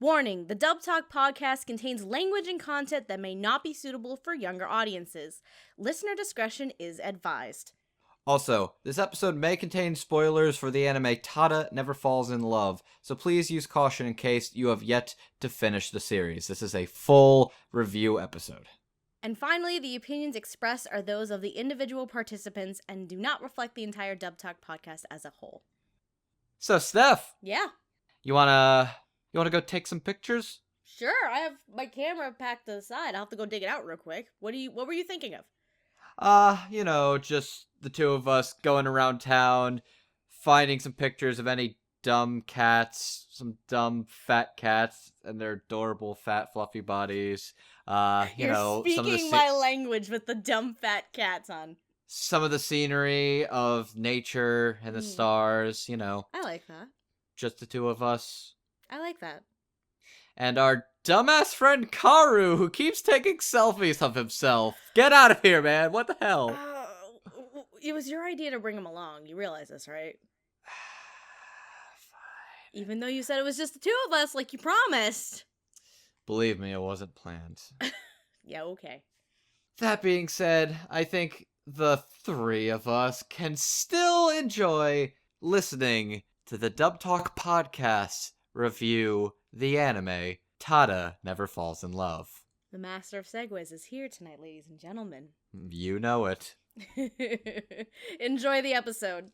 Warning, the Dub Talk podcast contains language and content that may not be suitable for younger audiences. Listener discretion is advised. Also, this episode may contain spoilers for the anime Tada Never Falls in Love, so please use caution in case you have yet to finish the series. This is a full review episode. And finally, the opinions expressed are those of the individual participants and do not reflect the entire Dub Talk podcast as a whole. So, Steph. Yeah. You wanna go take some pictures? Sure, I have my camera packed to the side. I'll have to go dig it out real quick. What were you thinking of? Just the two of us going around town, finding some pictures of any dumb cats, some dumb fat cats, and their adorable fat fluffy bodies. You're speaking my language with the dumb fat cats on. Some of the scenery of nature and the stars, I like that. Just the two of us. I like that. And our dumbass friend Kaoru, who keeps taking selfies of himself. Get out of here, man. What the hell? It was your idea to bring him along. You realize this, right? Fine. Even though you said it was just the two of us, like you promised. Believe me, it wasn't planned. Yeah, okay. That being said, I think the three of us can still enjoy listening to the Dub Talk podcast review the anime Tada Never Falls in Love. The master of segues is here tonight, ladies and gentlemen. You know it. Enjoy the episode.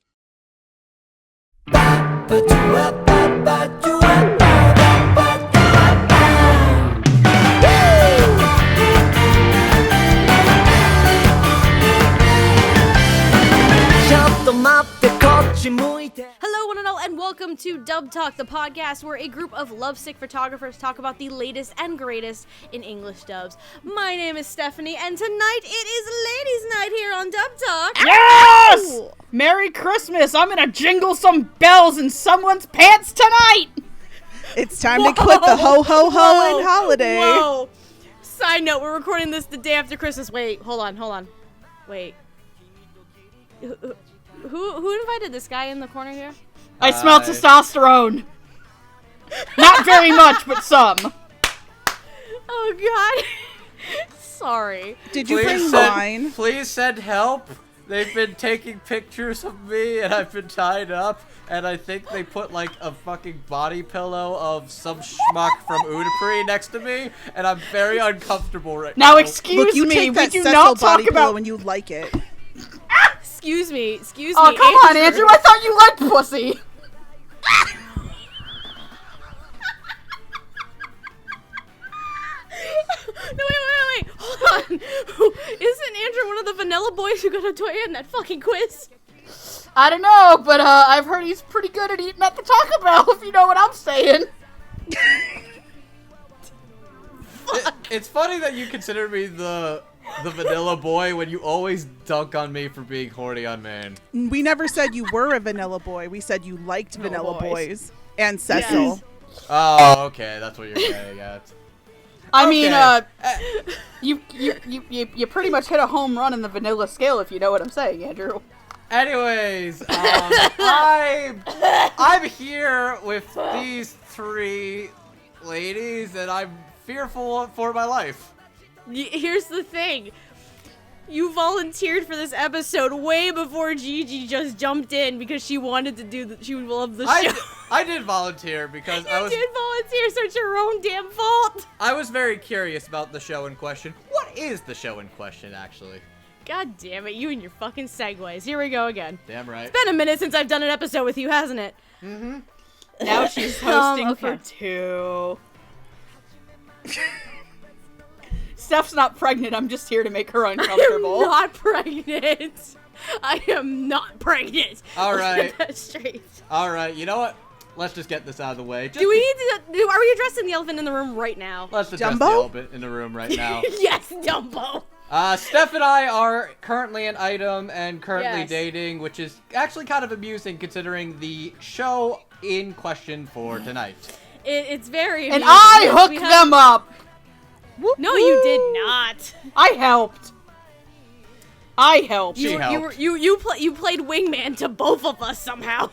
Hello, one and all, and welcome to Dub Talk, the podcast where a group of lovesick photographers talk about the latest and greatest in English dubs. My name is Stephanie, and tonight it is Ladies' Night here on Dub Talk. Yes! Ow! Merry Christmas! I'm gonna jingle some bells in someone's pants tonight! It's time to quit the ho-ho-ho and holiday. Whoa! Side note, we're recording this the day after Christmas. Wait, hold on. Wait. Who invited this guy in the corner here? I smell testosterone. Not very much, but some. Oh, God. Sorry. Did you bring wine? Please send help. They've been taking pictures of me, and I've been tied up, and I think they put, like, a fucking body pillow of some schmuck from Udapri next to me, and I'm very uncomfortable right now. Now, excuse Look, you me, take we that do Cecil not body talk pillow about... when you like it. Excuse me. Oh, come on, Andrew, I thought you liked pussy. No, wait. Hold on. Isn't Andrew one of the vanilla boys who got a toy in that fucking quiz? I don't know, but I've heard he's pretty good at eating at the Taco Bell, if you know what I'm saying. It's funny that you consider me the vanilla boy when you always dunk on me for being horny on man. We never said you were a vanilla boy. We said you liked vanilla boys. And Cecil. Yes. Oh, okay, that's what you're saying, yeah. I Okay. mean, you pretty much hit a home run in the vanilla scale, if you know what I'm saying, Andrew. Anyways, I'm here with these three ladies, and I'm fearful for my life. Here's the thing. You volunteered for this episode way before Gigi just jumped in because she wanted to do she loved the show. I did volunteer because You did volunteer, so it's your own damn fault. I was very curious about the show in question. What is the show in question, actually? God damn it, you and your fucking segues. Here we go again. Damn right. It's been a minute since I've done an episode with you, hasn't it? Mm-hmm. Now she's hosting Okay. for two. Steph's not pregnant, I'm just here to make her uncomfortable. I'm not pregnant. I am not pregnant. All right. Let's get that straight. All right, you know what? Let's just get this out of the way. Do we need to? Are we addressing the elephant in the room right now? Let's address the Dumbo? elephant in the room right now. Yes, Dumbo. Steph and I are currently an item and currently Yes. dating, which is actually kind of amusing considering the show in question for tonight. It's very. And amusing I because hooked we have- them up! No, you did not. I helped. She helped. You played wingman to both of us somehow.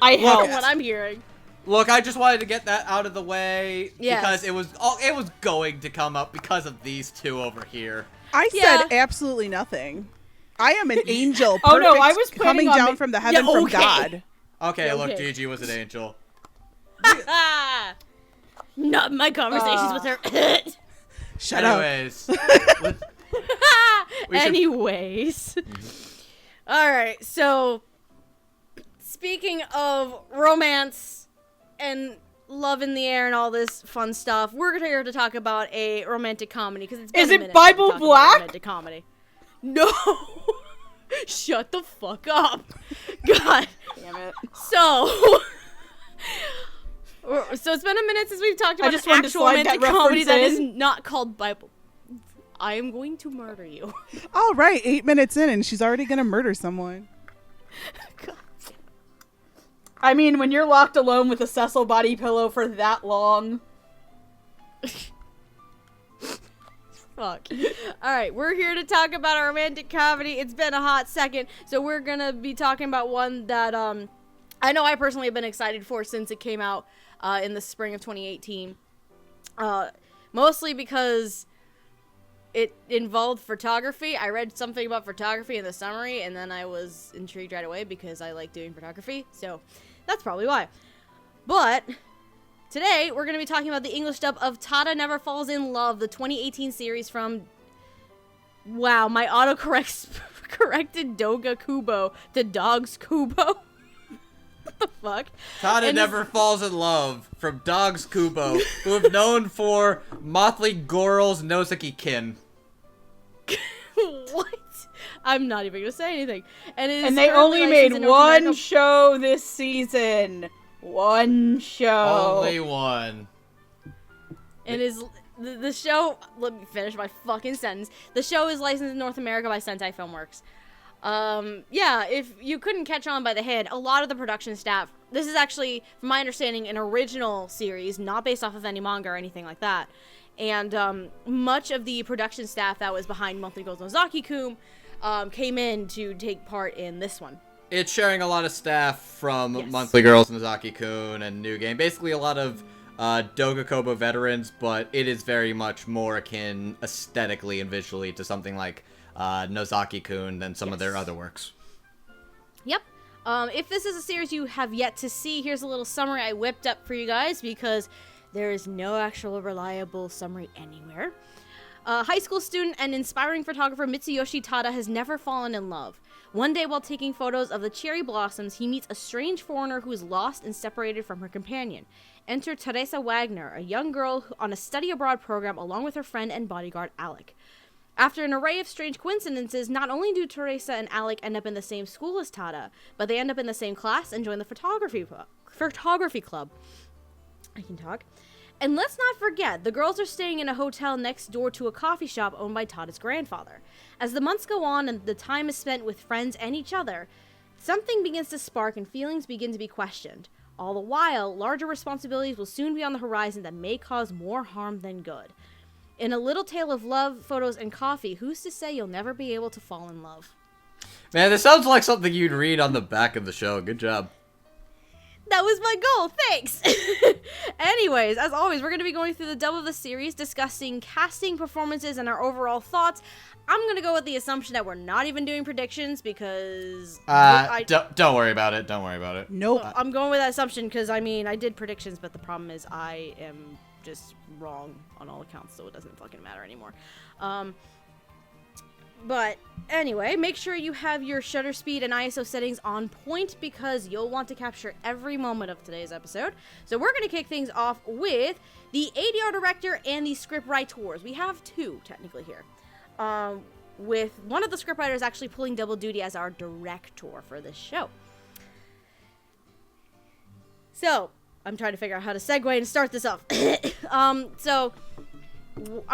I From helped. what I'm hearing. Look, I just wanted to get that out of the way because Yes. it was going to come up because of these two over here. I said absolutely nothing. I am an angel. Oh, no, perfect, I was planning coming on down from the heaven from God. Okay, Yeah, look, okay. Gigi was an angel. Not my conversations with her. Shut up. Anyways. we should- Anyways. All right, so speaking of romance and love in the air and all this fun stuff, we're here to talk about a romantic comedy because it's been Is a it minute Bible since we talked about Black? a romantic comedy. No. Shut the fuck up. God. Damn it. So it's been a minute since we've talked about just an wanted to actual slide that romantic comedy that reference is in. not called Bible. I am going to murder you. All right, 8 minutes in, and she's already gonna murder someone. God. I mean, when you're locked alone with a Cecil body pillow for that long. Fuck. Alright, we're here to talk about a romantic comedy. It's been a hot second, so we're gonna be talking about one that I know I personally have been excited for since it came out in the spring of 2018. Mostly because it involved photography. I read something about photography in the summary, and then I was intrigued right away because I like doing photography, so that's probably why. But today, we're going to be talking about the English dub of Tada Never Falls in Love, the 2018 series from... Wow, my autocorrect corrected Doga Kubo to Dogs Kubo. What the fuck? Tada And Never Falls in Love from Dogs Kubo, who have known for Motley Goral's Nozaki Kin. What? I'm not even going to say anything. And They only currently made licensed in North one America. show this season. One show. Only one. And the show, let me finish my fucking sentence. The show is licensed in North America by Sentai Filmworks. Yeah, if you couldn't catch on by the hint, a lot of the production staff, this is actually, from my understanding, an original series, not based off of any manga or anything like that. And much of the production staff that was behind Monthly Girls Nozaki-kun came in to take part in this one. It's sharing a lot of staff from Yes. Monthly Girls Nozaki-kun and New Game. Basically a lot of Doga Kobo veterans, but it is very much more akin aesthetically and visually to something like Nozaki-kun than some of their other works. Yep. If this is a series you have yet to see, here's a little summary I whipped up for you guys because there is no actual reliable summary anywhere. High school student and inspiring photographer Masayoshi Tada has never fallen in love. One day while taking photos of the cherry blossoms, he meets a strange foreigner who is lost and separated from her companion. Enter Teresa Wagner, a young girl on a study abroad program along with her friend and bodyguard Alec. After an array of strange coincidences, not only do Teresa and Alec end up in the same school as Tada, but they end up in the same class and join the photography club. I can talk. And let's not forget, the girls are staying in a hotel next door to a coffee shop owned by Tada's grandfather. As the months go on and the time is spent with friends and each other, something begins to spark and feelings begin to be questioned. All the while, larger responsibilities will soon be on the horizon that may cause more harm than good. In a little tale of love, photos, and coffee, who's to say you'll never be able to fall in love? Man, this sounds like something you'd read on the back of the show. Good job. That was my goal, thanks! Anyways, as always, we're going to be going through the dub of the series, discussing casting, performances, and our overall thoughts. I'm going to go with the assumption that we're not even doing predictions, because... Don't worry about it. Don't worry about it. Nope. I'm going with that assumption, because, I mean, I did predictions, but the problem is I am just wrong on all accounts, so it doesn't fucking matter anymore. But anyway, make sure you have your shutter speed and ISO settings on point because you'll want to capture every moment of today's episode. So we're going to kick things off with the ADR director and the script writers. We have two, technically, here. With one of the scriptwriters actually pulling double duty as our director for this show. So, I'm trying to figure out how to segue and start this off. I'm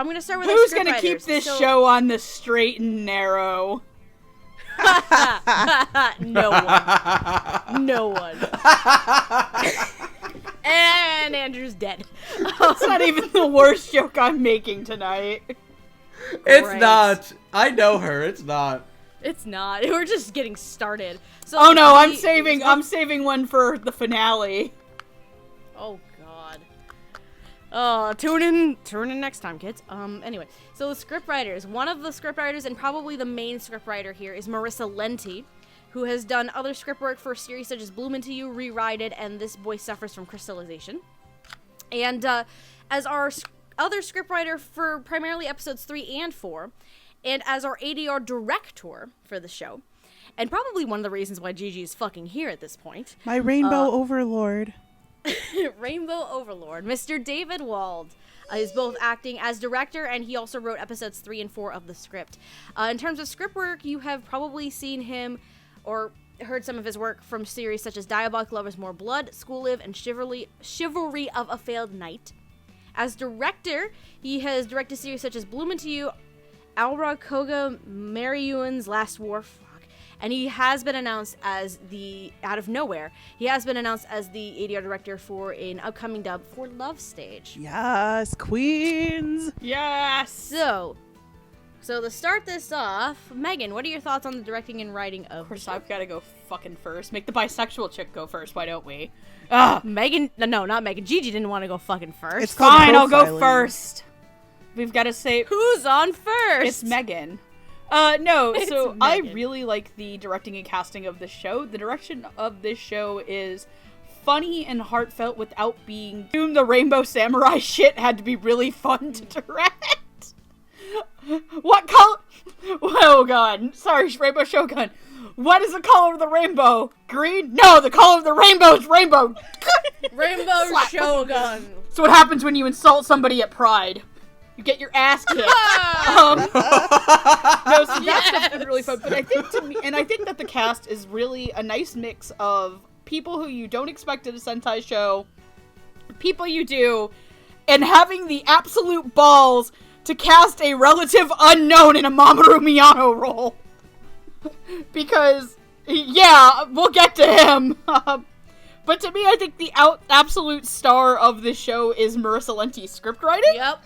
going to start with the Who's going to scriptwriters. keep this show on the straight and narrow? No one. No one. And Andrew's dead. That's not even the worst joke I'm making tonight. It's Great. not. I know her. It's not. It's not. We're just getting started. So Oh no, I'm saving one for the finale. Oh God. Tune in next time, kids. Anyway, so the scriptwriters, one of the scriptwriters and probably the main scriptwriter here is Marissa Lenti, who has done other script work for series such as Bloom Into You, Rewrite and This Boy Suffers from Crystallization. And as our other scriptwriter for primarily episodes 3 and 4, and as our ADR director for the show, and probably one of the reasons why Gigi is fucking here at this point. My rainbow overlord. Rainbow Overlord, Mr. David Wolde, is both acting as director, and he also wrote episodes 3 and 4 of the script. In terms of script work, you have probably seen him or heard some of his work from series such as Diabolic Lovers More Blood, School Live, and Chivalry of a Failed Knight. As director, he has directed series such as Bloom Into You, Aura Koga Mariuen's Last War, and he has been announced as out of nowhere, he has been announced as the ADR director for an upcoming dub for Love Stage. Yes, queens. Yes. So to start this off, Megan, what are your thoughts on the directing and writing of? Of course, I've got to go fucking first. Make the bisexual chick go first. Why don't we? Megan, no, not Megan. Gigi didn't want to go fucking first. It's called Fine, I'll go profiling. first. We've got to say Who's on first? it's Megan. No, It's so I Megan. really like the directing and casting of the show. The direction of this show is funny and heartfelt without being... The Rainbow Samurai shit had to be really fun to direct. What color... Oh god, sorry, Rainbow Shogun. What is the color of the rainbow? Green? No, the color of the rainbow is rainbow. Rainbow Slap. Shogun. That's what happens when you insult somebody at Pride. You get your ass kicked. No, so that stuff's been really fun. But I think that the cast is really a nice mix of people who you don't expect at a Sentai show, people you do, and having the absolute balls to cast a relative unknown in a Mamoru Miyano role. Because, yeah, we'll get to him. But to me, I think the absolute star of this show is Marissa Lenti's scriptwriting. Yep.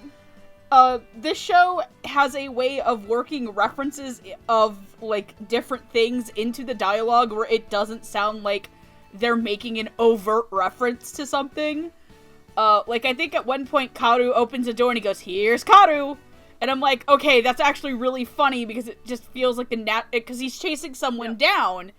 This show has a way of working references of, like, different things into the dialogue where it doesn't sound like they're making an overt reference to something. Like, I think at one point Kaoru opens a door and he goes, "Here's Kaoru!" And I'm like, okay, that's actually really funny because it just feels like because he's chasing someone down,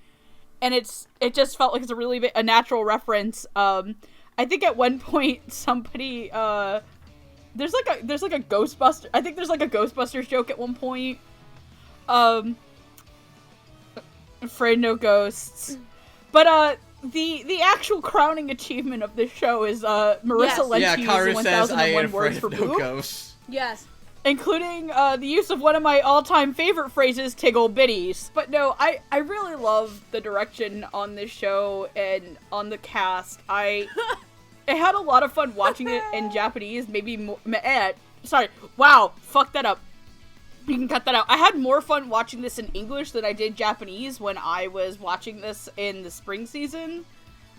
and it just felt like it's a natural reference. I think at one point somebody, there's like a Ghostbuster. I think there's like a Ghostbusters joke at one point. Afraid no ghosts, but the actual crowning achievement of this show is Marissa Lenti's Yeah, Kaoru says, "I 1001 ain't words afraid for of no boob." ghosts. Yes. Including the use of one of my all-time favorite phrases, "tiggle bitties." But no, I really love the direction on this show and on the cast. I had a lot of fun watching it in Japanese, maybe more... sorry, wow, fuck that up. You can cut that out. I had more fun watching this in English than I did Japanese when I was watching this in the spring season.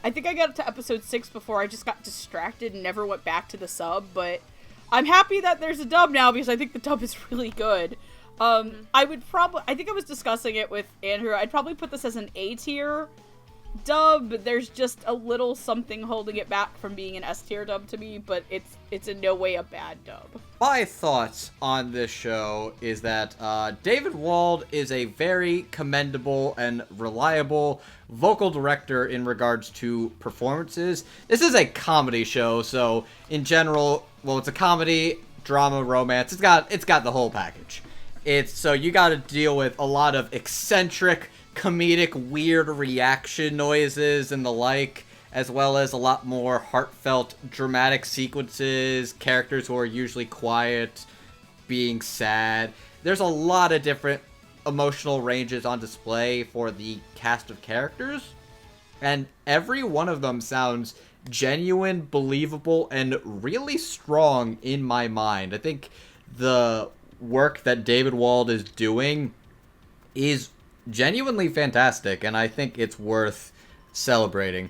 I think I got up to episode 6 before I just got distracted and never went back to the sub, but... I'm happy that there's a dub now because I think the dub is really good. I think I was discussing it with Andrew. I'd probably put this as an A tier dub. There's just a little something holding it back from being an S tier dub to me, but it's in no way a bad dub. My thoughts on this show is that David Wolde is a very commendable and reliable vocal director in regards to performances. This is a comedy show, so in general, well, it's a comedy, drama, romance. It's got the whole package. So you got to deal with a lot of eccentric, comedic, weird reaction noises and the like, as well as a lot more heartfelt, dramatic sequences, characters who are usually quiet, being sad. There's a lot of different emotional ranges on display for the cast of characters, and every one of them sounds genuine, believable, and really strong in my mind. I think the work that David Wolde is doing is genuinely fantastic, and I think it's worth celebrating.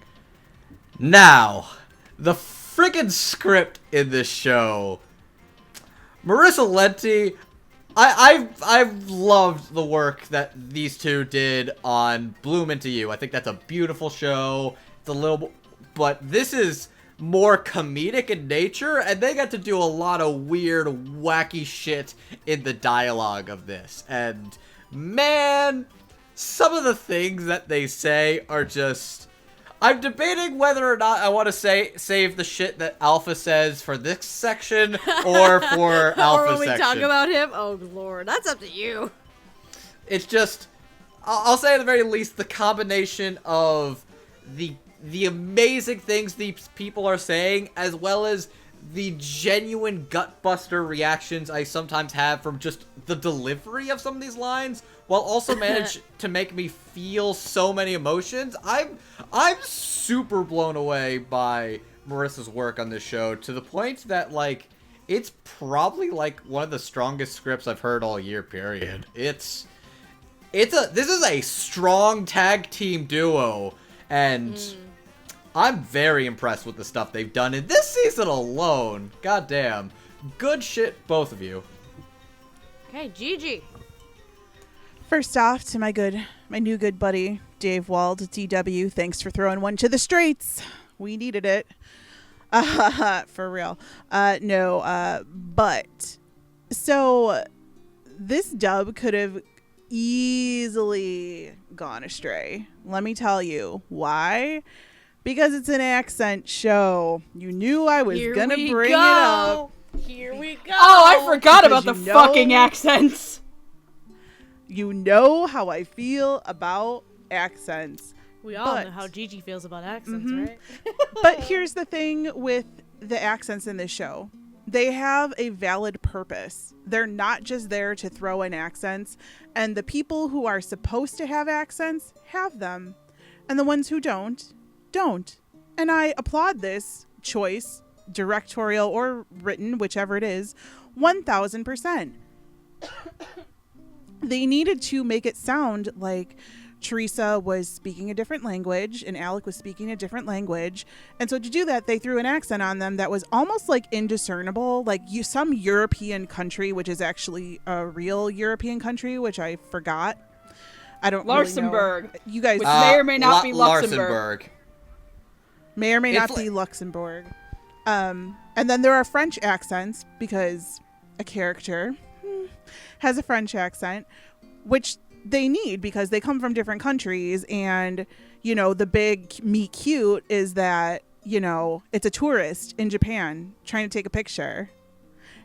Now, the friggin' script in this show. Marissa Lenti, I've loved the work that these two did on Bloom Into You. I think that's a beautiful show. It's a little, but this is more comedic in nature, and they got to do a lot of weird, wacky shit in the dialogue of this. And man, some of the things that they say are just... I'm debating whether or not I want to save the shit that Alpha says for this section or for Alpha or when we section. talk about him. Oh lord, that's up to you. It's just, I'll say at the very least, the combination of the amazing things these people are saying, as well as the genuine gut-buster reactions I sometimes have from just the delivery of some of these lines, while also manage to make me feel so many emotions. I'm super blown away by Marissa's work on this show, to the point that, like, it's probably, like, one of the strongest scripts I've heard all year, period. This is a strong tag team duo, and I'm very impressed with the stuff they've done in this season alone. Goddamn. Good shit, both of you. Okay, Gigi. First off, to my new good buddy, Dave Wolde, DW, thanks for throwing one to the streets. We needed it. For real. But, so, this dub could have easily gone astray. Let me tell you. Why? Because it's an accent show. You knew I was going to bring it up. Here we go. Oh, I forgot about the Because fucking accents. You know how I feel about accents. We all know how Gigi feels about accents, right? But here's the thing with the accents in this show. They have a valid purpose. They're not just there to throw in accents. And the people who are supposed to have accents have them. And the ones who don't. And I applaud this choice, directorial or written, whichever it is, 1000%. They needed to make it sound like Teresa was speaking a different language and Alec was speaking a different language. And so to do that, they threw an accent on them that was almost like indiscernible, like some European country, which is actually a real European country, which I forgot. I don't Luxembourg. really know. You guys may or may not be Luxembourg. May or may not be Luxembourg. And then there are French accents, because a character has a French accent, which they need because they come from different countries. And, you know, the big meet cute is that, you know, it's a tourist in Japan trying to take a picture.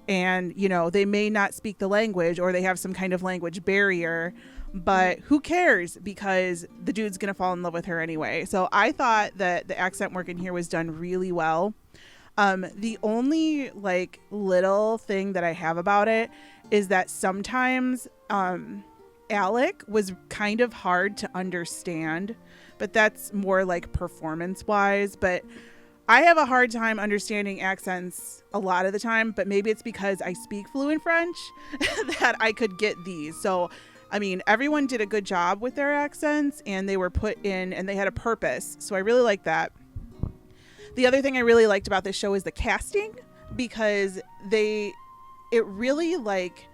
And, you know, they may not speak the language or they have some kind of language barrier. But who cares, because the dude's going to fall in love with her anyway. So I thought that the accent work in here was done really well. The only, like, little thing that I have about it is that sometimes Alec was kind of hard to understand. But that's more, like, performance-wise. But I have a hard time understanding accents a lot of the time. But maybe it's because I speak fluent French that I could get these. So... I mean, everyone did a good job with their accents, and they were put in, and they had a purpose. So I really like that. The other thing I really liked about this show is the casting, because it really, like,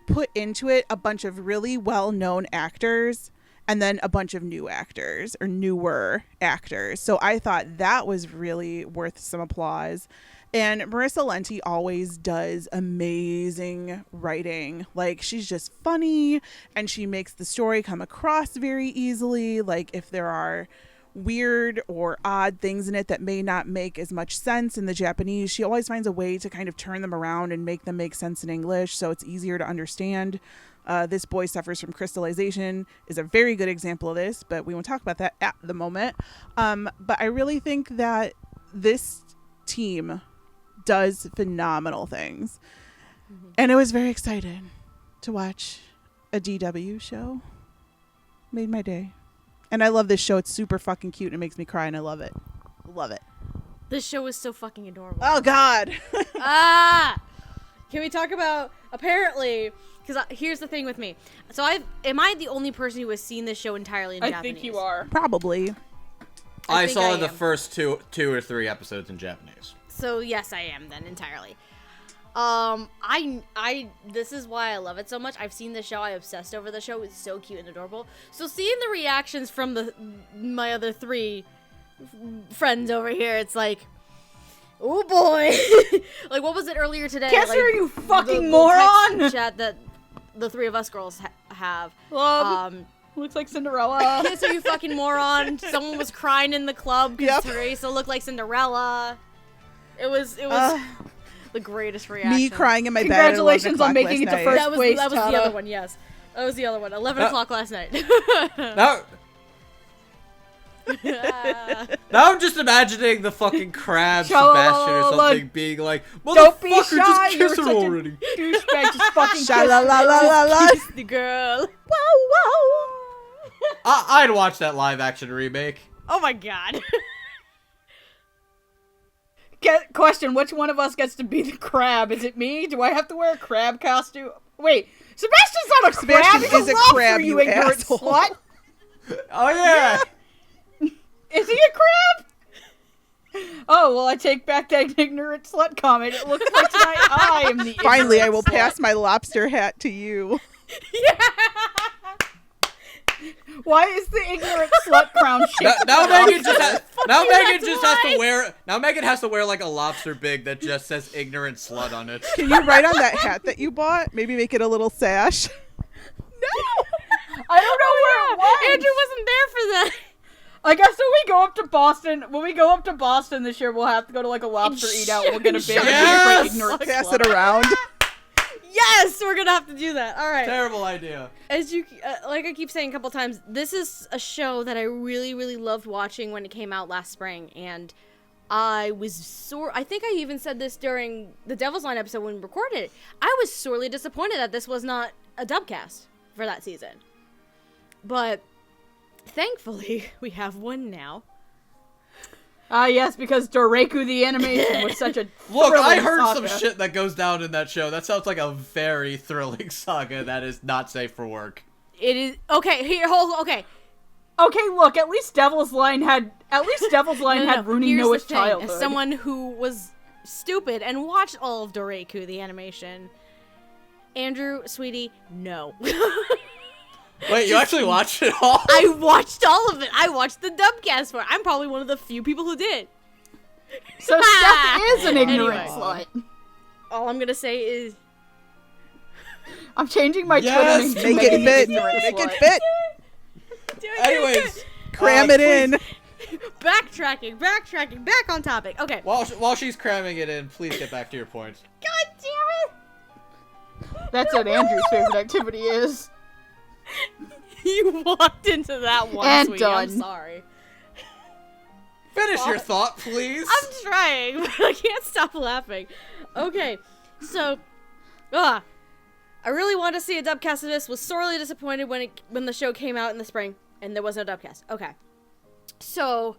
put into it a bunch of really well-known actors, and then a bunch of new actors, or newer actors. So I thought that was really worth some applause. And Marissa Lenti always does amazing writing. Like, she's just funny, and she makes the story come across very easily. Like, if there are weird or odd things in it that may not make as much sense in the Japanese, she always finds a way to kind of turn them around and make them make sense in English, so it's easier to understand. This Boy Suffers from Crystallization is a very good example of this, but we won't talk about that at the moment. But I really think that this team does phenomenal things. And I was very excited to watch a DW show. Made my day. And I love this show. It's super fucking cute and it makes me cry and I love it. Love it. This show is so fucking adorable. Oh God. Can we talk about, apparently, because here's the thing with me. So am I the only person who has seen this show entirely in Japanese? I think you are. Probably. I saw the first two or three episodes in Japanese. So yes, I am then entirely. This is why I love it so much. I've seen the show. I obsessed over the show. It's so cute and adorable. So seeing the reactions from my other three friends over here, it's like, oh boy. Like, what was it earlier today? Kiss like, her, you fucking the moron! text chat that the three of us girls have. Looks like Cinderella. Kiss her, you fucking moron. Someone was crying in the club because Yep. Teresa looked like Cinderella. It was the greatest reaction. Me crying in my bed. Congratulations at 11 on making it o'clock to last first night. place, That was the Tada. other one, yes. That was the other one. 11 o'clock last night. Now, now I'm just imagining the fucking crab Sebastian or something being like, Don't be motherfucker, shy, just you're kiss her such a already. douchebag, just fucking kiss Sha la la la la la. Kiss the girl. I'd watch that live action remake. Oh my god. Question, which one of us gets to be the crab? Is it me? Do I have to wear a crab costume? Wait, Sebastian's not a crab! Sebastian He's is a lobster, crab, you you ignorant asshole. slut! Oh yeah. Is he a crab? Oh, well, I take back that ignorant slut comment. It looks like tonight I am the Finally, I ignorant will slut. pass my lobster hat to you. Why is the ignorant slut crown shaped? Now Megan just has, now Megan that's just why. has to wear. Now Megan has to wear like a lobster big that just says "ignorant slut" on it. Can you write on that hat that you bought? Maybe make it a little sash. I don't know where it was. Andrew wasn't there for that. I guess when we go up to Boston this year, we'll have to go to like a lobster eat out. We'll get a big Yes! ignorant Pass slut. it around. Yes, we're gonna have to do that. All right. Terrible idea. As you, like I keep saying a couple times, this is a show that I really, really loved watching when it came out last spring, and I was I think I even said this during the Devil's Line episode when we recorded it. I was sorely disappointed that this was not a dubcast for that season. But thankfully, we have one now. Ah, yes, because Doreku the animation was such a Look, I thrilling heard saga. some shit that goes down in that show. That sounds like a very thrilling saga that is not safe for work. It is okay. Okay. Okay, look, at least Devil's Line had No. Rooney Here's Noah's the thing. childhood. As someone who was stupid and watched all of Doreku the animation, Andrew, sweetie, no. Wait, you actually watched it all? I watched all of it. I watched the dubcast for it. I'm probably one of the few people who did. So Steph is an ignorant Anyway. slut. All I'm gonna say is I'm changing my Yes, Twitter name to Make it fit. ignorant Make it slut. fit. Anyways, Cram it in. backtracking, back on topic. Okay. while she's cramming it in, please get back to your point. God damn it! That's what Andrew's favorite activity is. You walked into that one, And sweetie. I'm done. sorry. Finish your thought, please. I'm trying, but I can't stop laughing. Okay, so, I really wanted to see a dubcast of this. Was sorely disappointed when the show came out in the spring and there was no dubcast. Okay, so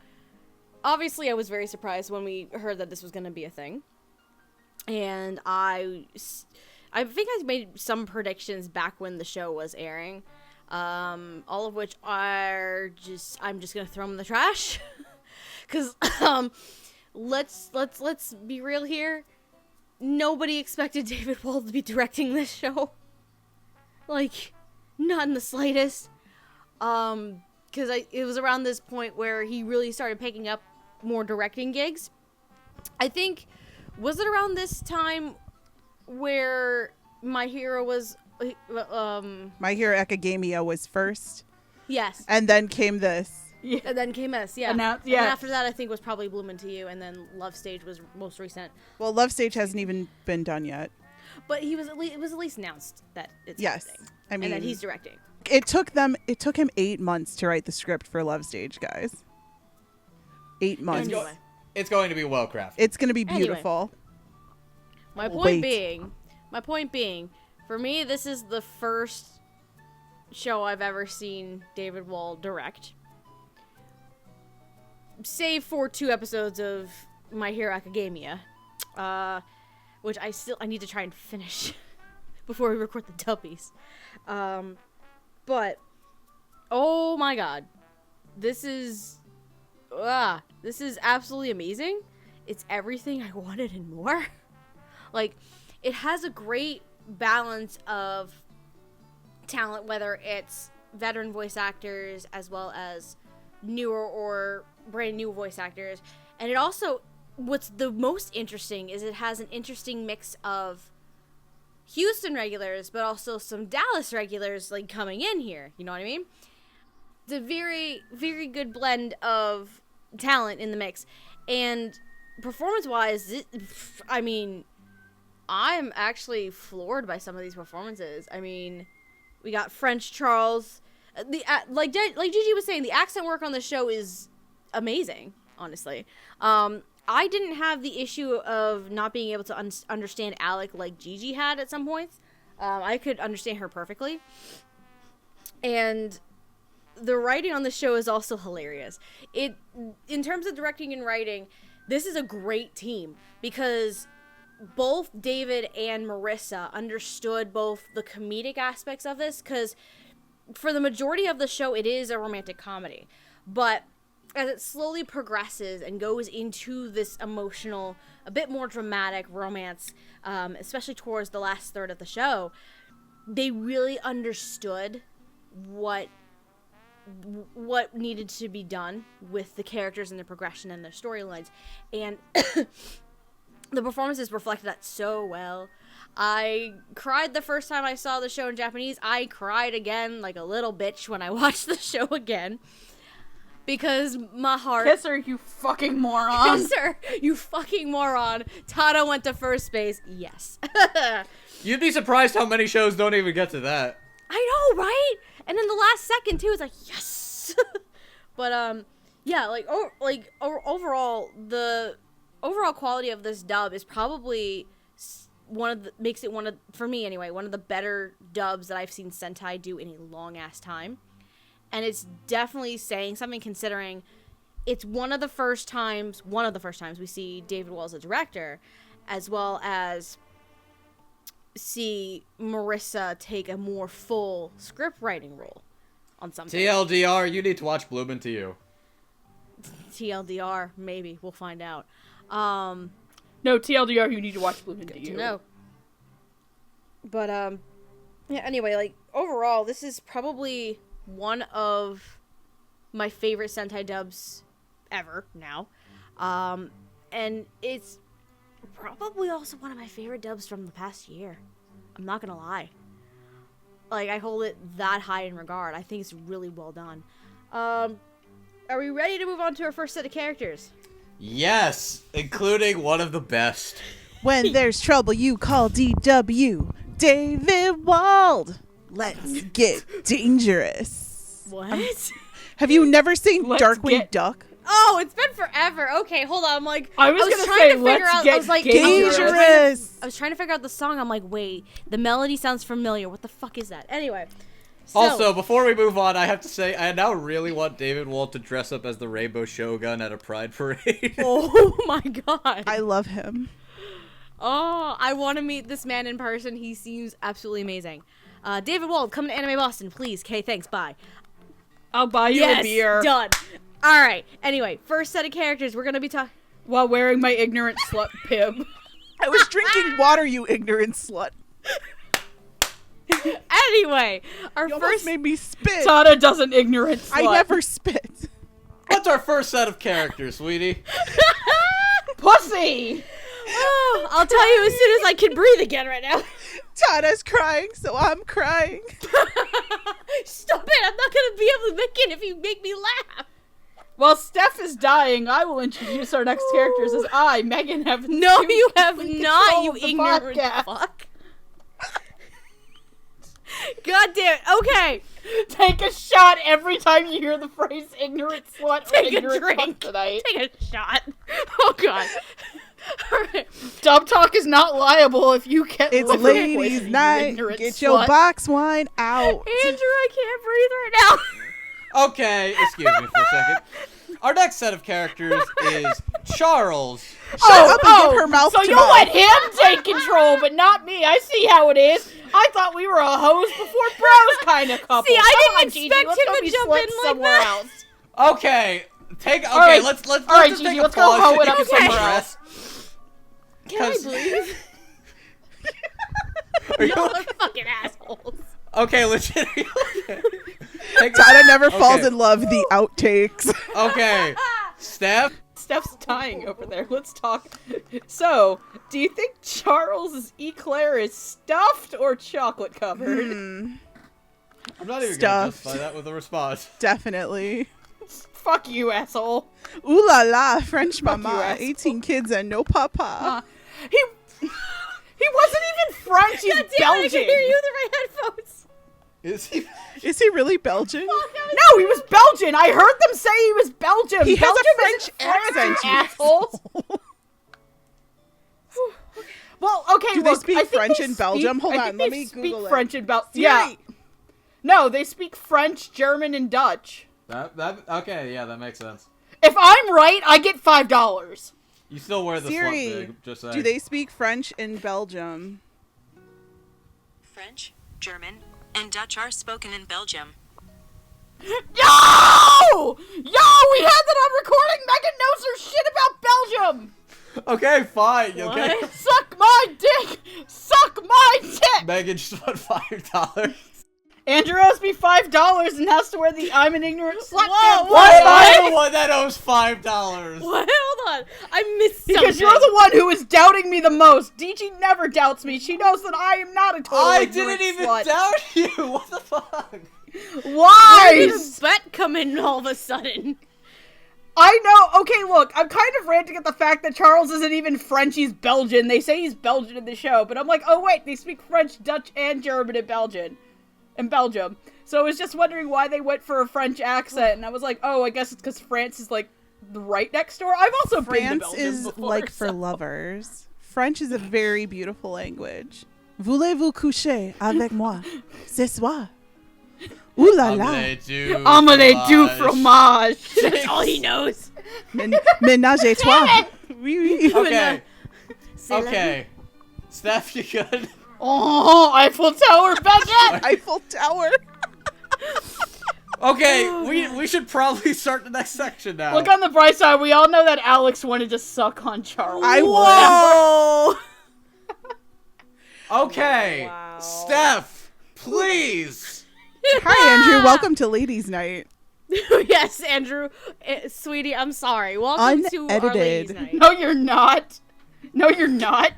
obviously I was very surprised when we heard that this was going to be a thing, and I think I made some predictions back when the show was airing, all of which are I'm just gonna throw them in the trash. Cause let's be real here. Nobody expected David Wolde to be directing this show. Like, not in the slightest. Cause it was around this point where he really started picking up more directing gigs. I think, was it around this time where My Hero was My Hero Academia was first, yes. and then came this. And then came us, yeah. And now- And yeah. after that, I think was probably Bloomin' to You, and then Love Stage was most recent. Well, Love Stage hasn't even been done yet. But it was at least announced that it's Yes, happening, I mean, and that he's directing. It took him 8 months to write the script for Love Stage, guys. 8 months. Anyway. It's going to be well crafted. It's gonna be Anyway. beautiful. My Wait. point being, for me, this is the first show I've ever seen David Wolde direct. Save for 2 episodes of My Hero Academia, which I need to try and finish before we record the dubbies. But oh my god, this is absolutely amazing. It's everything I wanted and more. Like, it has a great balance of talent, whether it's veteran voice actors as well as newer or brand new voice actors. And it also, what's the most interesting is it has an interesting mix of Houston regulars, but also some Dallas regulars, like, coming in here. You know what I mean? It's a very, very good blend of talent in the mix. And performance-wise, I mean, I'm actually floored by some of these performances. I mean, we got French Charles. Like Gigi was saying, the accent work on the show is amazing, honestly. I didn't have the issue of not being able to understand Alec like Gigi had at some points. I could understand her perfectly. And the writing on the show is also hilarious. In terms of directing and writing, this is a great team because both David and Marissa understood both the comedic aspects of this, because for the majority of the show, it is a romantic comedy. But as it slowly progresses and goes into this emotional, a bit more dramatic romance, especially towards the last third of the show, they really understood what needed to be done with the characters and the progression and their storylines. And the performances reflected that so well. I cried the first time I saw the show in Japanese. I cried again like a little bitch when I watched the show again. Because my heart... Kiss her, you fucking moron. Kiss her, you fucking moron. Tada went to first base. Yes. You'd be surprised how many shows don't even get to that. I know, right? And in the last second, too, it's like, yes! But, yeah, overall, the overall quality of this dub is probably for me anyway, one of the better dubs that I've seen Sentai do in a long-ass time. And it's definitely saying something, considering it's one of the first times we see David Wall as a director, as well as see Marissa take a more full script writing role on something. TLDR, you need to watch Bloom Into You. TLDR, maybe. We'll find out. No, TLDR, you need to watch Bloom Into You. No. But, yeah, anyway, like, overall, this is probably one of my favorite Sentai dubs ever now. And it's probably also one of my favorite dubs from the past year. I'm not gonna lie. Like, I hold it that high in regard. I think it's really well done. Are we ready to move on to our first set of characters? Yes, including one of the best. When there's trouble, you call DW. David Wolde. Let's get dangerous. What? Have you never seen Let's Darkwing Duck? Oh, it's been forever. Okay, hold on. I'm like, I was gonna trying say, to figure let's out. get I was like, dangerous. I was trying to figure out the song. I'm like, wait, the melody sounds familiar. What the fuck is that? Anyway. So, Also, before we move on, I have to say, I now really want David Walt to dress up as the Rainbow Shogun at a pride parade. oh my god. I love him. Oh, I want to meet this man in person. He seems absolutely amazing. David Wald, come to Anime Boston, please. Okay, thanks, bye. I'll buy you a beer. Done. All right. Anyway, first set of characters. We're going to be talking... While wearing my ignorant slut pib. I was drinking water, you ignorant slut. Anyway, our You first... almost made me spit. Tada doesn't ignorant slut. I never spit. What's our first set of characters, sweetie? Pussy! Oh, I'll tell you as soon as I can breathe again right now. Tada's crying, so I'm crying. Stop it. I'm not going to be able to make it if you make me laugh. While Steph is dying, I will introduce our next characters as I, Megan, have No, you have complete not, control you of the ignorant podcast. fuck. God damn it. Okay. Take a shot every time you hear the phrase ignorant slut or Take a ignorant fuck drink. tonight. Take a shot. Oh, God. All right. Dub Talk is not liable if you get It's liquor ladies' poisoning, you night. ignorant Get slut. your box wine out. Andrew, I can't breathe right now. Okay, excuse me for a second. Our next set of characters is Charles. Shut up and give her mouth So to you mouth. let him take control, but not me. I see how it is. I thought we were a hoes before bros kind of couple. See, I Come didn't on, Gigi, expect let's him go to be jump sluts in like somewhere that. else. Okay, All right. let's All right, just Gigi, take a let's go pause hoe it to up get somewhere some else. rest. Can I 'Cause- breathe? Are you Y'all are fucking assholes. okay? Legit. Tada Never Falls Okay. in Love, the outtakes. Okay, Steph. Steph's dying over there. Let's talk. So, do you think Charles's eclair is stuffed or chocolate covered? I'm not even gonna Stuffed. justify that with a response. Definitely. Fuck you, asshole. Ooh la la, French Fuck mama, you, asshole. 18 kids and no papa. He wasn't even French. He's Damn it, I Belgian. can hear you through my headphones. Is he? Is he really Belgian? No, he was Belgian. I heard them say he was Belgian. He has a Belgium French isn't France, accent, you you assholes. Well, okay. Do they look, speak I think French they in Belgium? Hold I on, think let they me speak Google it. French in Belgium. Siri. Yeah. No, they speak French, German, and Dutch. Okay, yeah, that makes sense. If I'm right, I get $5. You still wear the Siri, slut wig, just saying. do they speak French in Belgium? French, German, and Dutch are spoken in Belgium. Yo! Yo! We had that on recording. Megan knows her shit about Belgium. Okay, fine. Okay. What? Suck my dick. Suck my dick. Megan just won $5. Andrew owes me $5 and has to wear the I'm an ignorant slut. Whoa, Why am I What? the one that owes $5? What? Hold on. I missed something. Because you're the one who is doubting me the most. Gigi never doubts me. She knows that I am not a total I ignorant didn't even slut. doubt you. What the fuck? Where Why? did a bet come in all of a sudden? I know. Okay, look, I'm kind of ranting at the fact that Charles isn't even French. He's Belgian. They say he's Belgian in the show, but I'm like, oh wait, they speak French, Dutch, and German in Belgium. So I was just wondering why they went for a French accent, and I was like, oh, I guess it's because France is like right next door. I've also been to France Belgium is before, like for so- lovers. French is a very beautiful language. Voulez-vous coucher avec moi ce soir? Ooh la la. Omelette du fromage. That's all he knows. Ménage et toi. Oui, oui. Okay. C'est la vie. Okay. Steph, you good? Oh, Eiffel Tower, baguette. Eiffel Tower. Okay, we should probably start the next section now. Look on the bright side. We all know that Alex wanted to suck on Charles. I Whoa! Okay, Wow. Steph, please. Hi, Andrew. Welcome to Ladies' Night. Yes, Andrew. Sweetie, I'm sorry. Welcome to our ladies' Unedited. night. No, you're not. No, you're not.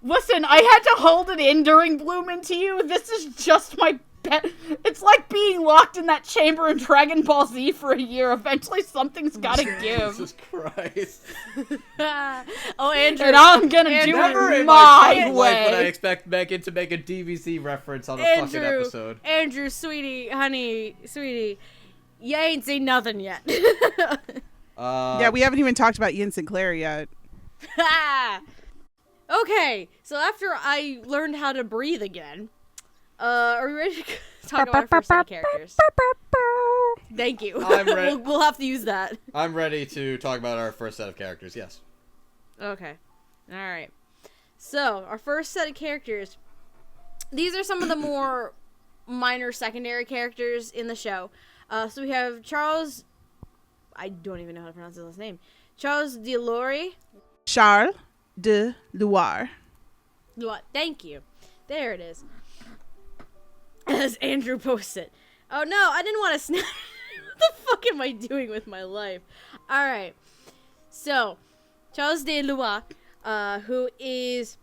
Listen, I had to hold it in during Bloom Into You. This is just my bet. It's like being locked in that chamber in Dragon Ball Z for a year. Eventually, something's gotta give. Jesus Christ. Oh, Andrew. And I'm gonna do Never it in my fucking life would I way. expect Megan to make a DVC reference on a fucking episode. Andrew, sweetie, honey, sweetie, you ain't seen nothing yet. Yeah, we haven't even talked about Ian Sinclair yet. Okay, so after I learned how to breathe again, are we ready to talk about our first set of characters? Thank you. I'm ready. We'll have to use that. I'm ready to talk about our first set of characters, yes. Okay. Alright. So, our first set of characters. These are some of the more minor secondary characters in the show. So we have Charles... I don't even know how to pronounce his last name. Charles DeLore. Charles de Loire. Thank you. There it is. As Andrew posted. Oh no, I didn't want to snap. What the fuck am I doing with my life? Alright. So, Charles de Loire, who is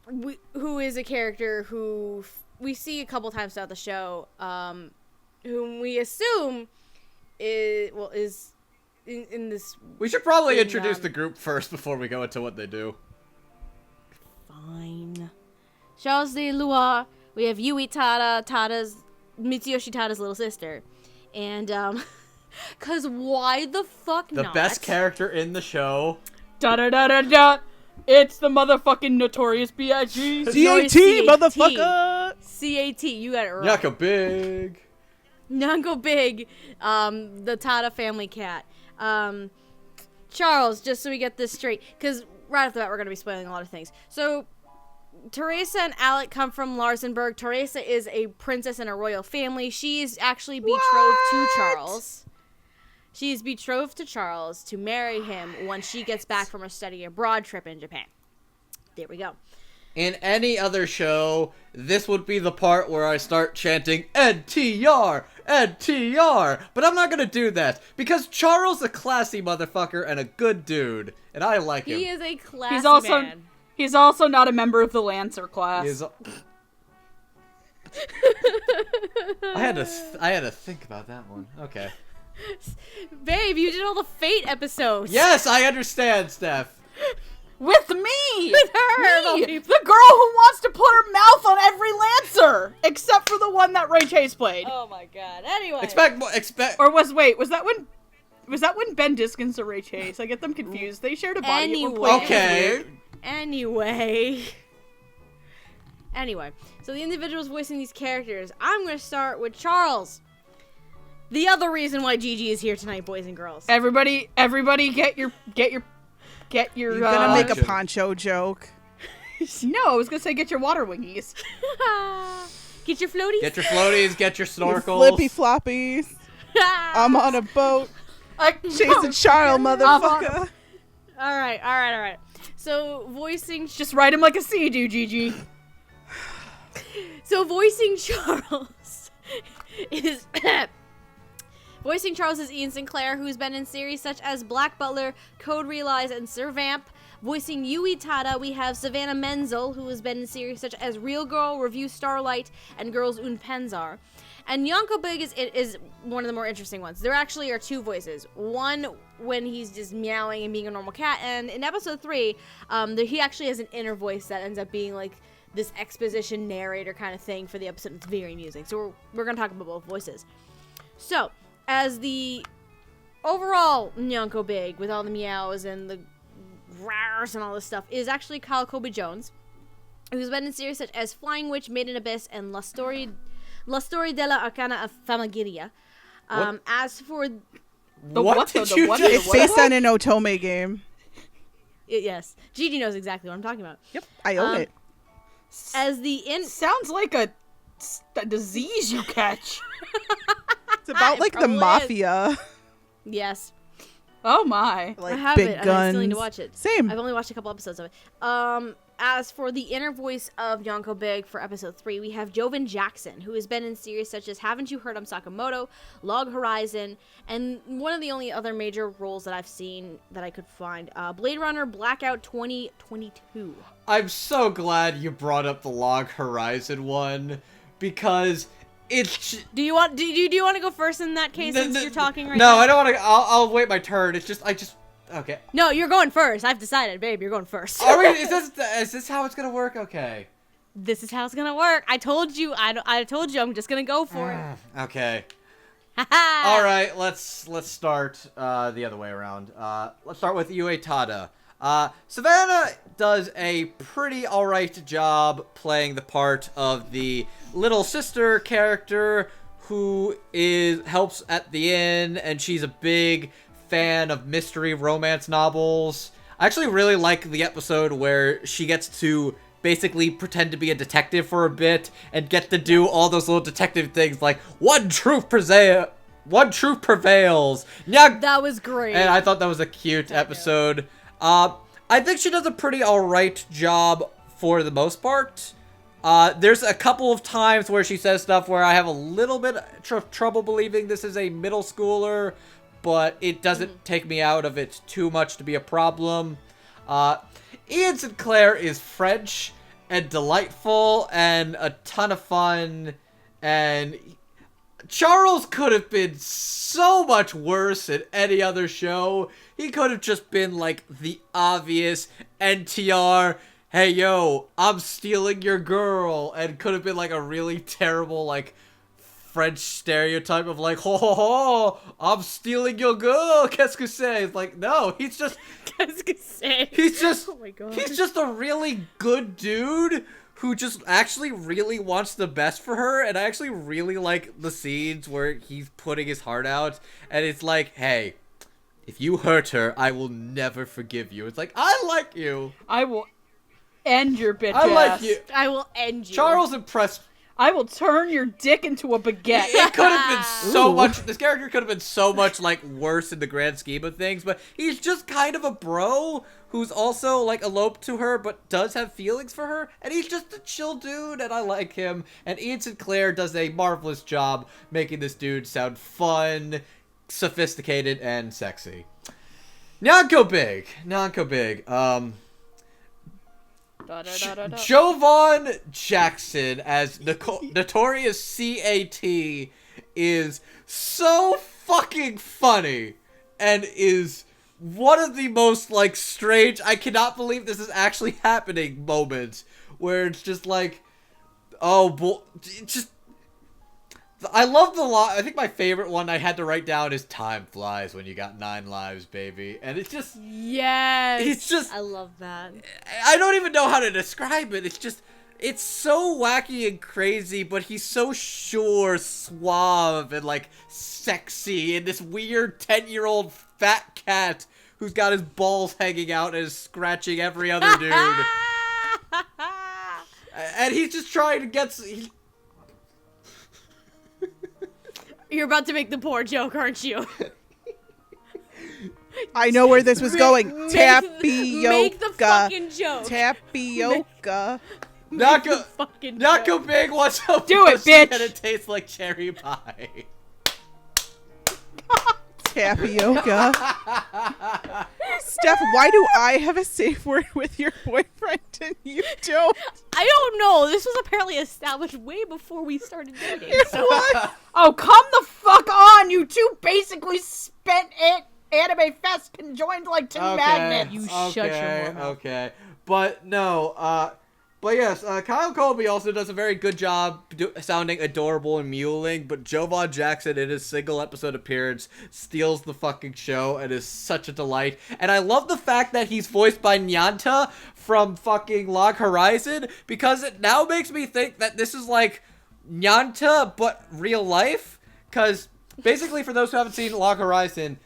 a character who we see a couple times throughout the show, whom we assume is in this... We should probably In, introduce the group first before we go into what they do. Fine. Charles de Loire. We have Yui Tada, Mitsuyoshi Tada's little sister. And, cause why the fuck The not? best character in the show. Da-da-da-da-da. It's the motherfucking Notorious B.I.G. Notorious CAT, CAT. motherfucker. CAT, you got it right. Yaka Big. Nungo Big, the Tada family cat. Charles, just so we get this straight, because right off the bat we're going to be spoiling a lot of things. So, Teresa and Alec come from Larsenburg. Teresa is a princess in a royal family. She is actually betrothed to Charles. She is betrothed to Charles to marry him once she gets back from her study abroad trip in Japan. There we go. In any other show, this would be the part where I start chanting NTR, NTR, but I'm not gonna do that because Charles a classy motherfucker and a good dude, and I like him. He is a classy man. He's also not a member of the Lancer class. I had to think about that one. Okay. Babe, you did all the Fate episodes. Yes, I understand, Steph. With me! With her! Me! The girl who wants to put her mouth on every Lancer! Except for the one that Ray Chase played. Oh my god. Anyway. Expect. Or was that when Ben Diskins or Ray Chase? I get them confused. They shared a body at one point. Okay. Anyway, so the individuals voicing these characters, I'm going to start with Charles. The other reason why Gigi is here tonight, boys and girls. Everybody get your You're gonna make a poncho joke. No, I was gonna say get your water wingies. Get your floaties. Get your floaties, get your snorkels. Flippy floppies. I'm on a boat. Chasing Charles, motherfucker. All right. So voicing just ride him like a sea dude, Gigi. So voicing Charles is Ian Sinclair, who's been in series such as Black Butler, Code Realize, and Sir Vamp. Voicing Yui Tada, we have Savannah Menzel, who has been in series such as Real Girl, Review Starlight, and Girls Un Penzar. And Yonko Big is one of the more interesting ones. There actually are two voices. One when he's just meowing and being a normal cat, and in episode 3, he actually has an inner voice that ends up being like this exposition narrator kind of thing for the episode. It's very amusing. So we're going to talk about both voices. So, as the overall Nyonko Big, with all the meows and the roars and all this stuff, is actually Kyle Kobe Jones, who's been in series such as Flying Witch, Made in Abyss, and La Story della Arcana of Famagiria. As for It's based on an Otome game. Yes, Gigi knows exactly what I'm talking about. Yep, I own it. As the sounds like a disease you catch. It's about like the mafia. Yes. Oh my. Like I have big it. guns. I still need to watch it. Same. I've only watched a couple episodes of it. As for the inner voice of Yonko Big for episode 3, we have Joven Jackson, who has been in series such as Haven't You Heard I'm Sakamoto, Log Horizon, and one of the only other major roles that I've seen that I could find, Blade Runner Blackout 2022. I'm so glad you brought up the Log Horizon one, because it's... Do you want to go first in that case since you're talking right no, now? No, I don't want to... I'll wait my turn. It's just... Okay. No, you're going first. I've decided, babe. You're going first. Are we? Is this how it's gonna work? Okay. This is how it's gonna work. I told you. I told you. I'm just gonna go for it. Okay. All right. Let's start the other way around. Let's start with Yui Tada. Savannah does a pretty alright job playing the part of the little sister character who helps at the inn, and she's a big fan of mystery romance novels. I actually really like the episode where she gets to basically pretend to be a detective for a bit and get to do all those little detective things like one truth prevails. That was great. And I thought that was a cute episode. I think she does a pretty alright job for the most part. There's a couple of times where she says stuff where I have a little bit of trouble believing this is a middle schooler, but it doesn't take me out of it too much to be a problem. Ian Sinclair is French and delightful and a ton of fun, and Charles could have been so much worse in any other show. He could have just been like the obvious NTR, hey yo, I'm stealing your girl, and could have been like a really terrible like French stereotype of like, ho ho ho, I'm stealing your girl, qu'est-ce que c'est? It's like, no, he's just, qu'est-ce que c'est? He's just, oh my God. He's just a really good dude who just actually really wants the best for her, and I actually really like the scenes where he's putting his heart out, and it's like, hey, if you hurt her, I will never forgive you. It's like, I like you. I will end your bitch I like you. I will end you. Charles impressed. I will turn your dick into a baguette. It could have been so much. This character could have been so much like worse in the grand scheme of things, but he's just kind of a bro who's also, like, eloped to her, but does have feelings for her, and he's just a chill dude, and I like him, and Ian Sinclair does a marvelous job making this dude sound fun, sophisticated, and sexy. Nyanko Big. Jovan Jackson as Notorious CAT is so fucking funny and is one of the most, like, strange, I cannot believe this is actually happening moments where it's just like, oh boy, just, I love the I think my favorite one I had to write down is "Time flies when you got 9 lives, baby," and it's just, Yes. it's just, I love that. I don't even know how to describe it. It's just, it's so wacky and crazy, but he's so sure, suave, and, like, sexy, and this weird 10-year-old fat cat who's got his balls hanging out and is scratching every other dude. And he's just trying to get... You're about to make the poor joke, aren't you? I know where this was going. Tapioca. Make the fucking joke. Tapioca. Nyanko Big wants a Do it, pussy bitch. and it tastes like cherry pie. Tapioca. Steph, why do I have a safe word with your boyfriend and you don't? I don't know. This was apparently established way before we started dating. So. Oh, come the fuck on! You two basically spent it anime fest conjoined like two magnets. You shut your mouth. Okay. But no, but yes, Kyle Colby also does a very good job sounding adorable and mewling, but Jovan Jackson in his single episode appearance steals the fucking show and is such a delight. And I love the fact that he's voiced by Nyanta from fucking Log Horizon, because it now makes me think that this is like Nyanta but real life, because basically for those who haven't seen Log Horizon,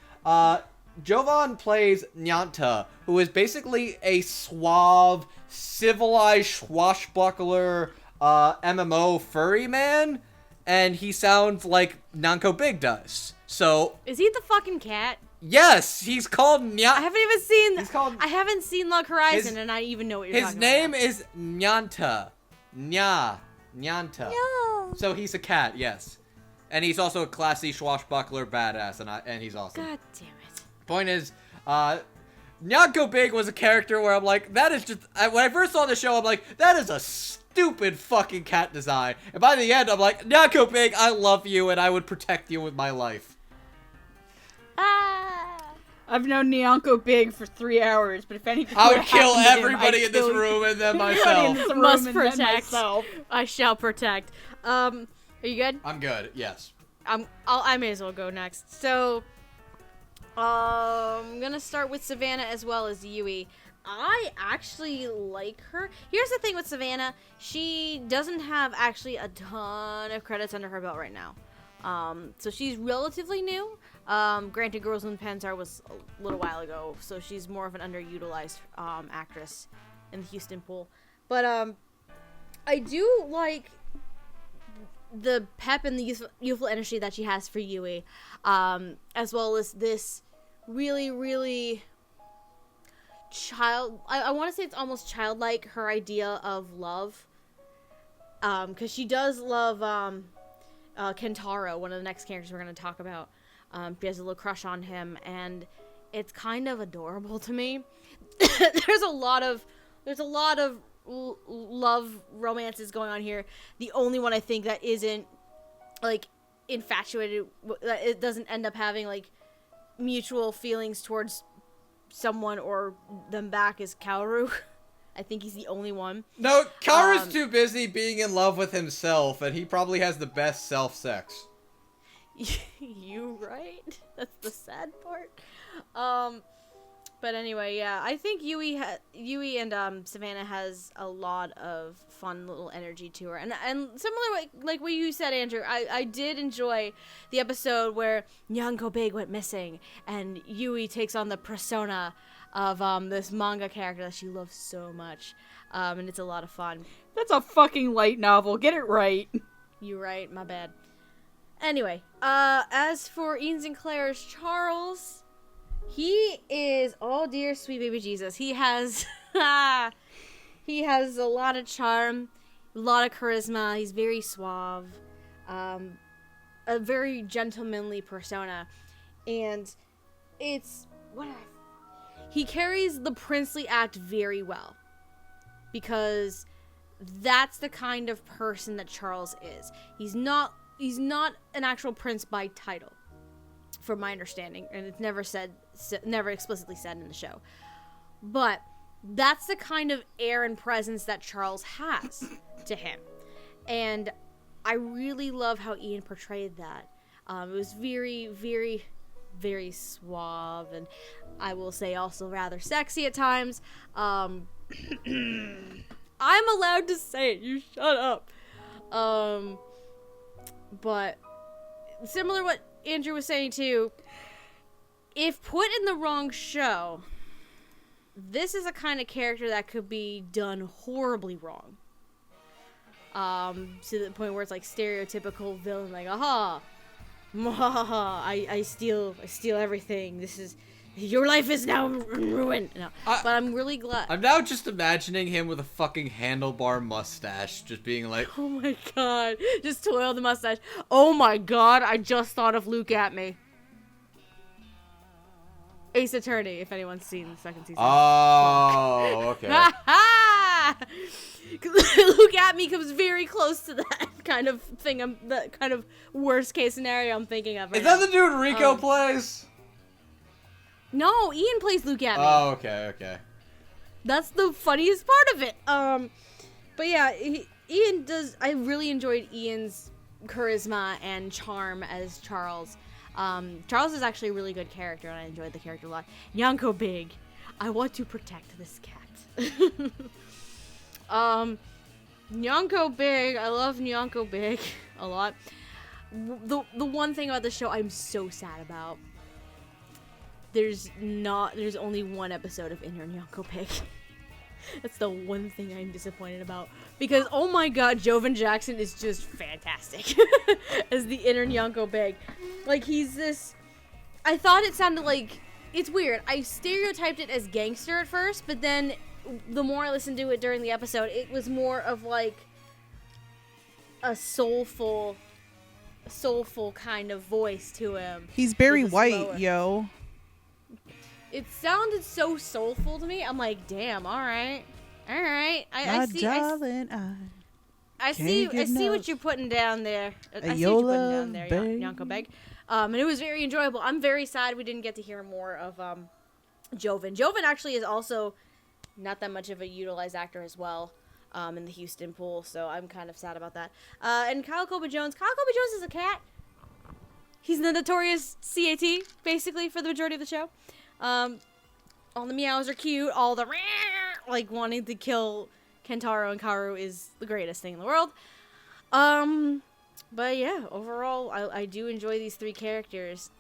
Jovan plays Nyanta, who is basically a suave, civilized swashbuckler MMO furry man, and he sounds like Nyanko Big does. So Is he the fucking cat? yes, he's called Nyanta. I haven't even seen. He's called- I haven't seen Log Horizon, and I even know what you're His talking name about. is Nyanta. Nyanta. So he's a cat, yes. And he's also a classy swashbuckler badass, and he's awesome. God damn it. Point is, Nyanko Big was a character where I'm like, that is just, when I first saw the show, I'm like, that is a stupid fucking cat design. And by the end, I'm like, Nyanko Big, I love you, and I would protect you with my life. Ah. I've known Nyanko Big for 3 hours, but if anything I would were to kill happen to him, everybody I'd in this kill room and then everybody in myself. this room Must and then protect. myself. I shall protect. Are you good? I'm good, yes. I may as well go next. So, I'm gonna start with Savannah as well as Yui. I actually like her. Here's the thing with Savannah. She doesn't have actually a ton of credits under her belt right now. So she's relatively new. Granted, Girls in Panzer was a little while ago, so she's more of an underutilized actress in the Houston pool. But I do like the pep and the youthful energy that she has for Yui, as well as this really, really I want to say it's almost childlike, her idea of love, because she does love Kentaro, one of the next characters we're going to talk about. She has a little crush on him, and it's kind of adorable to me. There's a lot of love romances going on here. The only one I think that isn't like infatuated, that it doesn't end up having like mutual feelings towards someone or them back, is Kaoru. I think he's the only one. No, Kaoru's too busy being in love with himself, and he probably has the best self-sex. You right? That's the sad part. But anyway, yeah, I think Yui and Savannah has a lot of fun little energy to her, and similar like what you said, Andrew. I did enjoy the episode where Nyanko Big went missing, and Yui takes on the persona of this manga character that she loves so much, and it's a lot of fun. That's a fucking light novel. Get it right. You right, my bad. Anyway, as for Ian Sinclair's Charles, He is, oh dear sweet baby Jesus. He has he has a lot of charm, a lot of charisma. He's very suave. A very gentlemanly persona. And it's he carries the princely act very well. Because that's the kind of person that Charles is. He's not an actual prince by title, from my understanding, and it's never explicitly said in the show. But that's the kind of air and presence that Charles has to him. And I really love how Ian portrayed that. It was very, very, very suave, and I will say also rather sexy at times. I'm allowed to say it, you shut up. But similar to what Andrew was saying too, if put in the wrong show, this is a kind of character that could be done horribly wrong. To the point where it's like stereotypical villain, like, aha, I steal everything. This is, your life is now ruined. No, but I'm really glad. I'm now just imagining him with a fucking handlebar mustache, just being like, oh my god, just twirl the mustache. Oh my god, I just thought of Luke at me. Ace Attorney, if anyone's seen the second season. oh, okay. Luke at me comes very close to that kind of thing. That kind of worst case scenario I'm thinking of. Right Is that now. the dude Rico plays? No, Ian plays Luke at me. Oh, okay. That's the funniest part of it. But yeah, Ian does. I really enjoyed Ian's charisma and charm as Charles. Charles is actually a really good character, and I enjoyed the character a lot. Nyanko Big, I want to protect this cat. Nyanko Big, I love Nyanko Big a lot. The one thing about the show I'm so sad about, there's only one episode of Inner Nyanko Big. That's the one thing I'm disappointed about. Because, oh my god, Jovan Jackson is just fantastic as the Inner Nyanko Big. Like, he's this... I thought it sounded like... It's weird. I stereotyped it as gangster at first, but then the more I listened to it during the episode, it was more of like a soulful kind of voice to him. He's Barry With a White, slower- yo. It sounded so soulful to me. I'm like, damn, all right. I My see. darling, I see get what enough. you're putting down there. I see what Your you're putting down love, there, babe. Nyanko Beg. And it was very enjoyable. I'm very sad we didn't get to hear more of Jovan. Jovan actually is also not that much of a utilized actor as well in the Houston pool, so I'm kind of sad about that. And Kyle Kobe Jones. Kyle Kobe Jones is a cat. He's the notorious CAT, basically, for the majority of the show. All the meows are cute. All the like wanting to kill Kentaro and Kaoru is the greatest thing in the world. But yeah, overall, I do enjoy these three characters.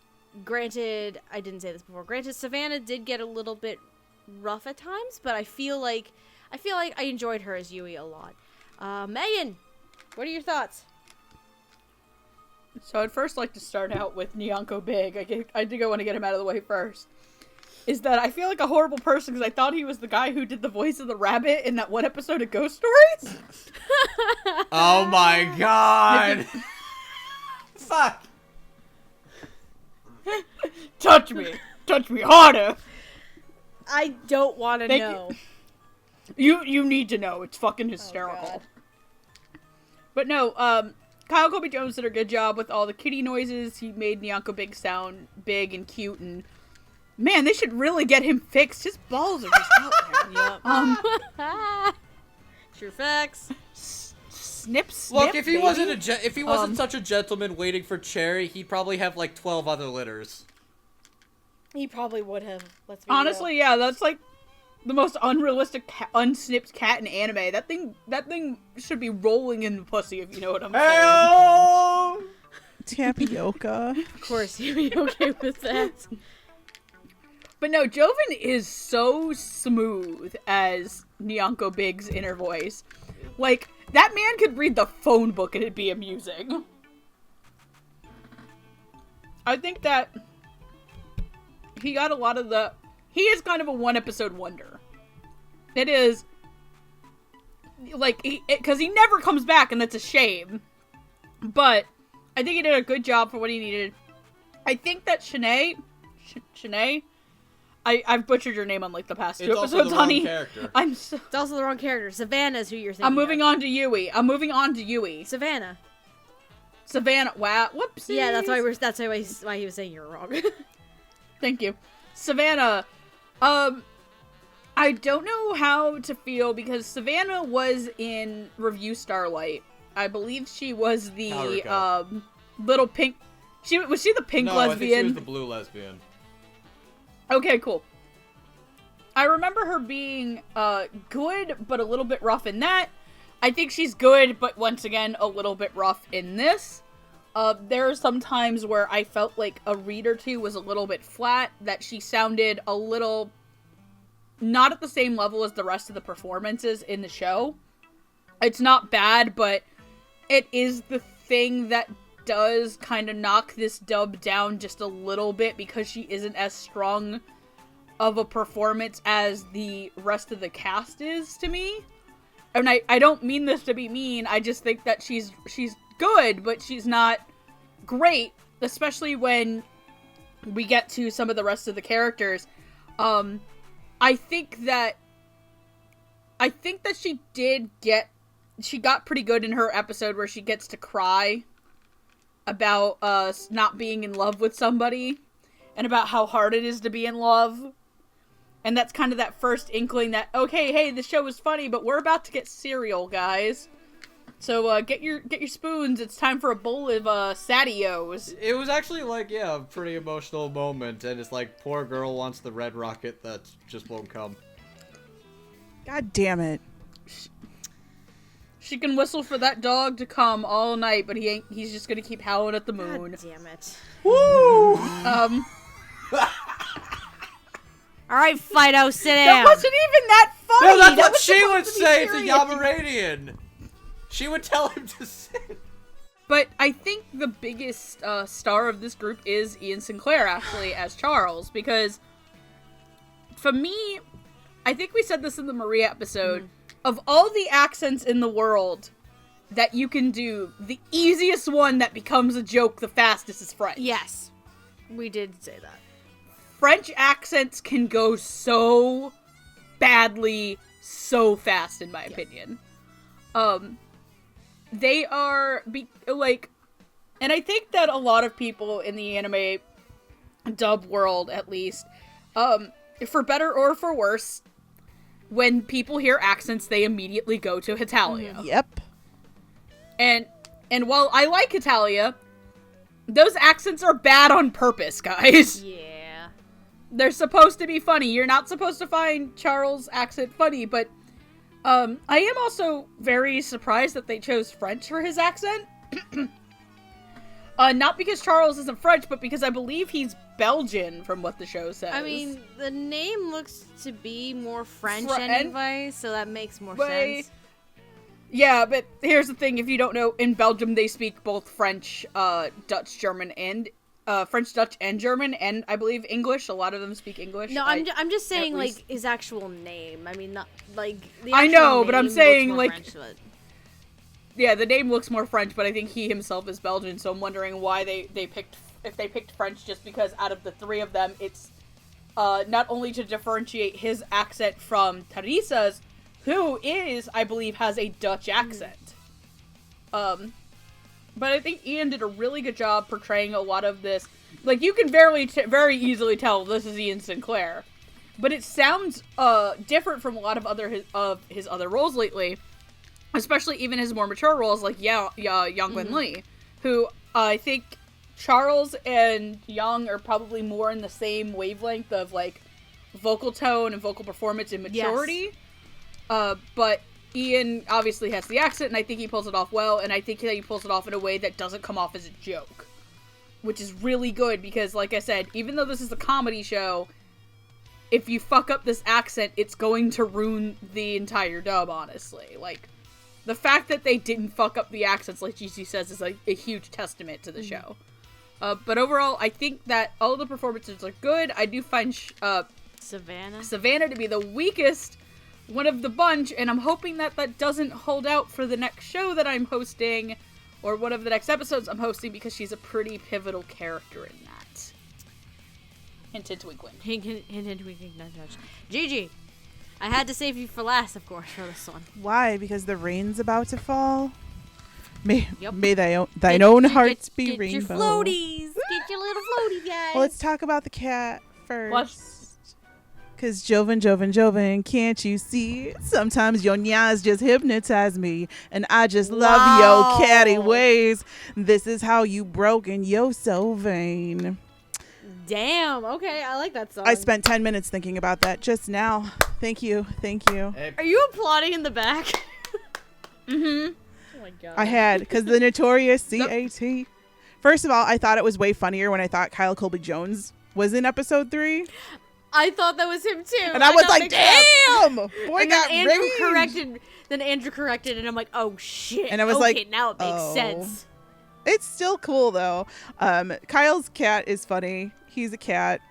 Granted, I didn't say this before. Granted, Savannah did get a little bit rough at times, but I feel like I enjoyed her as Yui a lot. Megan, what are your thoughts? So I'd first like to start out with Nyanko Big. I think I want to get him out of the way first. Is that I feel like a horrible person because I thought he was the guy who did the voice of the rabbit in that one episode of Ghost Stories. Oh my god! Fuck! Touch me harder. I don't want to Thank know. You need to know. It's fucking hysterical. But no, Kyle Kobe Jones did a good job with all the kitty noises. He made Nyanko Big sound big and cute, and man, they should really get him fixed. His balls are just out there. True facts. Snip. Look, if he baby. wasn't such a gentleman waiting for Cherry, he'd probably have like 12 other litters. He probably would have. Let's be Honestly, yeah, that's like the most unrealistic unsnipped cat in anime. That thing should be rolling in the pussy, if you know what I'm saying. Hey-oh! Tapioca. Of course, he'd be okay with that. But no, Jovan is so smooth as Nyanko Big's inner voice. Like, that man could read the phone book and it'd be amusing. I think that he got a lot of the... He is kind of a one-episode wonder. It is... Like, because he never comes back, and that's a shame. But I think he did a good job for what he needed. I think that Shanae... I've butchered your name on, like, the past two episodes, honey. It's also the wrong character. Savannah's who you're thinking I'm moving on to Yui. Savannah. Wow. Whoopsie. Yeah, that's why he was saying you're wrong. Thank you. Savannah. I don't know how to feel because Savannah was in Review Starlight. I believe she was the little pink. Was she the pink lesbian? I think she was the blue lesbian. Okay, cool. I remember her being good, but a little bit rough in that. I think she's good, but once again, a little bit rough in this. There are some times where I felt like a read or two was a little bit flat, that she sounded a little not at the same level as the rest of the performances in the show. It's not bad, but it is the thing that does kind of knock this dub down just a little bit because she isn't as strong of a performance as the rest of the cast is to me. And I don't mean this to be mean, I just think that she's good, but she's not great, especially when we get to some of the rest of the characters. I think that she got pretty good in her episode where she gets to cry about not being in love with somebody and about how hard it is to be in love. And that's kind of that first inkling that, okay, hey, the show is funny, but we're about to get cereal, guys. So get your spoons. It's time for a bowl of Satios. It was actually a pretty emotional moment, and it's like poor girl wants the red rocket that just won't come. God damn it. She can whistle for that dog to come all night, but he's just gonna keep howling at the moon. God damn it. Woo! Alright, Fido, sit down. That wasn't even that funny! No, that's that what she would to say to serious. Yamaradian. She would tell him to sit. But I think the biggest star of this group is Ian Sinclair, actually, as Charles, because for me, I think we said this in the Maria episode, of all the accents in the world that you can do, the easiest one that becomes a joke the fastest is French. Yes, we did say that. French accents can go so badly, so fast, in my opinion. They are, and I think that a lot of people in the anime dub world, at least, for better or for worse, when people hear accents, they immediately go to Hitalia. Yep. And while I like Hitalia, those accents are bad on purpose, guys. Yeah. They're supposed to be funny. You're not supposed to find Charles' accent funny, but I am also very surprised that they chose French for his accent. Not because Charles isn't French, but because I believe he's Belgian, from what the show says. I mean, the name looks to be more French anyway, so that makes more sense. Yeah, but here's the thing, if you don't know, in Belgium they speak both French, Dutch, German, and French, Dutch, and German, and I believe English. A lot of them speak English. No, I'm just saying, like, his actual name. I mean, not, like, the I know, but I'm name saying, looks more like, French, but... yeah, the name looks more French, but I think he himself is Belgian, so I'm wondering why they picked French, just because out of the three of them, it's not only to differentiate his accent from Teresa's, who is, I believe, has a Dutch accent. But I think Ian did a really good job portraying a lot of this. Like, you can very easily tell this is Ian Sinclair. But it sounds different from a lot of his other roles lately. Especially even his more mature roles, like Yang Lee. Who I think Charles and Yang are probably more in the same wavelength of, like, vocal tone and vocal performance and maturity. Yes. But Ian obviously has the accent, and I think he pulls it off well, and I think that he pulls it off in a way that doesn't come off as a joke. Which is really good, because, like I said, even though this is a comedy show, if you fuck up this accent, it's going to ruin the entire dub, honestly. Like, the fact that they didn't fuck up the accents, like Gigi says, is, like, a huge testament to the show. But overall, I think that all the performances are good. I do find Savannah to be the weakest one of the bunch, and I'm hoping that that doesn't hold out for the next show that I'm hosting, or one of the next episodes I'm hosting, because she's a pretty pivotal character in that. Hint, hint, wink, wink. Hint, hint, wink, wink, nudge, nudge. Gigi, I had to save you for last, of course, for this one. Why? Because the rain's about to fall? May Yep. thine own hearts be get rainbow. Get your floaties. Get your little floaties, guys. Well, let's talk about the cat first. What? Cause Joven, can't you see? Sometimes your nyas just hypnotize me, and I just love your catty ways. This is how you broke, and you're so vain. Damn. Okay, I like that song. I spent 10 minutes thinking about that just now. Thank you. Hey, Are you applauding in the back? Mm-hmm. Oh my god. I had, because the notorious CAT. First of all, I thought it was way funnier when I thought Kyle Colby Jones was in episode 3. I thought that was him too. And I was got like, mixed up. damn! Boy And got then Andrew range. corrected, and I'm like, oh shit. And I was okay, like, now it makes oh. sense. It's still cool, though. Kyle's cat is funny. He's a cat.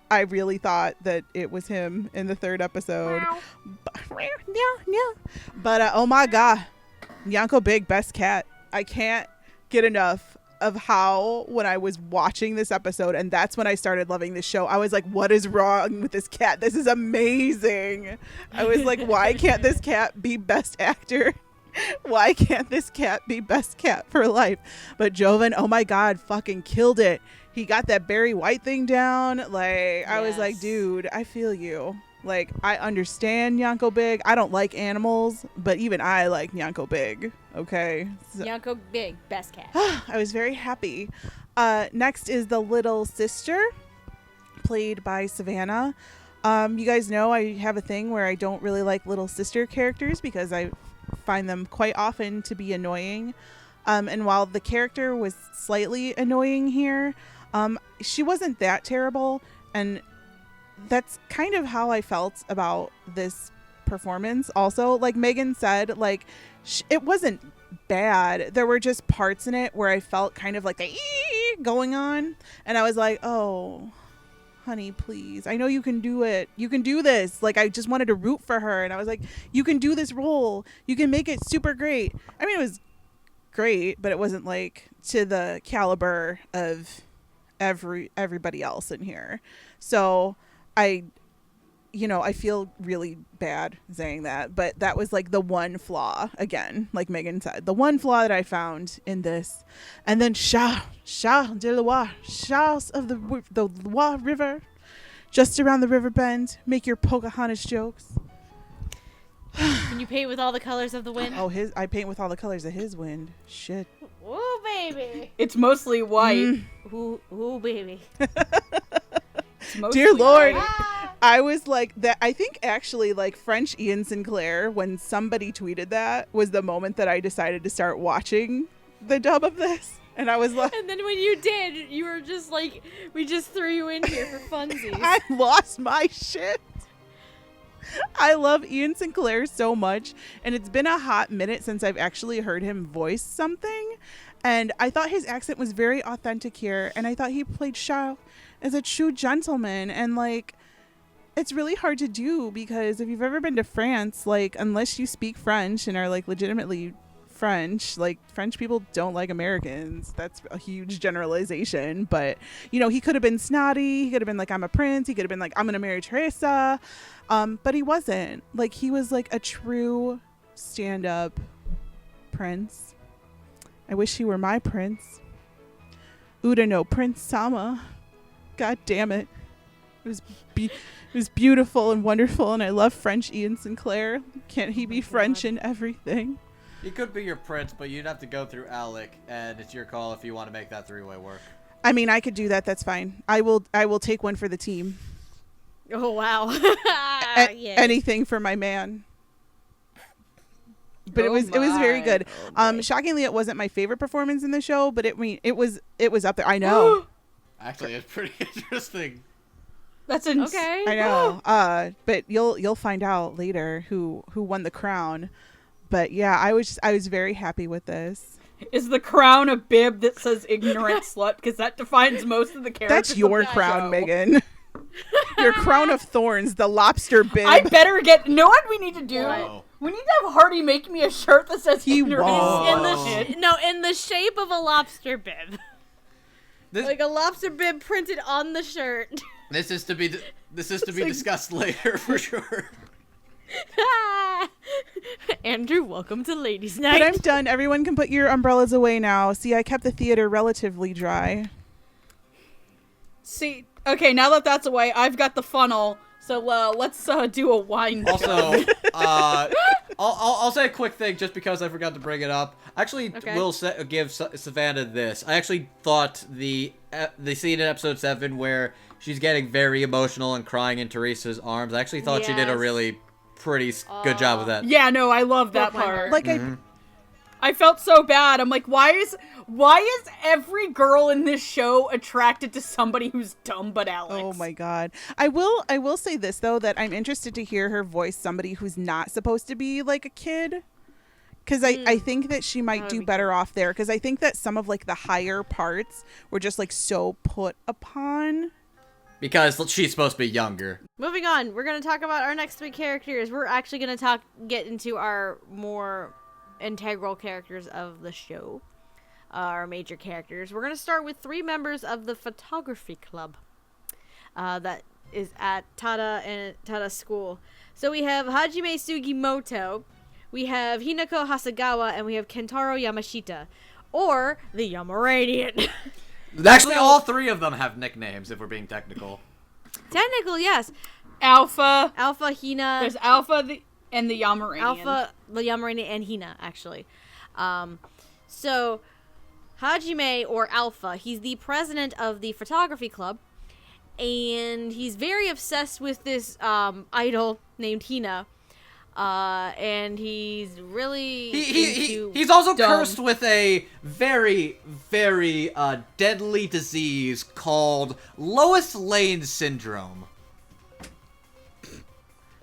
I really thought that it was him in the 3rd episode. But oh my god. Nyanko Big, best cat. I can't get enough of how, when I was watching this episode, and that's when I started loving this show, I was like, what is wrong with this cat? This is amazing. I was like, why can't this cat be best actor? Why can't this cat be best cat for life? But Joven, oh my god, fucking killed it. He got that Barry White thing down. Like, I was like, Yes. dude, I feel you. Like, I understand Nyanko Big. I don't like animals, but even I like Nyanko Big. Okay? So, Yanko Big, best cat. I was very happy. Next is the little sister, played by Savannah. You guys know I have a thing where I don't really like little sister characters because I find them quite often to be annoying. And while the character was slightly annoying here, she wasn't that terrible. And that's kind of how I felt about this performance also. Like Megan said, like, it wasn't bad. There were just parts in it where I felt kind of like the going on, and I was like, oh honey, please, I know you can do it, you can do this. Like, I just wanted to root for her, and I was like, you can do this role, you can make it super great. I mean, it was great, but it wasn't like to the caliber of everybody else in here. So I feel really bad saying that, but that was like the one flaw, again, like Megan said, the one flaw that I found in this. And then Charles de Loire, Charles of the Loire River, just around the river bend, make your Pocahontas jokes. Can you paint with all the colors of the wind? Oh, I paint with all the colors of his wind. Shit. Ooh, baby. It's mostly white. Ooh, baby. It's mostly Dear Lord. white. I was like that. I think actually, like, French Ian Sinclair, when somebody tweeted that, was the moment that I decided to start watching the dub of this. And I was like, And then when you did, you were just like, we just threw you in here for funsies. I lost my shit. I love Ian Sinclair so much, and it's been a hot minute since I've actually heard him voice something, and I thought his accent was very authentic here, and I thought he played Charles as a true gentleman. And like, it's really hard to do, because if you've ever been to France, like, unless you speak French and are like legitimately French, like, French people don't like Americans. That's a huge generalization, but you know, he could have been snotty, he could have been like, I'm a prince, he could have been like, I'm gonna marry Teresa, but he wasn't. Like, he was like a true stand-up prince. I wish he were my prince. Uda no Prince Sama. God damn it. It was beautiful and wonderful, and I love French Ian Sinclair. Can't he be French in everything? He could be your prince, but you'd have to go through Alec, and it's your call if you want to make that three-way work. I mean, I could do that. That's fine. I will take one for the team. Oh, wow. Yeah. Anything for my man. But it was very good. Shockingly, it wasn't my favorite performance in the show, but it was up there. I know. Actually, it's pretty interesting. That's Okay. I know. But you'll find out later who won the crown. But yeah, I was very happy with this. Is the crown a bib that says ignorant slut? Because that defines most of the characters. That's your of the crown, show. Megan. Your crown of thorns, the lobster bib. I better get. Know what we need to do? Whoa. We need to have Hardy make me a shirt that says He ignorant won't. slut. In the shape of a lobster bib. Like a lobster bib printed on the shirt. This is to be discussed later for sure. Andrew, welcome to Ladies' Night. But I'm done. Everyone can put your umbrellas away now. See, I kept the theater relatively dry. See, okay, now that that's away, I've got the funnel. So let's do a wine. Also, I'll say a quick thing just because I forgot to bring it up. I actually will give Savannah this. I actually thought the scene in episode 7 where she's getting very emotional and crying in Teresa's arms, I actually thought she did a really pretty good job with that. Yeah, no, I love that part. Like I felt so bad. I'm like, why is every girl in this show attracted to somebody who's dumb but Alex? Oh my god. I will say this though, that I'm interested to hear her voice somebody who's not supposed to be like a kid. Because I think that she might do better off there. Because I think that some of like the higher parts were just like so put upon. Because she's supposed to be younger. Moving on, we're going to talk about our next 3 characters. We're actually going to get into our more integral characters of the show. Our major characters. We're going to start with 3 members of the photography club. That is at Tada School. So we have Hajime Sugimoto, we have Hinako Hasegawa, and we have Kentaro Yamashita. Or the Yamaradian. Actually, all 3 of them have nicknames, if we're being technical. Technical, yes. Alpha, Hina. There's Alpha and the Yamaranian. The Yamaranian, and Hina, actually. So, Hajime, or Alpha, he's the president of the photography club. And he's very obsessed with this idol named Hina. And he's really he's also cursed with a very, very deadly disease called Lois Lane syndrome.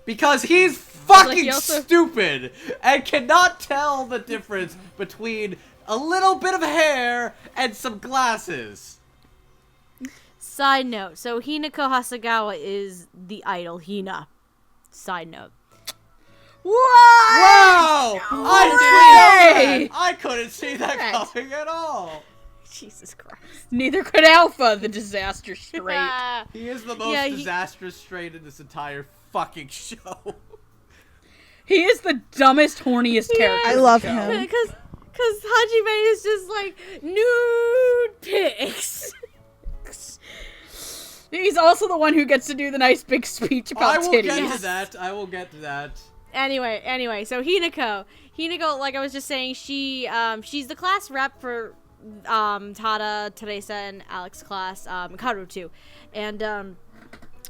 Because he's fucking stupid and cannot tell the difference between a little bit of hair and some glasses. Side note, so Hinako Hasegawa is the idol Hina. Side note. What? Wow! I couldn't see that coming at all. Jesus Christ. Neither could Alpha, the disaster straight. He is the most disastrous straight in this entire fucking show. He is the dumbest, horniest character. I love him. Because Hajime is just like, nude pics. He's also the one who gets to do the nice big speech about titties. I will get to that. Anyway, so Hinako, like I was just saying, she's the class rep for Tada, Teresa, and Alex's class, Kaoru too, and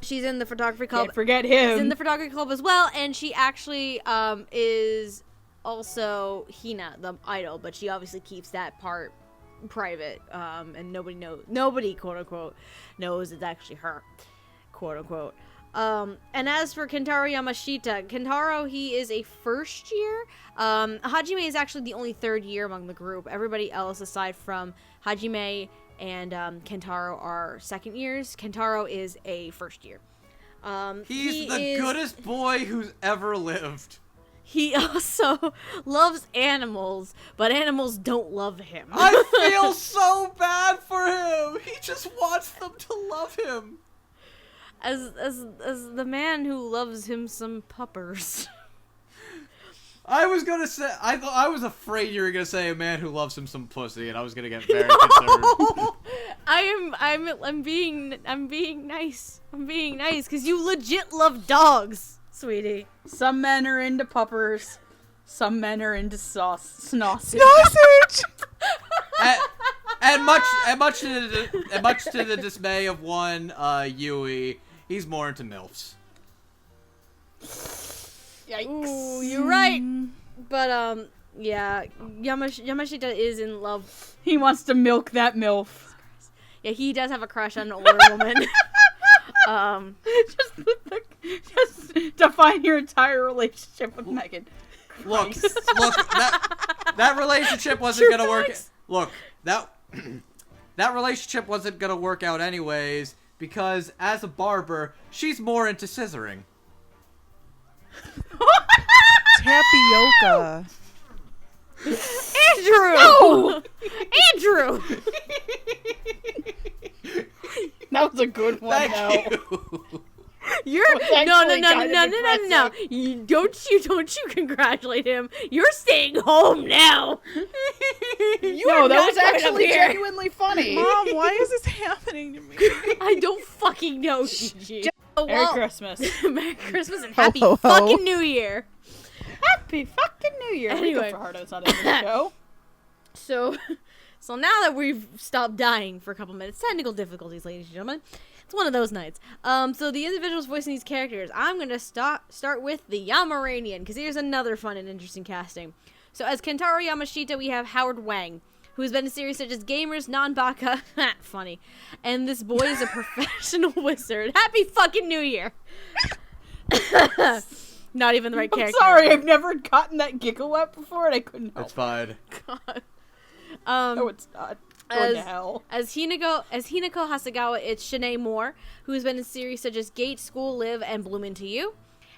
she's in the photography club. Can't forget him. She's in the photography club as well, and she actually is also Hina, the idol, but she obviously keeps that part private, and nobody quote unquote knows it's actually her, quote unquote. And as for Kentaro Yamashita, Kentaro, he is a first year. Hajime is actually the only 3rd year among the group. Everybody else, aside from Hajime and Kentaro, are 2nd years. Kentaro is a first year. He's the goodest boy who's ever lived. He also loves animals, but animals don't love him. I feel so bad for him. He just wants them to love him. As the man who loves him some puppers. I was gonna say, I was afraid you were gonna say a man who loves him some pussy, and I was gonna get very concerned. I'm being nice. I'm being nice because you legit love dogs, sweetie. Some men are into puppers. Some men are into sausage. and much to the dismay of one Yui, he's more into MILFs. Yikes. Ooh, you're right. But yeah, Yamashita is in love. He wants to milk that MILF. Yeah, he does have a crush on an older woman. Just define your entire relationship with Megan. Look, That relationship wasn't True gonna work. facts. Look, that relationship wasn't gonna work out anyways because as a barber, she's more into scissoring. Tapioca. Andrew! No! Andrew! That was a good one, Thank though. you. You're Well, no. actually Don't you congratulate him. You're staying home now. You No, are that not was going up actually here. genuinely funny. Mom, why is this happening to me? I don't fucking know, Gigi. Oh, Merry well, Christmas. Merry Christmas and happy ho, ho. fucking New Year. Happy fucking New Year. Anyway. For Hardo's not in the show. So now that we've stopped dying for a couple minutes, technical difficulties, ladies and gentlemen, it's one of those nights. So the individuals voicing these characters, I'm gonna start with the Yamaranian, because here's another fun and interesting casting. So as Kentaro Yamashita, we have Howard Wang, who has been in series such as Gamers, Non-Baka, funny, and This Boy is a Professional Wizard. Happy fucking New Year! Not even the right I'm character. sorry, I've never gotten that giggle out before, and I couldn't help. It's fine. God. No, it's not. Going to hell. As Hinako Hasegawa, it's Shanae Moore, who has been in series such as Gate, School, Live, and Bloom Into You.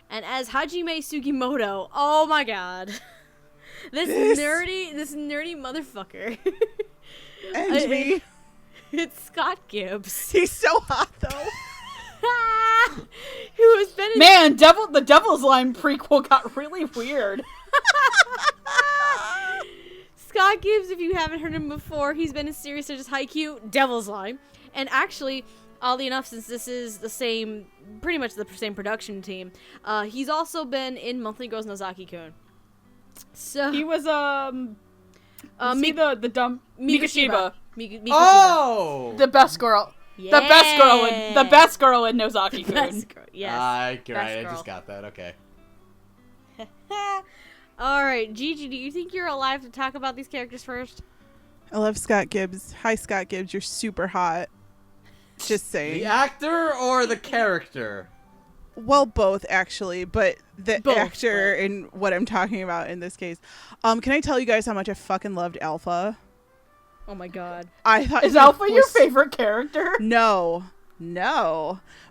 And as Hajime Sugimoto, oh my god. This nerdy motherfucker. And me. It's Scott Gibbs. He's so hot, though. Who has been in Man, the Devil's Line prequel got really weird. Scott Gibbs, if you haven't heard him before, he's been in series such as Haikyuu, Devil's Line, and actually, oddly enough, since this is pretty much the same production team, he's also been in Monthly Girls Nozaki-kun. So He was the dumb Mikashiba. Mikashiba. Oh! The best girl. Yeah. The best girl in Nozaki-kun. Best girl. Yes. I Best girl. just got that. Okay. All right, Gigi, do you think you're alive to talk about these characters first? I love Scott Gibbs. Hi, Scott Gibbs. You're super hot. Just saying. The actor or the character? Well, both actually, but the Both, actor but- in what I'm talking about in this case. Can I tell you guys how much I fucking loved Alpha? Oh my god. I thought Is he Alpha was- your favorite character? No,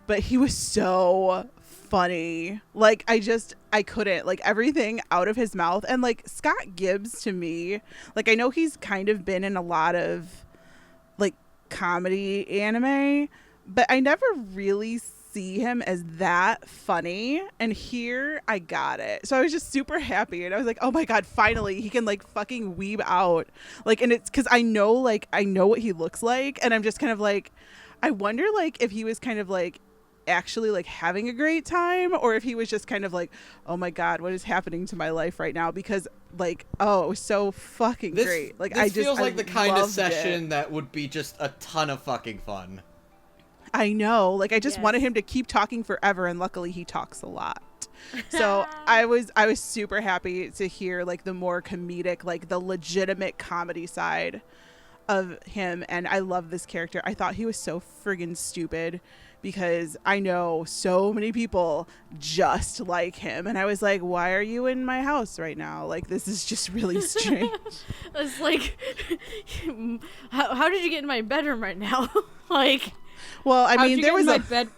but he was so funny. Like I couldn't, like, everything out of his mouth. And like Scott Gibbs, to me, like, I know he's kind of been in a lot of like comedy anime, but I never really see him as that funny, and here I got it. So I was just super happy, and I was like, oh my god, finally he can like fucking weeb out, like, and it's because I know what he looks like, and I'm just kind of like, I wonder like if he was kind of like actually like having a great time, or if he was just kind of like, oh my god, what is happening to my life right now, because like, oh, it was so fucking great. Like, this feels like the kind of loved session it. that would be just a ton of fucking fun. I know, like, I just Yes. wanted him to keep talking forever, and luckily he talks a lot. So I was super happy to hear like the more comedic, like the legitimate comedy side of him, and I love this character. I thought he was so friggin' stupid, because I know so many people just like him, and I was like, why are you in my house right now? Like, this is just really strange. It's like, how did you get in my bedroom right now? Like, Well, I How'd mean, you there get was in a my bed.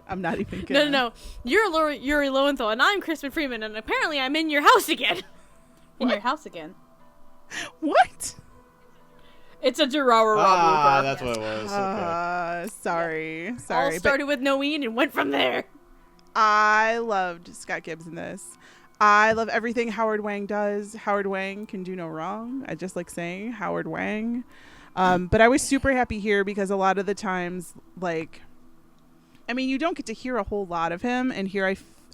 I'm not even gonna. no. You're Yuri Lowenthal, and I'm Crispin Freeman, and apparently I'm in your house again. In your house again. What? It's a Durara Ah, Rabu. that's what it was. Okay. Sorry, All but started with Noeen and went from there. I loved Scott Gibbs in this. I love everything Howard Wang does. Howard Wang can do no wrong. I just like saying Howard Wang. But I was super happy here, because a lot of the times, like, I mean, you don't get to hear a whole lot of him, and here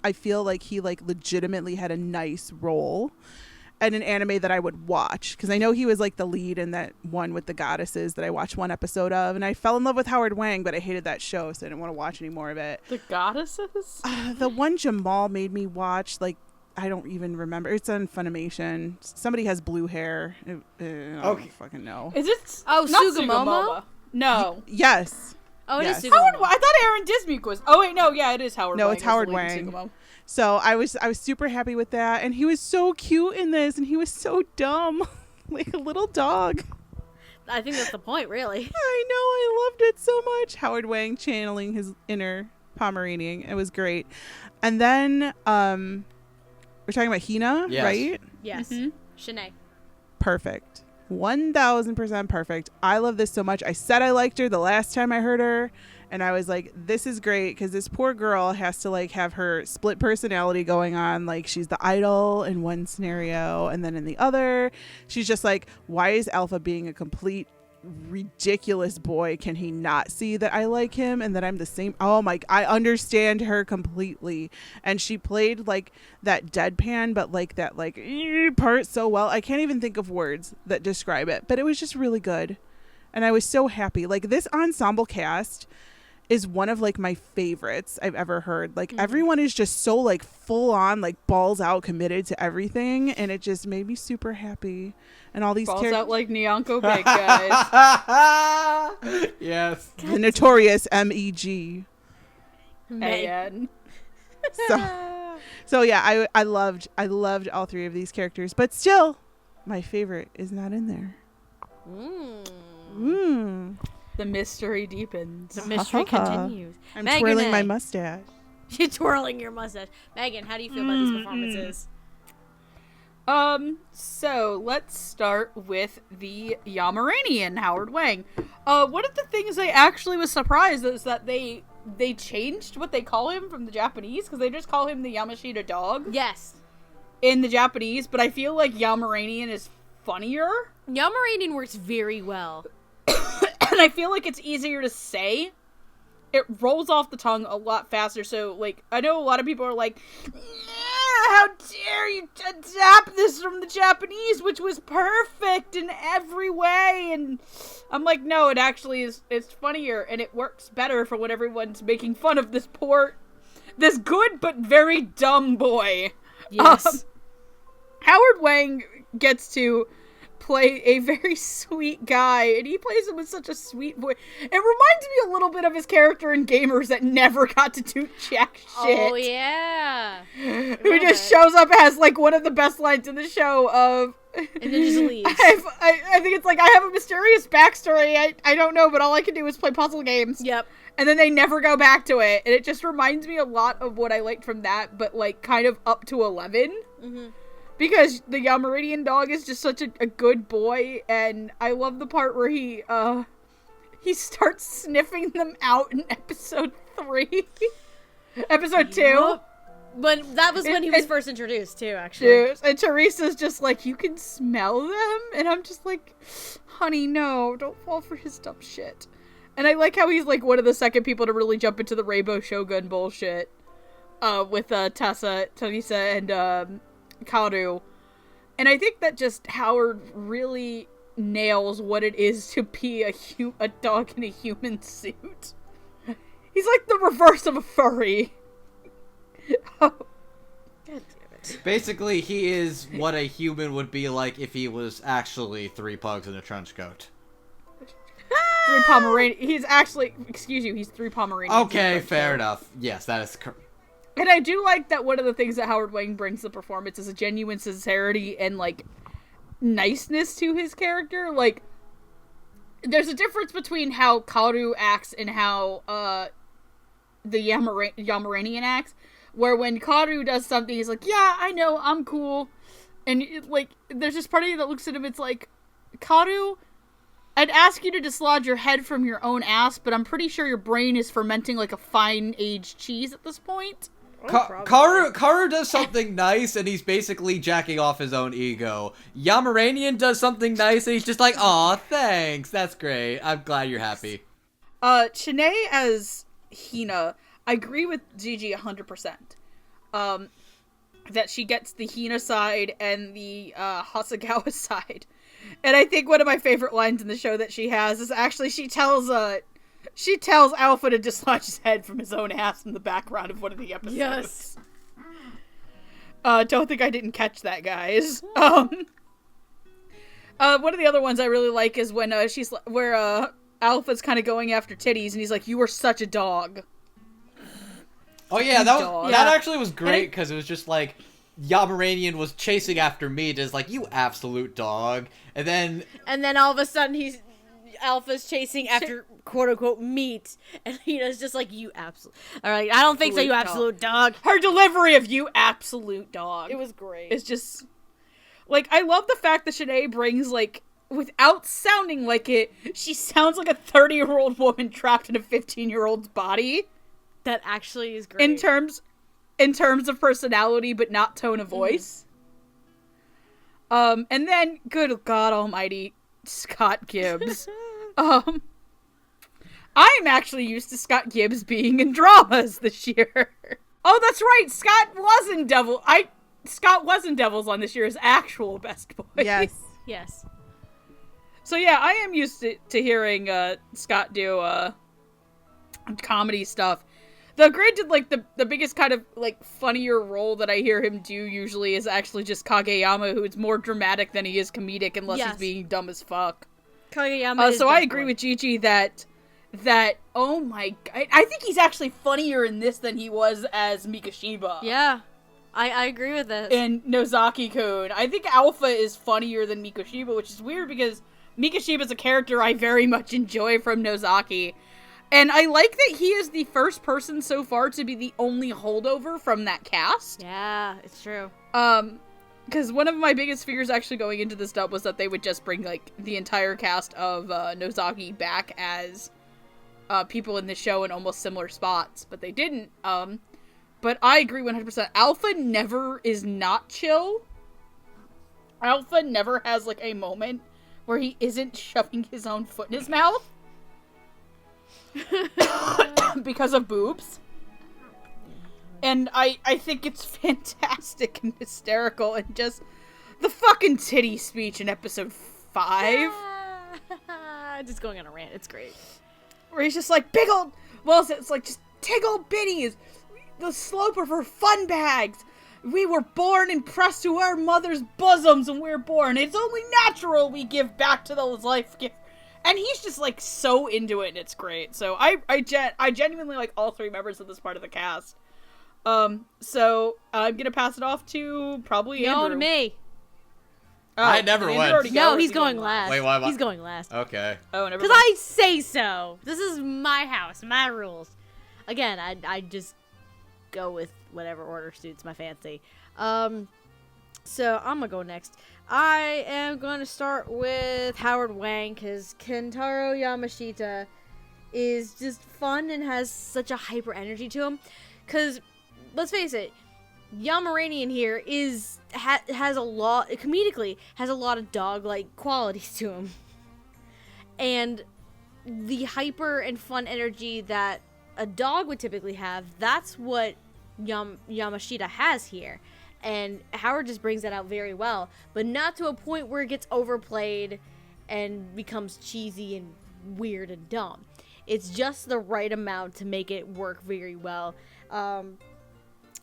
I feel like he like legitimately had a nice role in an anime that I would watch, because I know he was like the lead in that one with the goddesses that I watched one episode of, and I fell in love with Howard Wang, but I hated that show, so I didn't want to watch any more of it. The goddesses? The one Jamal made me watch, like, I don't even remember. It's on Funimation. Somebody has blue hair. I don't fucking know. Is it? Oh, not Sugimomo? No. Yes. Oh, it Yes. is Howard, Sugimomo. I thought Aaron Dismuke was. Oh wait, no, yeah, it is Howard. No, Wang it's as the Howard lead in Wang. Sugimomo. So I was super happy with that, and he was so cute in this, and he was so dumb, like a little dog. I think that's the point, really. I know, I loved it so much. Howard Wang channeling his inner Pomeranian. It was great. And then we're talking about Hina, Yes. right? Yes. Shanae. Perfect. 1000% perfect. I love this so much. I said I liked her the last time I heard her, and I was like, this is great, because this poor girl has to like have her split personality going on. Like, she's the idol in one scenario, and then in the other she's just like, why is Alpha being a complete ridiculous boy? Can he not see that I like him and that I'm the same? Oh my, I understand her completely. And she played like that deadpan, but like that like part so well. I can't even think of words that describe it, but it was just really good, and I was so happy. Like, this ensemble cast is one of like my favorites I've ever heard. Like, everyone is just so like full on, like balls out committed to everything, and it just made me super happy. And all these Balls characters, out like Nyanko Big, guys. Yes. the notorious MEG. And So yeah, I loved all three of these characters, but still, my favorite is not in there. the mystery deepens. The mystery continues. I'm Megan twirling A. my mustache. You're twirling your mustache. Megan, how do you feel about these performances? So let's start with the Yamaranian, Howard Wang. One of the things I actually was surprised is that they changed what they call him from the Japanese, because they just call him the Yamashita dog Yes. in the Japanese, but I feel like Yamaranian is funnier. Yamaranian works very well. And I feel like it's easier to say. It rolls off the tongue a lot faster, so, like, I know a lot of people are like, how dare you adapt this from the Japanese, which was perfect in every way, and I'm like, no, it actually is, it's funnier, and it works better for when everyone's making fun of this good but very dumb boy. Yes. Howard Wang gets to play a very sweet guy, and he plays him with such a sweet voice. It reminds me a little bit of his character in Gamers that never got to do jack shit. Oh, yeah. Who just shows up as, like, one of the best lines in the show of... And then just leaves. I think it's like, I have a mysterious backstory, I don't know, but all I can do is play puzzle games. Yep. And then they never go back to it, and it just reminds me a lot of what I liked from that, but, like, kind of up to 11. Mm-hmm. Because the Yamaranian dog is just such a good boy, and I love the part where he starts sniffing them out in episode 3. Episode 2. When that was when he was first introduced, too, actually. And Teresa's just like, you can smell them? And I'm just like, honey, no, don't fall for his dumb shit. And I like how he's like one of the second people to really jump into the Rainbow Shogun bullshit with Teresa, and Kaoru. And I think that just Howard really nails what it is to be a dog in a human suit. He's like the reverse of a furry. God damn it. Basically, he is what a human would be like if he was actually 3 pugs in a trench coat. 3 Pomeranian. He's actually, excuse you, he's 3 Pomeranians. Okay, fair enough. Yes, that is correct. And I do like that one of the things that Howard Wang brings to the performance is a genuine sincerity and, like, niceness to his character. Like, there's a difference between how Kaoru acts and how the Yamaranian acts, where when Kaoru does something, he's like, yeah, I know, I'm cool. And, like, there's this part of you that looks at him, it's like, Kaoru, I'd ask you to dislodge your head from your own ass, but I'm pretty sure your brain is fermenting like a fine-aged cheese at this point. Kaoru does something nice, and he's basically jacking off his own ego. Yamaranian does something nice, and he's just like, aw, thanks, that's great. I'm glad you're happy. Shanae as Hina, I agree with Gigi 100%. That she gets the Hina side and the Hasegawa side. And I think one of my favorite lines in the show that she has is actually she tells Alpha to dislodge his head from his own ass in the background of one of the episodes. Yes. Don't think I didn't catch that, guys. One of the other ones I really like is when Alpha's kind of going after titties, and he's like, "You are such a dog." Oh yeah, that Dog. actually was great because it was just like Yamaranian was chasing after meat is like, you absolute dog, and then all of a sudden Alpha's chasing after quote unquote meat, and Hina's just like, you absolute. All right, I don't think so, you absolute dog. Her delivery of "you absolute dog" It was great. It's just like, I love the fact that Shanae brings, like, without sounding like it, she sounds like a 30-year-old woman trapped in a 15-year-old's body. That actually is great. In terms of personality, but not tone of voice. And then, good God almighty, Scott Gibbs. I'm actually used to Scott Gibbs being in dramas this year. Oh, that's right, Scott was in Devils on this year's actual Best Boy. Yes. So yeah, I am used to hearing Scott do comedy stuff. Though granted, like, the biggest kind of, like, funnier role that I hear him do usually is actually just Kageyama, who is more dramatic than he is comedic, unless he's being dumb as fuck. Kageyama is so I agree with Gigi that, oh my god, I think he's actually funnier in this than he was as Mikashiba. Yeah, I agree with this. In Nozaki-kun. I think Alpha is funnier than Mikashiba, which is weird because Mikashiba is a character I very much enjoy from Nozaki. And I like that he is the first person so far to be the only holdover from that cast. Yeah, it's true. Because one of my biggest fears actually going into this dub was that they would just bring, like, the entire cast of Nozaki back as people in the show in almost similar spots, but they didn't. But I agree 100%. Alpha never is not chill. Alpha never has, like, a moment where he isn't shoving his own foot in his mouth. Because of boobs. And I think it's fantastic and hysterical, and just the fucking titty speech in episode 5. Just going on a rant, it's great. Where he's just like, big old, well, it's like, just tig old biddies, the slope of her fun bags. We were born and pressed to our mother's bosoms when we were born. It's only natural we give back to those life gifts. And he's just, like, so into it, and it's great. So I genuinely like all three members of this part of the cast. So I'm gonna pass it off to probably Andrew. No, to me. I never went. No, he's going last. Wait, why? He's going last. Okay. Oh, never. Because I say so. This is my house, my rules. Again, I just go with whatever order suits my fancy. So I'm gonna go next. I am going to start with Howard Wang, because Kentaro Yamashita is just fun and has such a hyper energy to him. Because, let's face it, Yamaranian here has a lot, comedically, has a lot of dog-like qualities to him. And the hyper and fun energy that a dog would typically have, that's what Yamashita has here. And Howard just brings that out very well, but not to a point where it gets overplayed and becomes cheesy and weird and dumb. It's just the right amount to make it work very well. And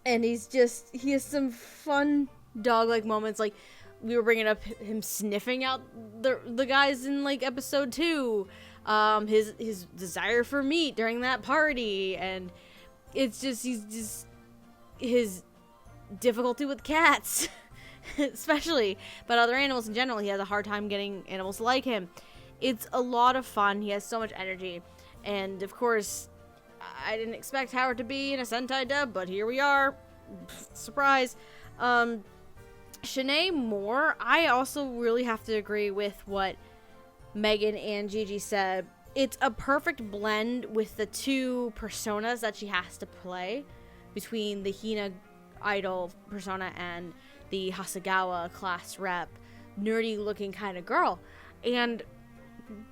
he has some fun dog-like moments, like we were bringing up him sniffing out the guys in, like, episode 2, his desire for meat during that party, and it's just, his difficulty with cats, especially, but other animals in general. He has a hard time getting animals to like him. It's a lot of fun. He has so much energy, and of course, I didn't expect Howard to be in a Sentai dub, but here we are. Surprise. Shanae Moore, I also really have to agree with what Megan and Gigi said. It's a perfect blend with the two personas that she has to play, between the Hina idol persona and the Hasegawa class rep, nerdy looking kind of girl. And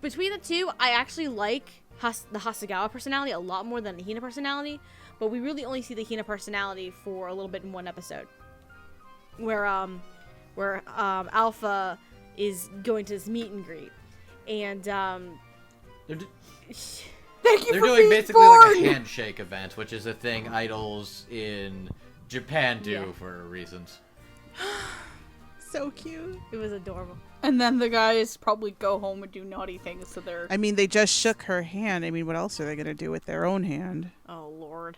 between the two, I actually like the Hasegawa personality a lot more than the Hina personality, but we really only see the Hina personality for a little bit in one episode, where Alpha is going to this meet and greet, and They're Thank you for doing being basically born! like a handshake event, which is a thing idols in Japan do for reasons. So cute. it was adorable. And then the guys probably go home and do naughty things to their... I mean, they just shook her hand. I mean, what else are they going to do with their own hand? Oh, Lord.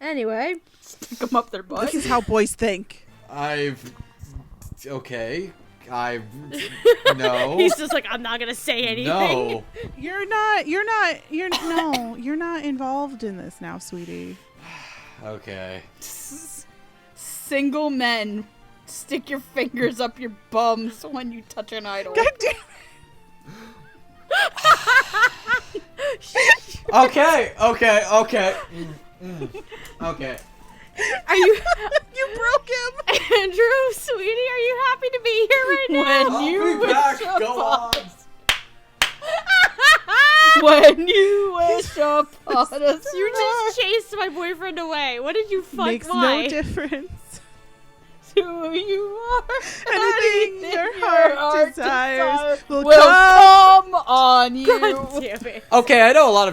Anyway. Stick them up their butt. This is how boys think. Okay. No. He's just like, I'm not gonna say anything. No. You're not involved in this now, sweetie. Okay. Single men, stick your fingers up your bums when you touch an idol. God damn it. Okay. Okay. Are you You broke him. Andrew, sweetie, are you happy to be here right now? When you wish Go on. When you wish upon us. You just chased my boyfriend away. What did you fuck? Makes Why? no difference. Who you are. Anything your heart desires will come on you. God damn it. Okay, I know a lot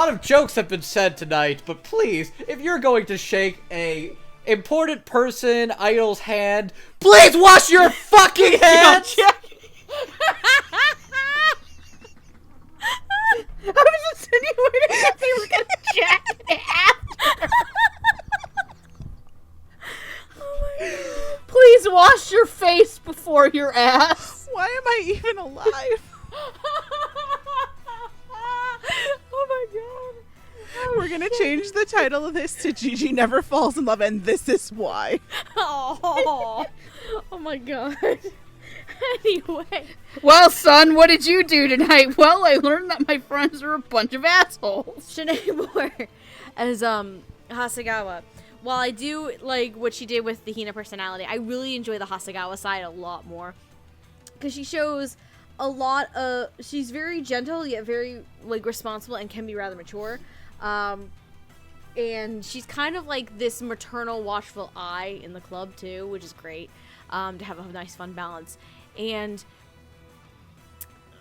of jokes have been said tonight, but please, if you're going to shake a important person idol's hand, please wash your fucking hands. I was insinuating that they were gonna jack it after. Oh my God. Please wash your face before your ass. Why am I even alive? Oh my God. We're gonna change the title of this to Gigi Never Falls in Love, and this is why. Oh my God. Anyway. Well, son, what did you do tonight? Well, I learned that my friends are a bunch of assholes. Shanae Moore as Hasegawa. While I do like what she did with the Hina personality, I really enjoy the Hasegawa side a lot more. Because she shows a lot of... She's very gentle, yet very like responsible and can be rather mature. And she's kind of like this maternal, watchful eye in the club too, which is great. To have a nice, fun balance. And...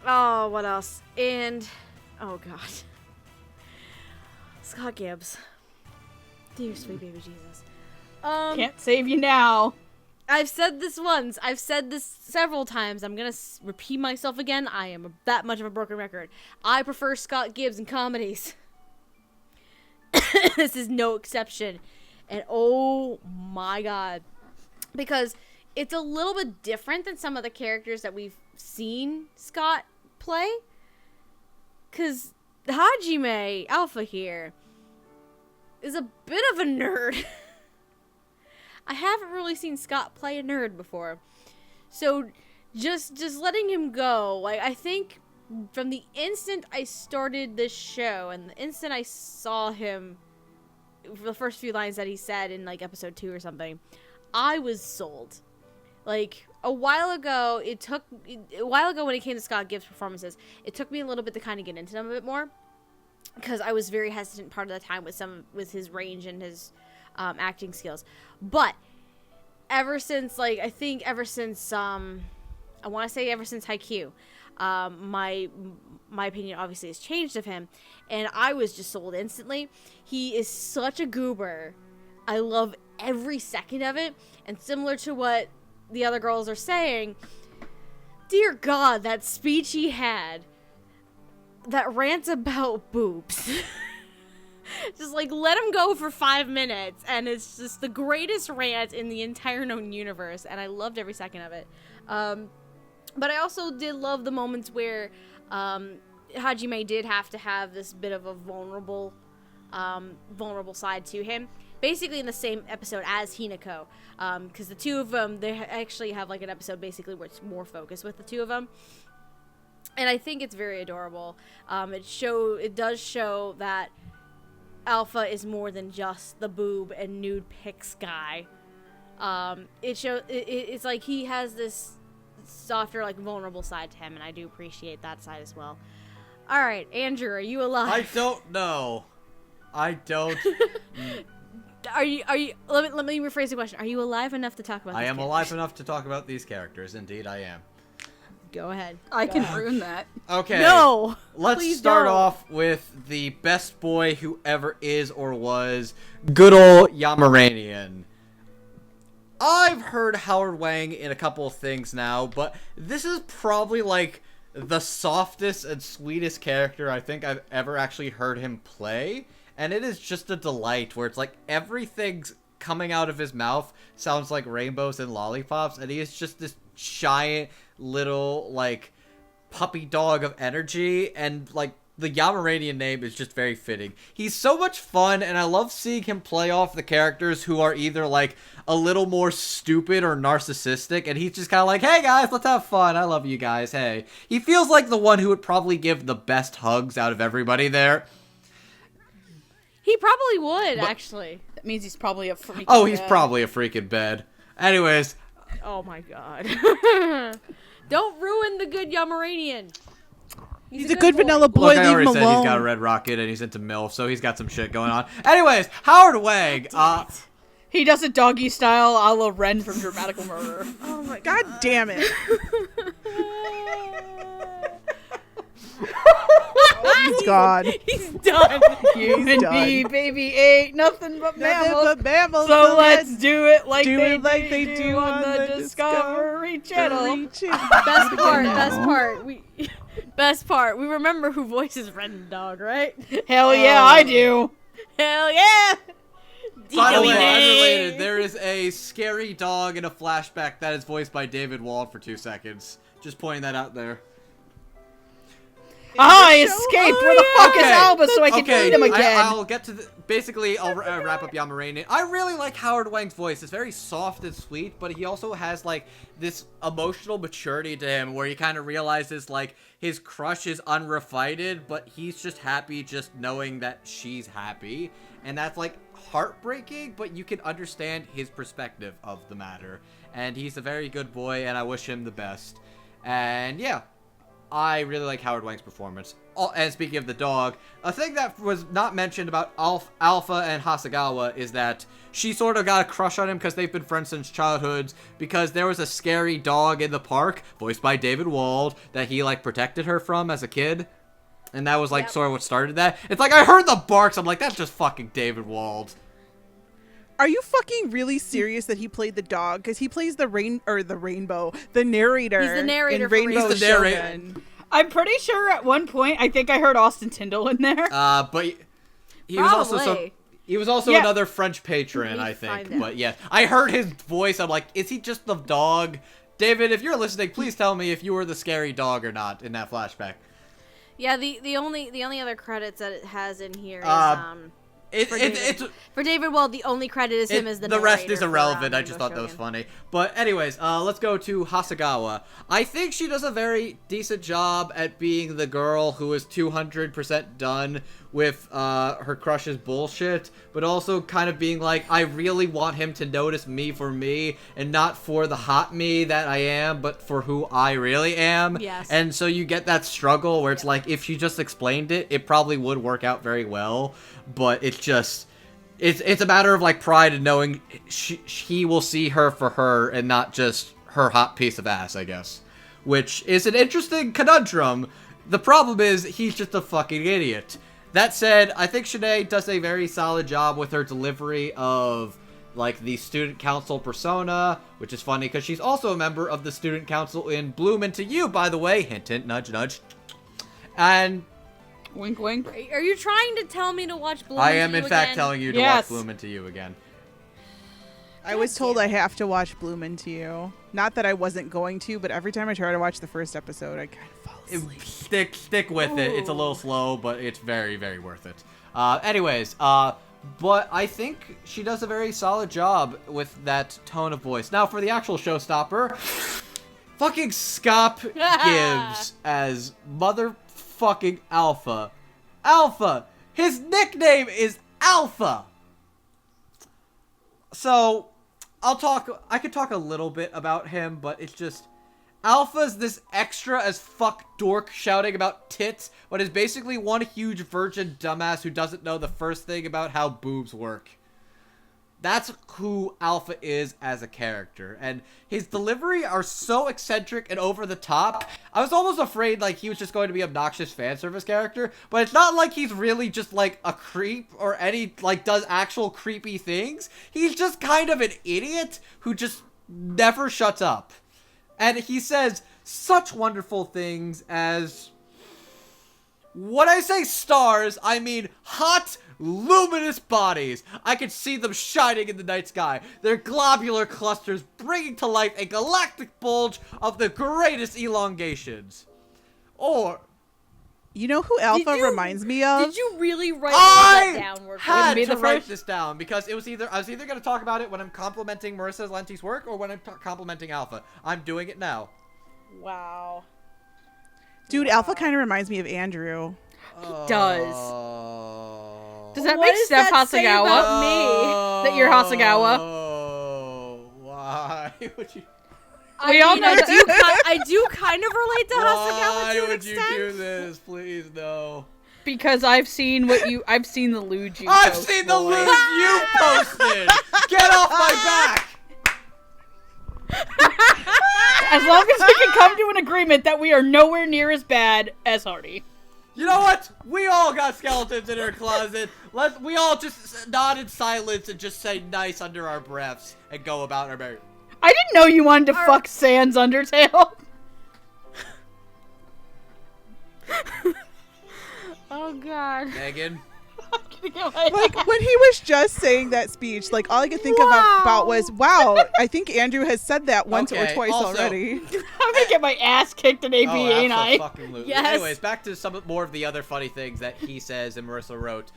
Oh, what else? And... Oh, God. Scott Gibbs. Dear sweet baby Jesus. Can't save you now. I've said this once. I've said this several times. I'm gonna repeat myself again. I am that much of a broken record. I prefer Scott Gibbs in comedies. This is no exception. And oh my God. Because it's a little bit different than some of the characters that we've seen Scott play. Because Hajime, Alpha here, is a bit of a nerd. I haven't really seen Scott play a nerd before. So just letting him go, like, I think from the instant I started this show and the instant I saw him, the first few lines that he said in like episode 2 or something, I was sold. Like a while ago when it came to Scott Gibbs performances, it took me a little bit to kind of get into them a bit more. Because I was very hesitant part of the time with his range and his acting skills. But ever since Haikyuu, my opinion obviously has changed of him, and I was just sold instantly. He is such a goober. I love every second of it, and similar to what the other girls are saying, dear God, that speech he had. That rant about boobs. Just like let him go for 5 minutes and it's just the greatest rant in the entire known universe, and I loved every second of it. But I also did love the moments where Hajime did have to have this bit of a vulnerable side to him, basically in the same episode as Hinako, because the two of them, they actually have like an episode basically where it's more focused with the two of them. And I think it's very adorable. It does show that Alpha is more than just the boob and nude pics guy. It's like he has this softer, like vulnerable side to him, and I do appreciate that side as well. All right, Andrew, are you alive? I don't know. I don't. Are you? Let me rephrase the question. Are you alive enough to talk about? I am characters? alive enough to talk about these characters. Indeed, I am. Go ahead. I can ruin that. Okay. No. Let's Please start don't. off with the best boy who ever is or was, good old Yamaranian. I've heard Howard Wang in a couple of things now, but this is probably like the softest and sweetest character I think I've ever actually heard him play. and it is just a delight where it's like everything's coming out of his mouth sounds like rainbows and lollipops, and he is just this giant little like puppy dog of energy, and like the Yamaranian name is just very fitting. He's so much fun, and I love seeing him play off the characters who are either like a little more stupid or narcissistic, and he's just kind of like, hey guys, let's have fun, I love you guys, hey. He feels like the one who would probably give the best hugs out of everybody there. He probably would, actually. That means he's probably a freaking Oh, he's bad. probably a freaking bed. Anyways. Oh my god. Don't ruin the good Yamaranian. He's a good vanilla boy. Look, I Leave him already said alone. he's got a red rocket and he's into MILF, so he's got some shit going on. Anyways, Howard Wang. He does it doggy style a la Ren from Dramatical Murder. Oh my god damn it. He's gone. He's done. You and done. me, baby, ain't nothing but mammals. Nothing but mammals, So let's do it like they do on the Discovery Channel. Best part. Best part. We remember who voices Ren Dog, right? Hell yeah, I do. Hell yeah. By the way, DWD. unrelated, there is a scary dog in a flashback that is voiced by David Wald for 2 seconds. Just pointing that out there. I escaped. Where the fuck is Okay. Alba so I can eat him again? I'll get to the... Basically, I'll wrap up Yamaranian. I really like Howard Wang's voice. It's very soft and sweet, but he also has, like, this emotional maturity to him where he kind of realizes, like, his crush is unrequited, but he's just happy just knowing that she's happy. And that's, like, heartbreaking, but you can understand his perspective of the matter. And he's a very good boy, and I wish him the best. And, yeah. I really like Howard Wang's performance. And speaking of the dog, a thing that was not mentioned about Alpha and Hasegawa is that she sort of got a crush on him because they've been friends since childhood, because there was a scary dog in the park, voiced by David Wald, that he, like, protected her from as a kid. And that was, like, sort of what started that. It's like, I heard the barks, I'm like, that's just fucking David Wald. Are you fucking really serious that he played the dog? Because he plays the rainbow, the narrator. He's the narrator in for Rainbow He's the narrator. Shogun. I'm pretty sure at one point I think I heard Austin Tyndall in there. But he was also Probably. he was also Yeah. another French patron, Let me I think. find out. But yeah, I heard his voice. I'm like, is he just the dog? David, if you're listening, please tell me if you were the scary dog or not in that flashback. Yeah, the only other credits that it has in here is for David Wald. The only credit is him as the narrator. rest is for, irrelevant. I Rainbow just thought that was Shogun. funny. But anyways, let's go to Hasegawa. I think she does a very decent job at being the girl who is 200% done with her crush's bullshit, but also kind of being like, I really want him to notice me for me, and not for the hot me that I am, but for who I really am. Yes. And so you get that struggle where it's like, if she just explained it, it probably would work out very well, but it's just... It's a matter of, like, pride in knowing he will see her for her and not just her hot piece of ass, I guess. Which is an interesting conundrum. The problem is, he's just a fucking idiot. That said, I think Shanae does a very solid job with her delivery of, like, the student council persona, which is funny because she's also a member of the student council in Bloom Into You, by the way. Hint, hint, nudge, nudge. And... Wink, wink. Are you trying to tell me to watch Bloom I Into am, You in fact, again? telling you to Yes. watch Bloom Into You again. I was told I have to watch Bloom Into You. Not that I wasn't going to, but every time I try to watch the first episode, I kind of fall asleep. Stick with it. It's a little slow, but it's very, very worth it. But I think she does a very solid job with that tone of voice. Now, for the actual showstopper, fucking Scop Gibbs as motherfucking Alpha. Alpha! His nickname is Alpha! So, I could talk a little bit about him, but it's just... Alpha's this extra as fuck dork shouting about tits, but is basically one huge virgin dumbass who doesn't know the first thing about how boobs work. That's who Alpha is as a character, and his delivery are so eccentric and over the top. I was almost afraid, like, he was just going to be obnoxious fan service character, but it's not like he's really just, like, a creep or any, like, does actual creepy things. He's just kind of an idiot who just never shuts up. And he says such wonderful things as... When I say stars, I mean hot, luminous bodies. I could see them shining in the night sky, their globular clusters bringing to life a galactic bulge of the greatest elongations. Or... You know who Alpha reminds me of? Did you really write that down? I had to write this down because I was either going to talk about it when I'm complimenting Marissa Lenti's work or when I'm complimenting Alpha. I'm doing it now. Wow. Dude, Alpha kind of reminds me of Andrew. He does. Does that What make does Steph that say Hasegawa? about me? That you're Hasegawa? Oh, why would you? We all know that. I do kind of relate to Hasegawa Why to an would you extent. do this? Please, no. Because I've seen the lewd you I've post, seen the boy. lewd you posted! Get off my back! As long as we can come to an agreement that we are nowhere near as bad as Hardy. You know what? We all got skeletons in our closet. We all just nod in silence and just say nice under our breaths and go about our merry. I didn't know you wanted to fuck Sans Undertale. Oh god. Megan? Like, when he was just saying that speech, like, all I could think about was, wow, I think Andrew has said that once or twice already. I'm gonna get my ass kicked in ABA, ain't I? Fucking Yes. Anyways, back to some more of the other funny things that he says and Marissa wrote.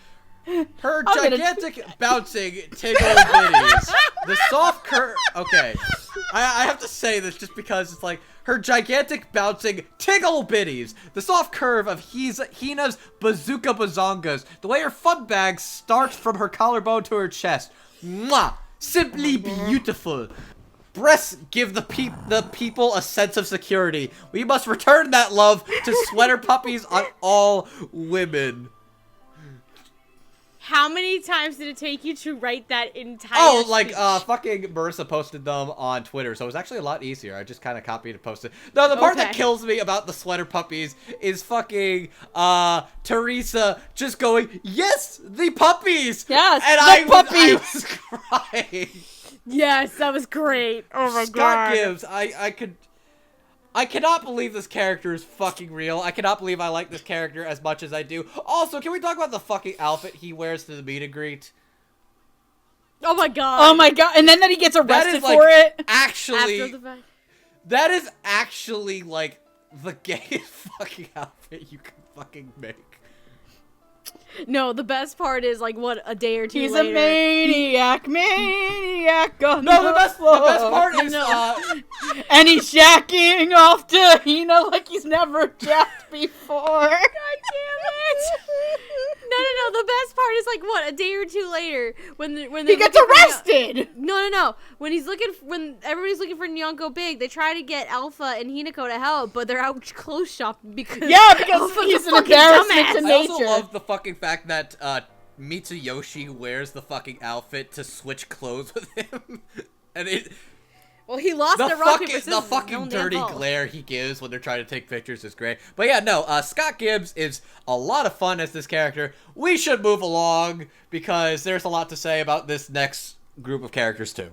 Her gigantic bouncing tickle bitties. The soft curve. Okay. I have to say this just because it's like her gigantic bouncing tickle bitties. The soft curve of Hina's bazooka bazongas. The way her fun bag starts from her collarbone to her chest. Mwah! Simply beautiful. Breasts give the people a sense of security. We must return that love to sweater puppies on all women. How many times did it take you to write that entire like, speech? fucking Marissa posted them on Twitter, so it was actually a lot easier. I just kind of copied and posted. No, the part that kills me about the sweater puppies is fucking, Teresa just going, yes, the puppies! Yes, and the puppies! I was crying. Yes, that was great. Oh my Scott god. Gibbs, I cannot believe this character is fucking real. I cannot believe I like this character as much as I do. Also, can we talk about the fucking outfit he wears to the meet and greet? Oh my god. Oh my god, and then that he gets arrested like, for it? Actually, After the fact. that is actually, like, the gayest fucking outfit you can fucking make. No, the best part is, like, what, a day or two He's later. a maniac on No, the the best part is, and he's jacking off to Hina like he's never jacked before. God damn it! No. The best part is like what, a day or two later when He gets arrested. No. When everybody's looking for Nyonko Big, they try to get Alpha and Hinako to help, but they're out clothes shopping because Alpha's he's a an fucking embarrassment dumbass. to I also nature. love the fucking fact that Mitsuyoshi wears the fucking outfit to switch clothes with him, and it. Well, he lost The the rock paper scissors. fucking, the fucking dirty glare he gives when they're trying to take pictures is great. But yeah, no, Scott Gibbs is a lot of fun as this character. We should move along because there's a lot to say about this next group of characters too.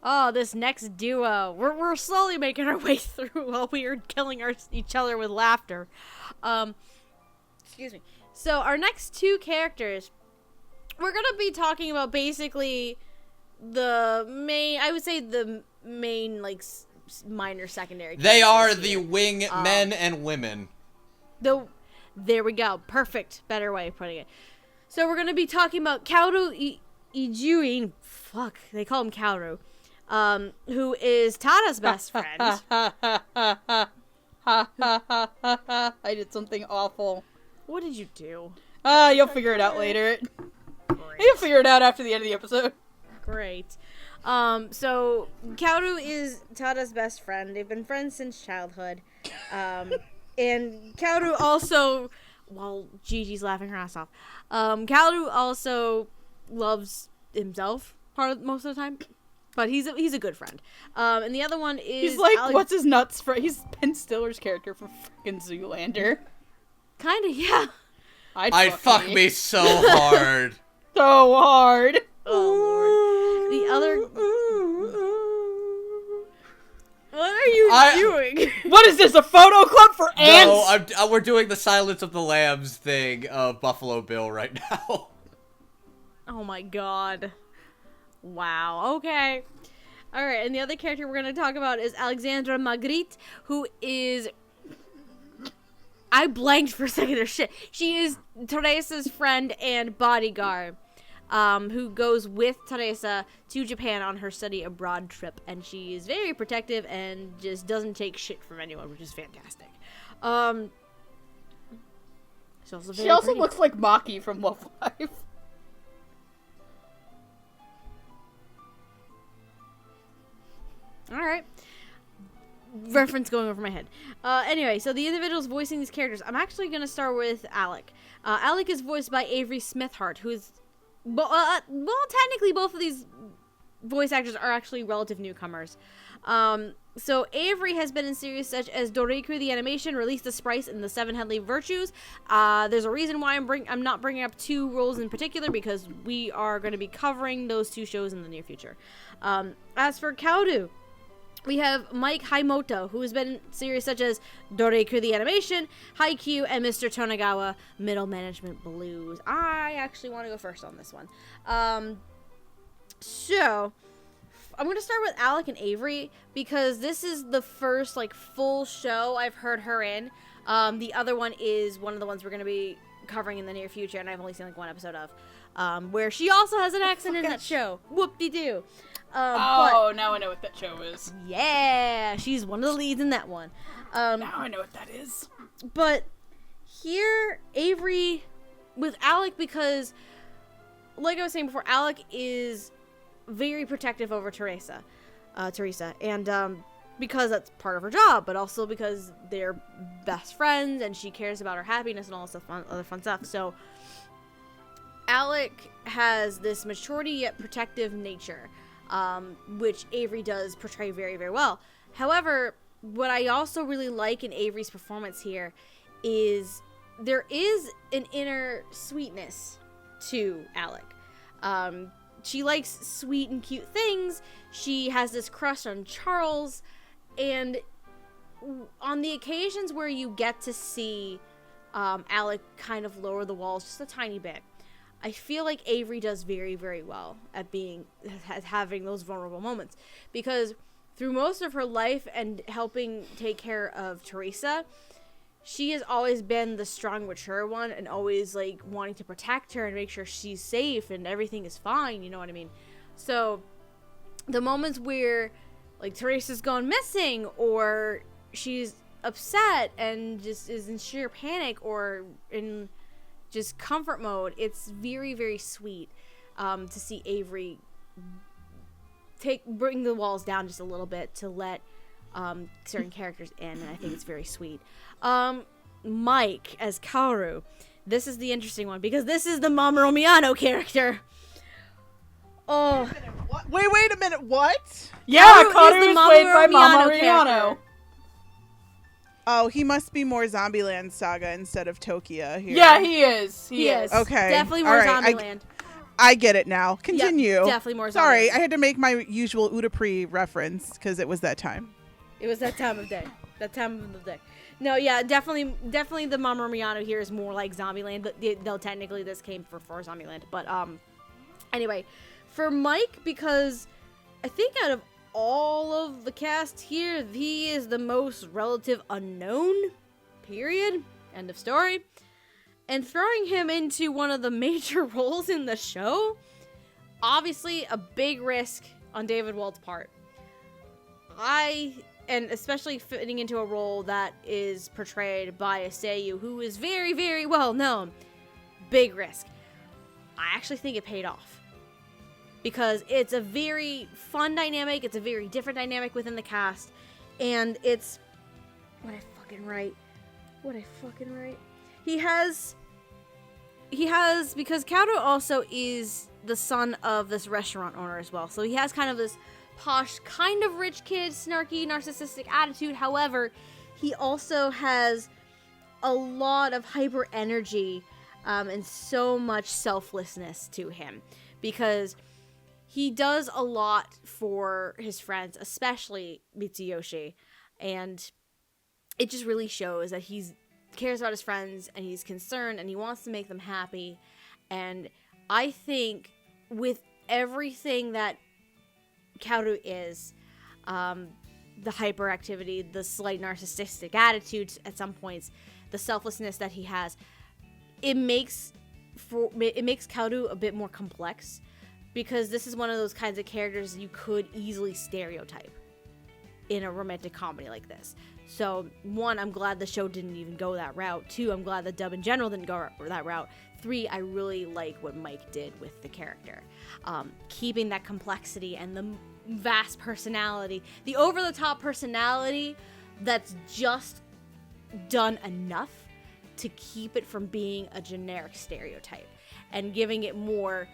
Oh, this next duo. We're slowly making our way through while we are killing each other with laughter. Excuse me. So our next two characters, we're gonna be talking about basically the main like minor secondary. They are the here. wing men and women. There we go. Perfect. Better way of putting it. So we're gonna be talking about Kaoru Ijuin. Fuck, they call him Kaoru. Who is Tada's best friend. I did something awful. What did you do? You'll figure it out later. You'll figure it out after the end of the episode. Great. So Kaoru is Tada's best friend. They've been friends since childhood. And Kaoru also, well, Gigi's laughing her ass off. Kaoru also loves himself most of the time, but he's a good friend. And the other one is He's like, what's his nuts for? He's Ben Stiller's character from fucking Zoolander. Kinda, yeah. I'd fuck me so hard. So hard. Oh lord. The other. What are you doing? What is this, a photo club for ants? No, we're doing the Silence of the Lambs thing of Buffalo Bill right now. Oh my god. Wow, okay. Alright, and the other character we're going to talk about is Alexandra Magritte, who is... I blanked for a second or shit. She is Teresa's friend and bodyguard, who goes with Teresa to Japan on her study abroad trip. And she is very protective and just doesn't take shit from anyone, which is fantastic. She also looks like Maki from Love Live. Alright. Reference going over my head. Anyway, so the individuals voicing these characters, I'm actually going to start with Alec. Alec is voiced by Avery Smithhart, who is... well, technically both of these voice actors are actually relative newcomers. So Avery has been in series such as Dorikuru the Animation, Release the Sprites, and The Seven Headly Virtues. There's a reason why I'm not bringing up two roles in particular, because we are going to be covering those two shows in the near future. As for Kaoru, we have Mike Hashimoto, who has been in series such as Dorikuru the Animation, Haikyuu, and Mr. Tonegawa, Middle Management Blues. I actually want to go first on this one. So, I'm going to start with Alec and Avery, because this is the first, full show I've heard her in. The other one is one of the ones we're going to be covering in the near future, and I've only seen, one episode of, where she also has an accent in that show. Whoop-de-doo. Now I know what that show is. Yeah, she's one of the leads in that one. Now I know what that is. But here, Avery with Alec, because, like I was saying before, Alec is very protective over Teresa, and because that's part of her job, but also because they're best friends and she cares about her happiness and all this other fun stuff. So Alec has this maturity yet protective nature, which Avery does portray very, very well. However, what I also really like in Avery's performance here is there is an inner sweetness to Alec. She likes sweet and cute things. She has this crush on Charles, and on the occasions where you get to see Alec kind of lower the walls just a tiny bit, I feel like Avery does very, very well at having those vulnerable moments, because through most of her life and helping take care of Teresa, she has always been the strong, mature one, and always wanting to protect her and make sure she's safe and everything is fine. You know what I mean? So the moments where Teresa's gone missing, or she's upset and just is in sheer panic or in just comfort mode, it's very, very sweet to see Avery bring the walls down just a little bit to let certain characters in, and I think it's very sweet. Mike as Kaoru. This is the interesting one, because this is the Mamoru Miyano character. Oh. Wait a minute, what? Yeah, Kaoru is played by Mamoru Miyano. Oh, he must be more Zombieland Saga instead of Tokyo here. Yeah, he is. He is. Okay. Definitely more Zombieland. I get it now. Continue. Yep, definitely more Zombieland. Sorry, I had to make my usual Udapri reference because it was that time. It was that time of day. No, yeah, definitely the Mamoru Miyano here is more like Zombieland, though technically this came before Zombieland. But, anyway, for Mike, because I think out of all of the cast here, he is the most relative unknown, period, end of story. And throwing him into one of the major roles in the show, obviously a big risk on David Wald's part. And especially fitting into a role that is portrayed by a seiyuu who is very, very well known. Big risk. I actually think it paid off, because it's a very fun dynamic, it's a very different dynamic within the cast, and it's... What I fucking write? He has, because Kaoru also is the son of this restaurant owner as well, so he has kind of this posh, kind of rich kid, snarky, narcissistic attitude. However, he also has a lot of hyper energy and so much selflessness to him, because he does a lot for his friends, especially Mitsuyoshi, and it just really shows that he's cares about his friends and he's concerned and he wants to make them happy. And I think with everything that Kaoru is, the hyperactivity, the slight narcissistic attitudes at some points, the selflessness that he has, it makes Kaoru a bit more complex, because this is one of those kinds of characters you could easily stereotype in a romantic comedy like this. So, 1, I'm glad the show didn't even go that route. 2, I'm glad the dub in general didn't go that route. 3, I really like what Mike did with the character. Keeping that complexity and the vast personality, the over-the-top personality that's just done enough to keep it from being a generic stereotype and giving it more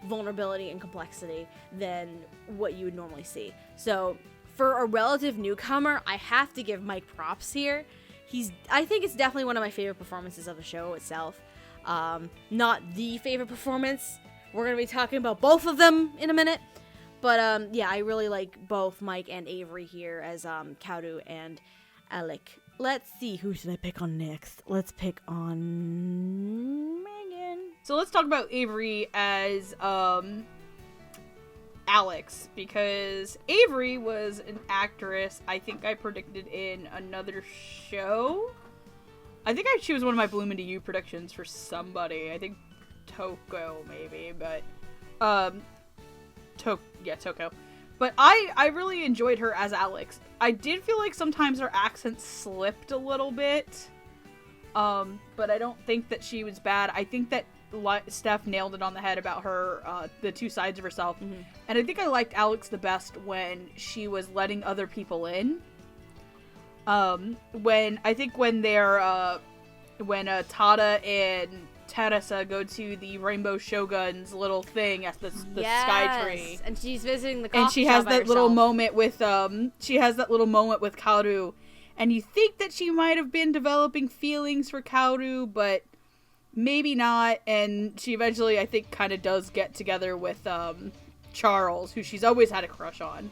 vulnerability and complexity than what you would normally see. So for a relative newcomer, I have to give Mike props here. I think it's definitely one of my favorite performances of the show itself. Not the favorite performance. We're going to be talking about both of them in a minute. But yeah, I really like both Mike and Avery here as Kaoru and Alec. Let's see, who should I pick on next? Let's pick on Megan. So let's talk about Avery as Alex, because Avery was an actress I think I predicted in another show. I think she was one of my Bloom Into You predictions for somebody. I think Toko, maybe, but Toko. But I really enjoyed her as Alex. I did feel like sometimes her accent slipped a little bit, but I don't think that she was bad. I think that Steph nailed it on the head about her, the two sides of herself. Mm-hmm. And I think I liked Alex the best when she was letting other people in. When Tada and Teresa go to the Rainbow Shogun's little thing at the Sky Tree, and she's visiting the coffee and she has that little moment with Kaoru, and you think that she might have been developing feelings for Kaoru, but maybe not. And she eventually, I think, kind of does get together with Charles, who she's always had a crush on.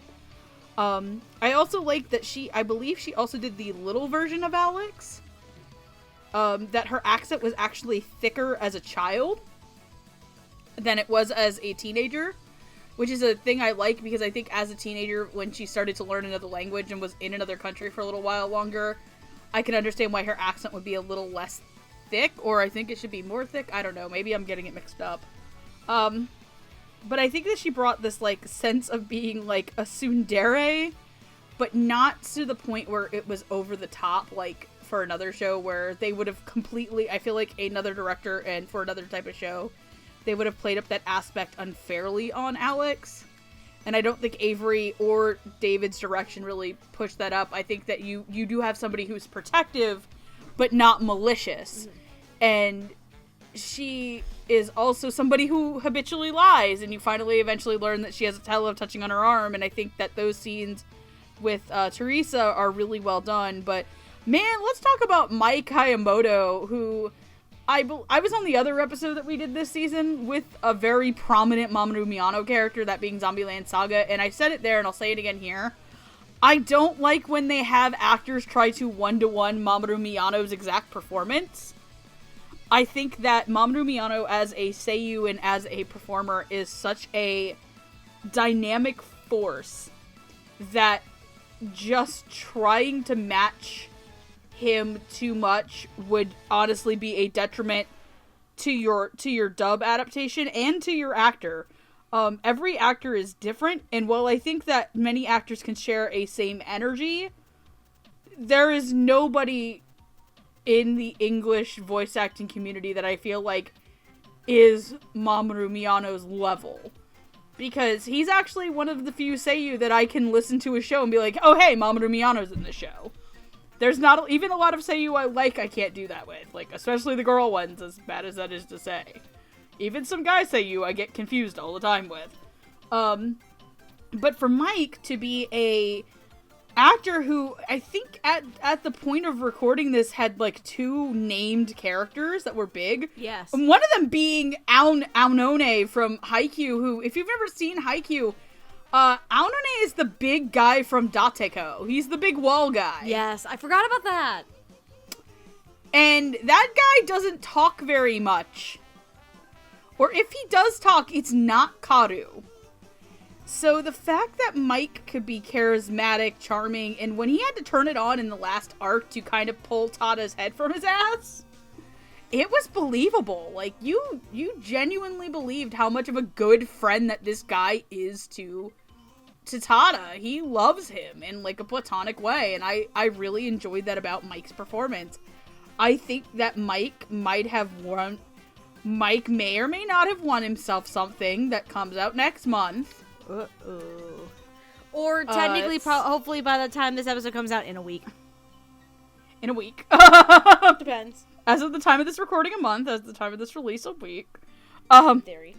I also like that I believe she also did the little version of Alex. That her accent was actually thicker as a child than it was as a teenager, which is a thing I like, because I think as a teenager, when she started to learn another language and was in another country for a little while longer, I can understand why her accent would be a little less thick, or I think it should be more thick. I don't know. Maybe I'm getting it mixed up. But I think that she brought this, like, sense of being, like, a tsundere, but not to the point where it was over the top, like, for another show where they would have completely, I feel like another director and for another type of show, they would have played up that aspect unfairly on Alex. And I don't think Avery or David's direction really pushed that up. I think that you do have somebody who's protective, but not malicious. Mm-hmm. And she is also somebody who habitually lies, and you eventually learn that she has a tattoo touching on her arm, and I think that those scenes with Teresa are really well done. But man, let's talk about Mike Hashimoto, who I was on the other episode that we did this season with a very prominent Mamoru Miyano character, that being Zombieland Saga, and I said it there and I'll say it again here. I don't like when they have actors try to one-to-one Mamoru Miyano's exact performance. I think that Mamoru Miyano as a seiyuu and as a performer is such a dynamic force that just trying to match him too much would honestly be a detriment to your dub adaptation and to your actor. Every actor is different, and while I think that many actors can share a same energy, there is nobody in the English voice acting community that I feel like is Mamoru Miyano's level. Because he's actually one of the few seiyuu that I can listen to a show and be like, oh hey, Mamoru Miyano's in the show. There's not even a lot of seiyuu I can't do that with. Like, especially the girl ones, as bad as that is to say. Even some guy seiyuu I get confused all the time with. But for Mike to be a actor who I think at the point of recording this had like 2 named characters that were big. Yes. One of them being Aonone from Haikyuu, who, if you've ever seen Haikyuu, Aonone is the big guy from Dateko. He's the big wall guy. Yes, I forgot about that. And that guy doesn't talk very much. Or if he does talk, it's not Kaoru. So the fact that Mike could be charismatic, charming, and when he had to turn it on in the last arc to kind of pull Tada's head from his ass, it was believable. Like, you genuinely believed how much of a good friend that this guy is to Tada. He loves him in, like, a platonic way, and I really enjoyed that about Mike's performance. I think that Mike may or may not have won himself something that comes out next month. Uh-oh. Or technically, hopefully by the time this episode comes out, in a week. In a week. Depends. As of the time of this recording, a month. As of the time of this release, a week. Theory.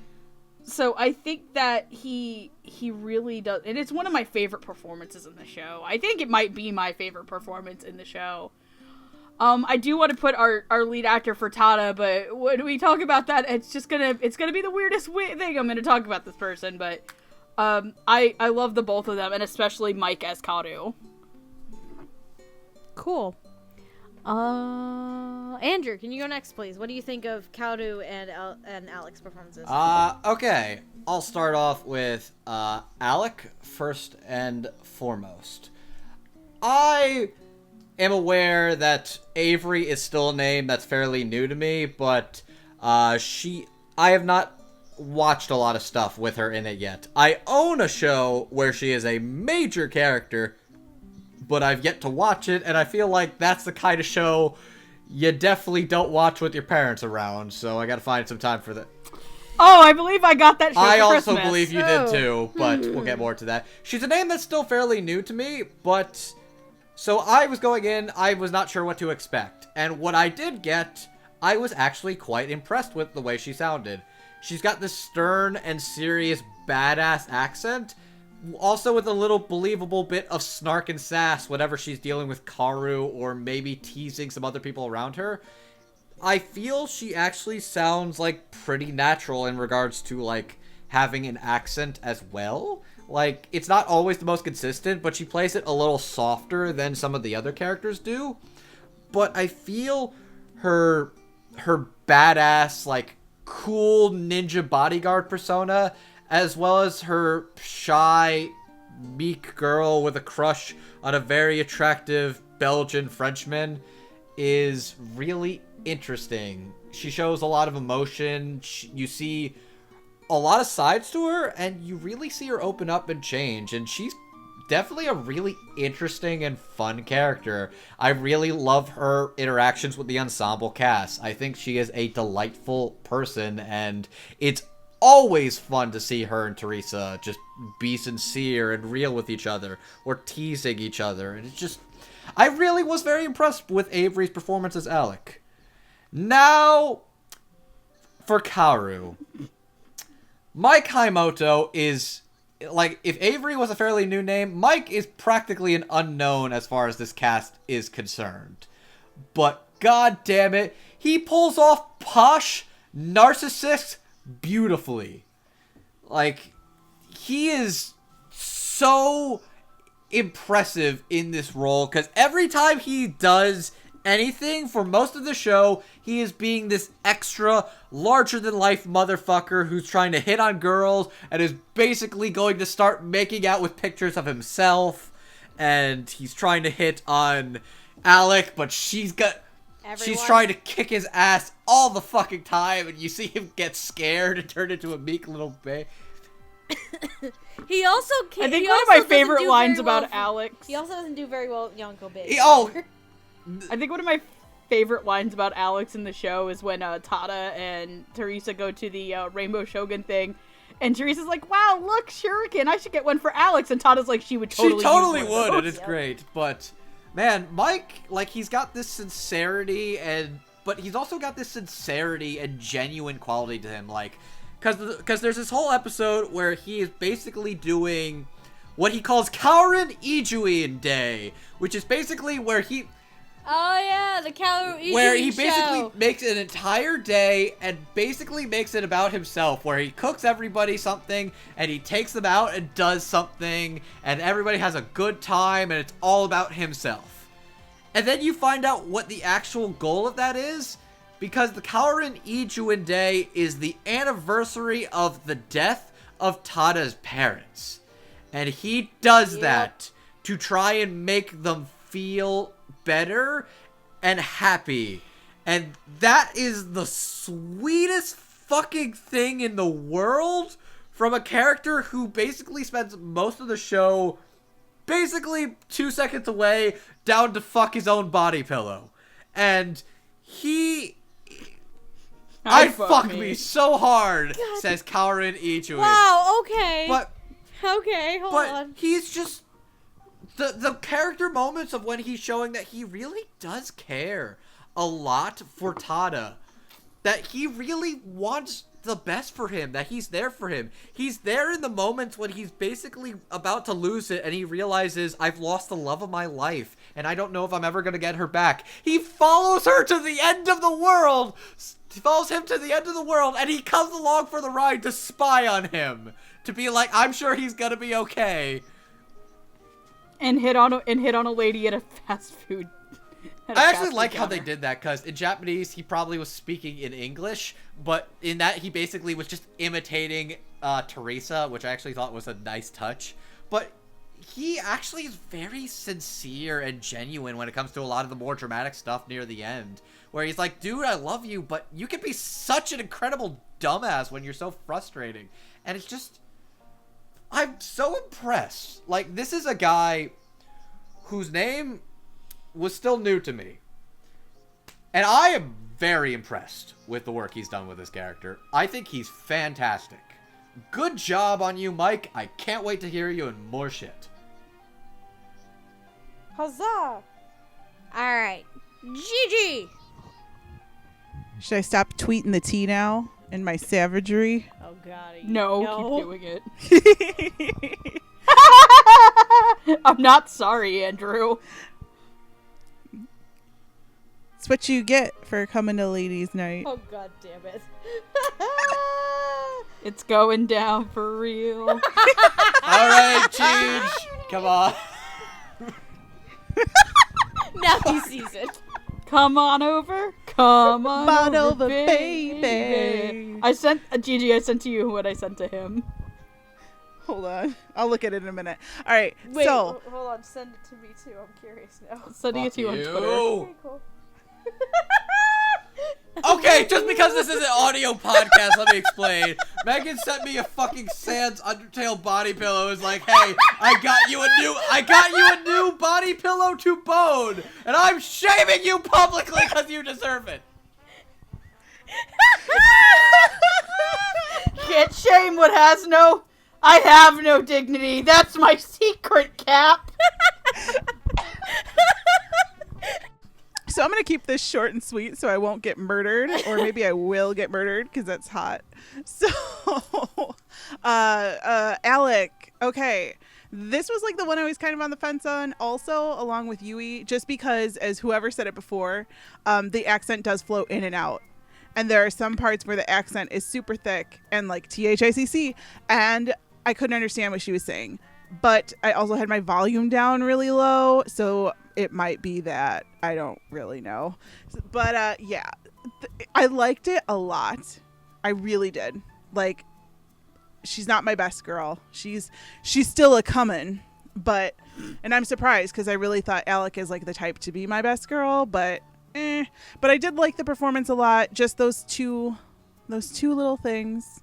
So I think that he really does, and it's one of my favorite performances in the show. I think it might be my favorite performance in the show. I do want to put our lead actor for Tada, but when we talk about that, it's gonna be the weirdest thing I'm gonna talk about this person, but I love the both of them, and especially Mike as Kaoru. Cool. Andrew, can you go next, please? What do you think of Kaoru and Alec's performances? Okay. I'll start off with Alec first and foremost. I am aware that Avery is still a name that's fairly new to me, but I have not watched a lot of stuff with her in it yet. I own a show where she is a major character, but I've yet to watch it, and I feel like that's the kind of show you definitely don't watch with your parents around, so I gotta find some time for that. Oh, I believe I got that show I for also Christmas. believe you did too, but we'll get more to that. She's a name that's still fairly new to me, but... So I was going in, I was not sure what to expect, and what I did get, I was actually quite impressed with the way she sounded. She's got this stern and serious badass accent, also with a little believable bit of snark and sass whenever she's dealing with Kaoru or maybe teasing some other people around her. I feel she actually sounds, like, pretty natural in regards to, like, having an accent as well. Like, it's not always the most consistent, but she plays it a little softer than some of the other characters do. But I feel her badass, like, cool ninja bodyguard persona, as well as her shy, meek girl with a crush on a very attractive Belgian Frenchman, is really interesting. She shows a lot of emotion. You see a lot of sides to her, and you really see her open up and change, and she's definitely a really interesting and fun character. I really love her interactions with the ensemble cast. I think she is a delightful person, and it's always fun to see her and Teresa just be sincere and real with each other, or teasing each other, and it's just... I really was very impressed with Avery's performance as Alec. Now, for Kaoru. Mike Hashimoto is, like, if Avery was a fairly new name, Mike is practically an unknown as far as this cast is concerned. But, god damn it, he pulls off posh narcissist beautifully. Like, he is so impressive in this role, because every time he does anything for most of the show, he is being this extra larger-than-life motherfucker who's trying to hit on girls and is basically going to start making out with pictures of himself, and he's trying to hit on Alec, but she's trying to kick his ass all the fucking time, and you see him get scared and turn into a meek little babe. He also can't. I think one of my favorite lines about Alex. He also doesn't do very well with Yonko Baby. I think one of my favorite lines about Alex in the show is when Tada and Teresa go to the Rainbow Shogun thing, and Teresa's like, "Wow, look, shuriken! I should get one for Alex." And Tada's like, "She would totally would, and it's great." But man, Mike, like, he's got this sincerity, but he's also got this sincerity and genuine quality to him, like. Because there's this whole episode where he is basically doing what he calls Kaorin Ijuin Day, which is basically where he... Oh yeah, the Kaoru where he show. basically makes an entire day and basically makes it about himself, where he cooks everybody something and he takes them out and does something and everybody has a good time and it's all about himself. And then you find out what the actual goal of that is, because the Kaoru Ijuin Day is the anniversary of the death of Tada's parents. And he does that to try and make them feel better and happy. And that is the sweetest fucking thing in the world from a character who basically spends most of the show basically 2 seconds away down to fuck his own body pillow. And I'd fuck me so hard, God. Says Kaoru Ijuin. Wow, okay. But hold on. He's just the character moments of when he's showing that he really does care a lot for Tada, that he really wants the best for him, that he's there for him. He's there in the moments when he's basically about to lose it and he realizes, I've lost the love of my life and I don't know if I'm ever going to get her back. He follows her to the end of the world. He follows him to the end of the world and he comes along for the ride to spy on him, to be like, I'm sure he's going to be okay. And hit on a lady at a fast food. I actually like how they did that, because in Japanese, he probably was speaking in English, but in that, he basically was just imitating Teresa, which I actually thought was a nice touch. But he actually is very sincere and genuine when it comes to a lot of the more dramatic stuff near the end, where he's like, dude, I love you, but you can be such an incredible dumbass when you're so frustrating. And it's just, I'm so impressed. Like, this is a guy whose name was still new to me. And I am very impressed with the work he's done with this character. I think he's fantastic. Good job on you, Mike. I can't wait to hear you in more shit. Huzzah! Alright. Gigi! Should I stop tweeting the tea now in my savagery? Oh god. No, keep doing it. I'm not sorry, Andrew. It's what you get for coming to ladies' night. Oh god damn it. It's going down for real. Alright, Cheech. Come on. Now he sees it. Come on over. Come on over, baby. baby. I sent Gigi. I sent to you what I sent to him. Hold on. I'll look at it in a minute. All right. Wait, so hold on. Send it to me too. I'm curious now. Sending it to you on Twitter. Okay, cool. Okay, just because this is an audio podcast, let me explain. Megan sent me a fucking Sans Undertale body pillow. It was like, hey, I got you a new body pillow to bone, and I'm shaming you publicly because you deserve it. Can't shame what has no. I have no dignity. That's my secret, Cap. So I'm going to keep this short and sweet so I won't get murdered, or maybe I will get murdered because that's hot. So, Alec, okay. This was like the one I was kind of on the fence on also, along with Yui, just because, as whoever said it before, the accent does flow in and out. And there are some parts where the accent is super thick and like THICC, and I couldn't understand what she was saying. But I also had my volume down really low, so it might be that. I don't really know. But yeah, I liked it a lot. I really did. Like, she's not my best girl. She's still a comin', but, and I'm surprised because I really thought Alec is like the type to be my best girl, but But I did like the performance a lot. Just those two little things.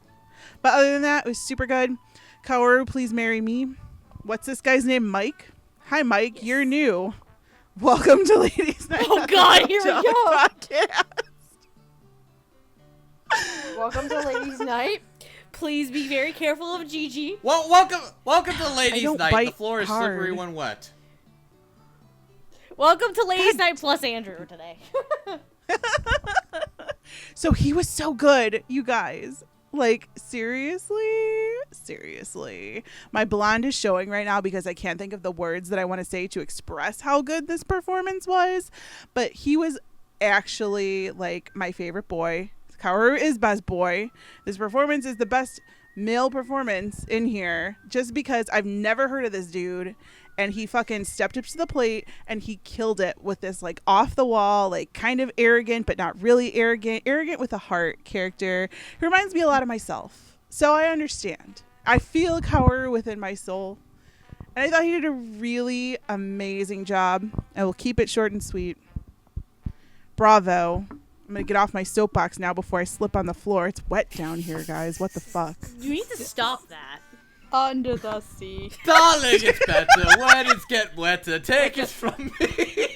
But other than that, it was super good. Kaoru, please marry me. What's this guy's name? Mike? Hi, Mike. Yes. You're new. Welcome to Ladies Night. Oh, God, here we go. Podcast. Welcome to Ladies Night. Please be very careful of Gigi. Well, welcome to Ladies Night. The floor is slippery when wet. Welcome to Ladies Night plus Andrew today. So he was so good, you guys. Like, seriously. My blonde is showing right now because I can't think of the words that I want to say to express how good this performance was. But he was actually, like, my favorite boy. Kaoru is best boy. This performance is the best male performance in here just because I've never heard of this dude. And he fucking stepped up to the plate and he killed it with this, like, off the wall, like, kind of arrogant, but not really arrogant with a heart character. He reminds me a lot of myself. So I understand. I feel Kaoru within my soul. And I thought he did a really amazing job. I will keep it short and sweet. Bravo. I'm going to get off my soapbox now before I slip on the floor. It's wet down here, guys. What the fuck? You need to stop that. Under the sea. Darling, it's better when it gets wetter. Take it from me.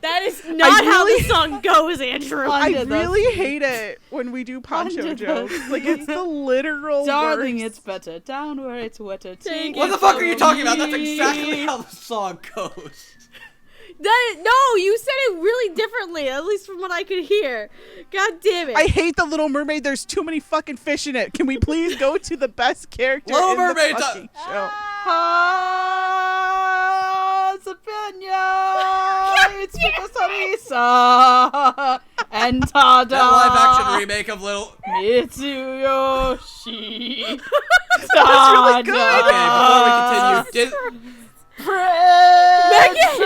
That is not how the song goes, Andrew. I really hate it when we do poncho jokes. Like, it's the literal Darling, worst. it's better down where it's wetter. Take What it the fuck are from you talking about? That's me. exactly how the song goes. No, you said it really differently, at least from what I could hear. God damn it. I hate the Little Mermaid. There's too many fucking fish in it. Can we please go to the best character Little in Mermaid's the fucking show? It's Sarisa and Tada. That live action remake of Little. Mitsuyoshi. That was really good. Okay, before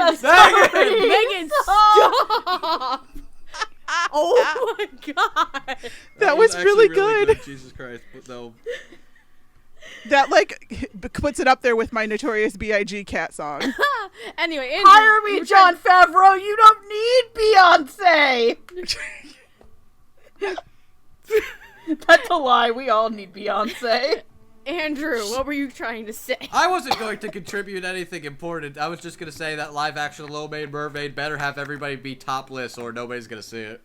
we continue, Megan, stop! Oh my god. That was actually really good. Jesus Christ, but no. That, like, puts it up there with my Notorious B.I.G. cat song. Anyway, Andrew, Hire me, John Favreau. You don't need Beyonce. That's a lie. We all need Beyonce. Andrew, what were you trying to say? I wasn't going to contribute anything important. I was just going to say that live action Little Mermaid better have everybody be topless or nobody's going to see it.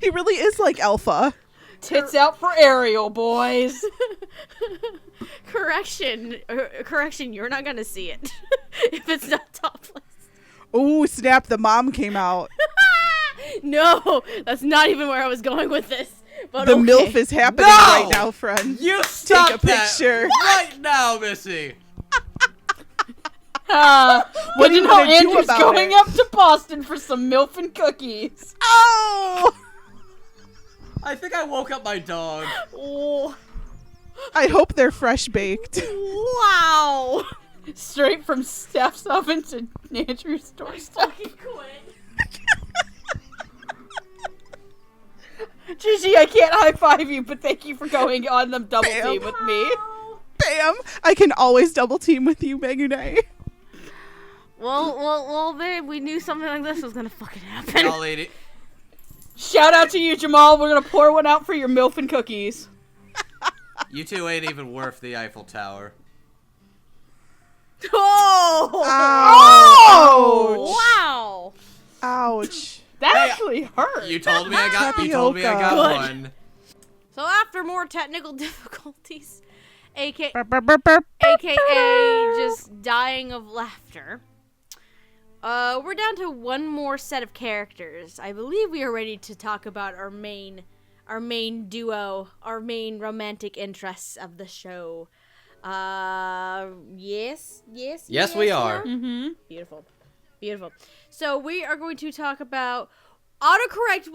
He really is like Alpha. Tits out for Ariel, boys. Correction, you're not gonna see it if it's not topless. Oh, snap, the mom came out. No, that's not even where I was going with this. But The okay. MILF is happening No! right now, friend. You stop Take a picture. that right now, Missy. When are you you know gonna do Andrew's about going it? up to Boston for some MILF and cookies. Oh! I think I woke up my dog. Oh, I hope they're fresh baked. wow. Straight from Steph's oven to Andrew's doorstep. Gigi, I can't high five you, but thank you for going on the double Bam. team with me. Bam! I can always double team with you, Megune. Well, babe, we knew something like this was gonna fucking happen. Y'all lady. Shout out to you, Jamal. We're gonna pour one out for your MILF and cookies. You two ain't even worth the Eiffel Tower. Oh! Ouch! Wow! Ouch. That Hey, actually hurt. You told me I got Good. one. So after more technical difficulties, aka Burp, burp, burp. just dying of laughter, we're down to one more set of characters. I believe we are ready to talk about our main duo, our main romantic interests of the show. Yes, we are. Mm-hmm. Beautiful. So we are going to talk about autocorrect.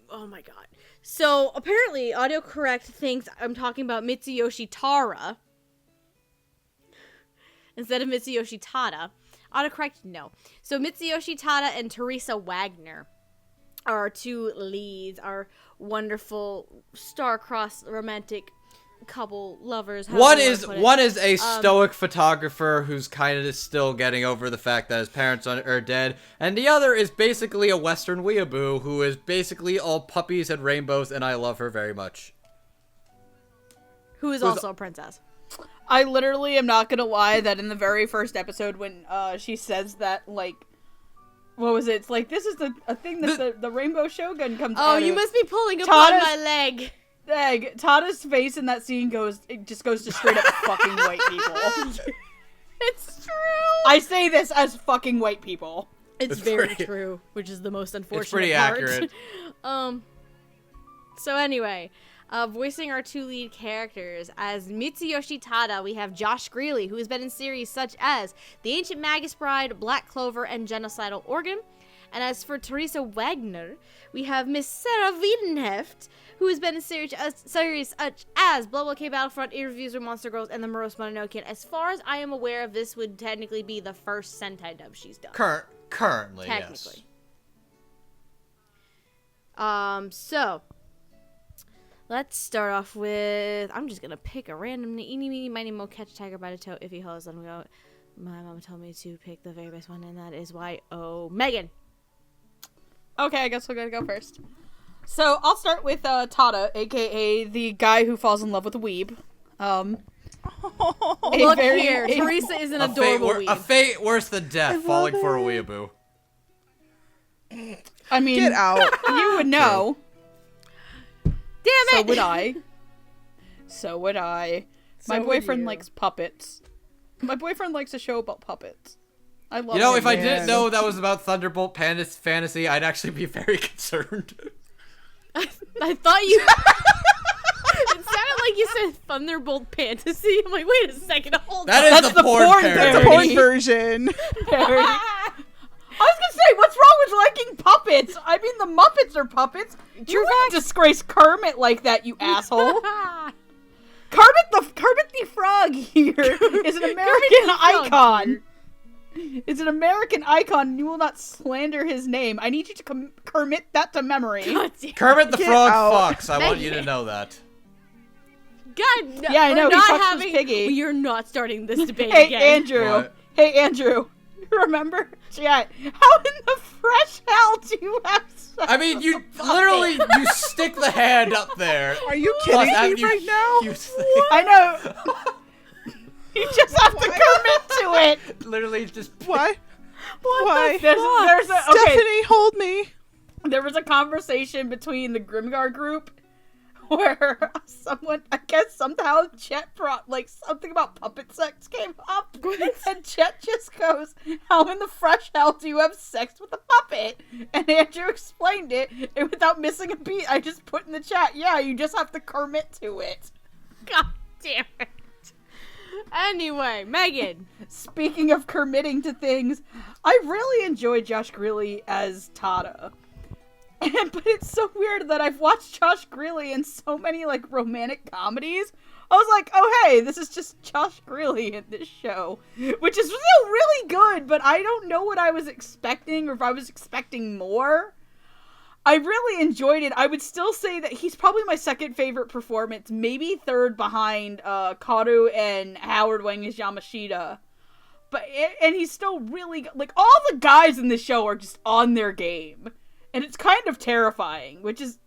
Oh my god. So apparently autocorrect thinks I'm talking about Mitsuyoshi Tara instead of Mitsuyoshi Tada. Autocorrect, no. So Mitsuyoshi Tada and Teresa Wagner are our two leads, our wonderful star-crossed romantic couple lovers. One is a stoic photographer who's kind of still getting over the fact that his parents are dead, and the other is basically a Western weeaboo who is basically all puppies and rainbows, and I love her very much. Who is also a princess. I literally am not gonna lie that in the very first episode when she says that, like, what was it? It's like, this is a thing that the Rainbow Shogun comes out Oh, you of. must be pulling upon Tada's- my leg. Egg. Tada's face in that scene just goes to straight up fucking white people. It's true. I say this as fucking white people. It's very true, which is the most unfortunate It's pretty part. accurate. So anyway, voicing our two lead characters as Mitsuyoshi Tada, we have Josh Greeley, who has been in series such as The Ancient Magus Bride, Black Clover, and Genocidal Organ. And as for Teresa Wagner, we have Miss Sarah Wiedenheft, who has been in series such as Blah Blah K Battlefront, Interviews with Monster Girls, and The Morose Mononoke. And as far as I am aware of, this would technically be the first Sentai dub she's done. Currently, Technically. Yes. So let's start off with, I'm just gonna pick a random eeny meeny miny mo catch tiger by the toe. If he holds, let me go. My mama told me to pick the very best one, and that is Y-O Megan. Okay, I guess we're gonna go first. So I'll start with Tada, aka the guy who falls in love with a weeb. Look here, Teresa is an adorable weeb. A fate worse than death, falling for a weeaboo. I mean, Get out. you would know. Damn it! So would I. So would I. My So would boyfriend you. likes puppets. My boyfriend likes a show about puppets. I love You know, him, if I man. didn't know that was about Thunderbolt Fantasy, I'd actually be very concerned. I thought you. It sounded like you said Thunderbolt Fantasy. I'm like, wait a second, hold That on. is That's the the porn porn parody. That's a parody. porn version. Harry. I was gonna say, what's wrong with liking puppets? I mean, the Muppets are puppets. You wouldn't disgrace Kermit like that, you asshole. Kermit the Frog here is an American icon. Is an American icon, and you will not slander his name. I need you to commit that to memory. God damn. Kermit the Get Frog out. fucks. I want you to know that. God, no, Yeah, I know, we're he not fucks his having. piggy. You're not starting this debate Hey, again. Andrew. What? Hey, Andrew. Remember? Chat. How in the fresh hell do you have such I mean, you a literally puppet? you stick the hand up there. Are you Plus, kidding haven't me you- right now? you I know. You just have to commit to it. literally just Why? What Why? There's a okay. Stephanie, hold me. There was a conversation between the Grimgar group where someone, I guess somehow Chet brought like something about puppet sex came up, and Chet just goes, "How in the fresh hell do you have sex with a puppet?" And Andrew explained it, and without missing a beat, I just put in the chat, "Yeah, you just have to commit to it." God damn it. Anyway, Megan. Speaking of committing to things, I really enjoyed Josh Greeley as Tada. But it's so weird that I've watched Josh Greeley in so many, like, romantic comedies. I was like, oh, hey, this is just Josh Greeley in this show. Which is still really good, but I don't know what I was expecting, or if I was expecting more. I really enjoyed it. I would still say that he's probably my second favorite performance, maybe third behind Kaoru and Howard Wang as Yamashita. And he's still really, like, all the guys in this show are just on their game. And it's kind of terrifying, which is,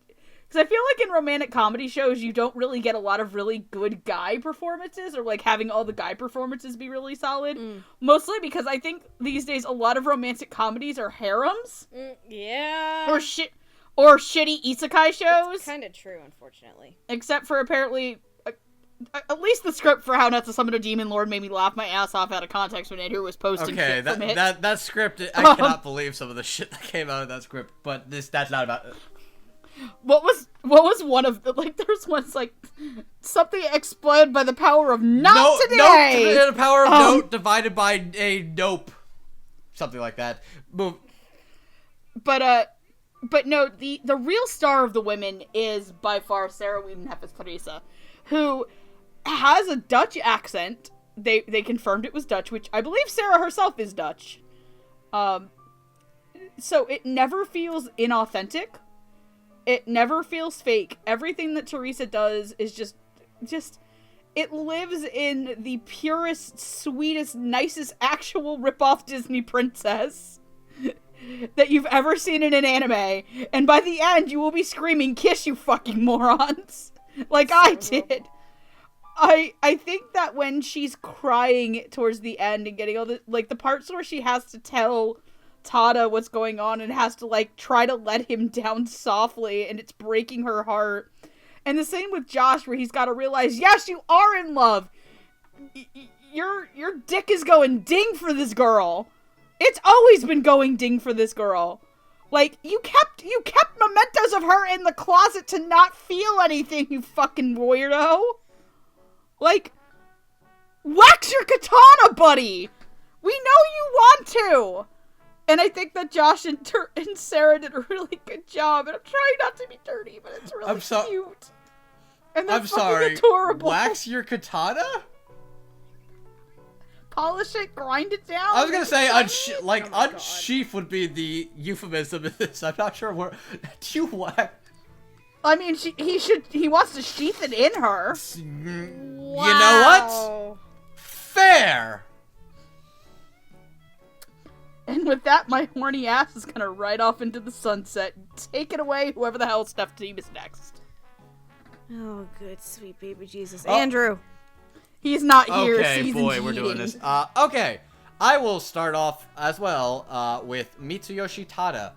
because I feel like in romantic comedy shows, you don't really get a lot of really good guy performances, or like having all the guy performances be really solid. Mostly because I think these days a lot of romantic comedies are harems. Yeah. Or shitty isekai shows. Kind of true, unfortunately. Except for apparently, at least the script for How Not to Summon a Demon Lord made me laugh my ass off out of context when Andrew was posting okay. shit from it. That script, I cannot believe some of the shit that came out of that script. But that's not about. What was one of the, like, there's one's like, something exploded by the power of not today! Nope, the power of note divided by a nope. Something like that. Move. But no, the real star of the women is by far Sarah Wiedenheft as Teresa, who has a Dutch accent. They confirmed it was Dutch, which I believe Sarah herself is Dutch. So it never feels inauthentic. It never feels fake. Everything that Teresa does is just it lives in the purest, sweetest, nicest actual rip-off Disney princess that you've ever seen in an anime. And by the end, you will be screaming, "Kiss, you fucking morons!" Like I did. I think that when she's crying towards the end and getting all the, like, the parts where she has to tell Tada what's going on and has to, like, try to let him down softly, and it's breaking her heart. And the same with Josh, where he's got to realize, yes, you are in love. Your dick is going ding for this girl. It's always been going ding for this girl. Like, you kept mementos of her in the closet to not feel anything, you fucking weirdo. Like, wax your katana, buddy! We know you want to! And I think that Josh and Sarah did a really good job, and I'm trying not to be dirty, but it's really cute. And they're fucking adorable. Wax your katana? Polish it, grind it down. I was gonna say, unsheath would be the euphemism of this. I'm not sure where. Do you wax? I mean, he wants to sheath it in her. Wow. You know what? Fair! And with that, my horny ass is gonna ride off into the sunset. Take it away, whoever the hell Steph team is next. Oh, good, sweet baby Jesus. Andrew. He's not here. Okay, boy, we're doing this. Okay, I will start off as well with Mitsuyoshi Tada.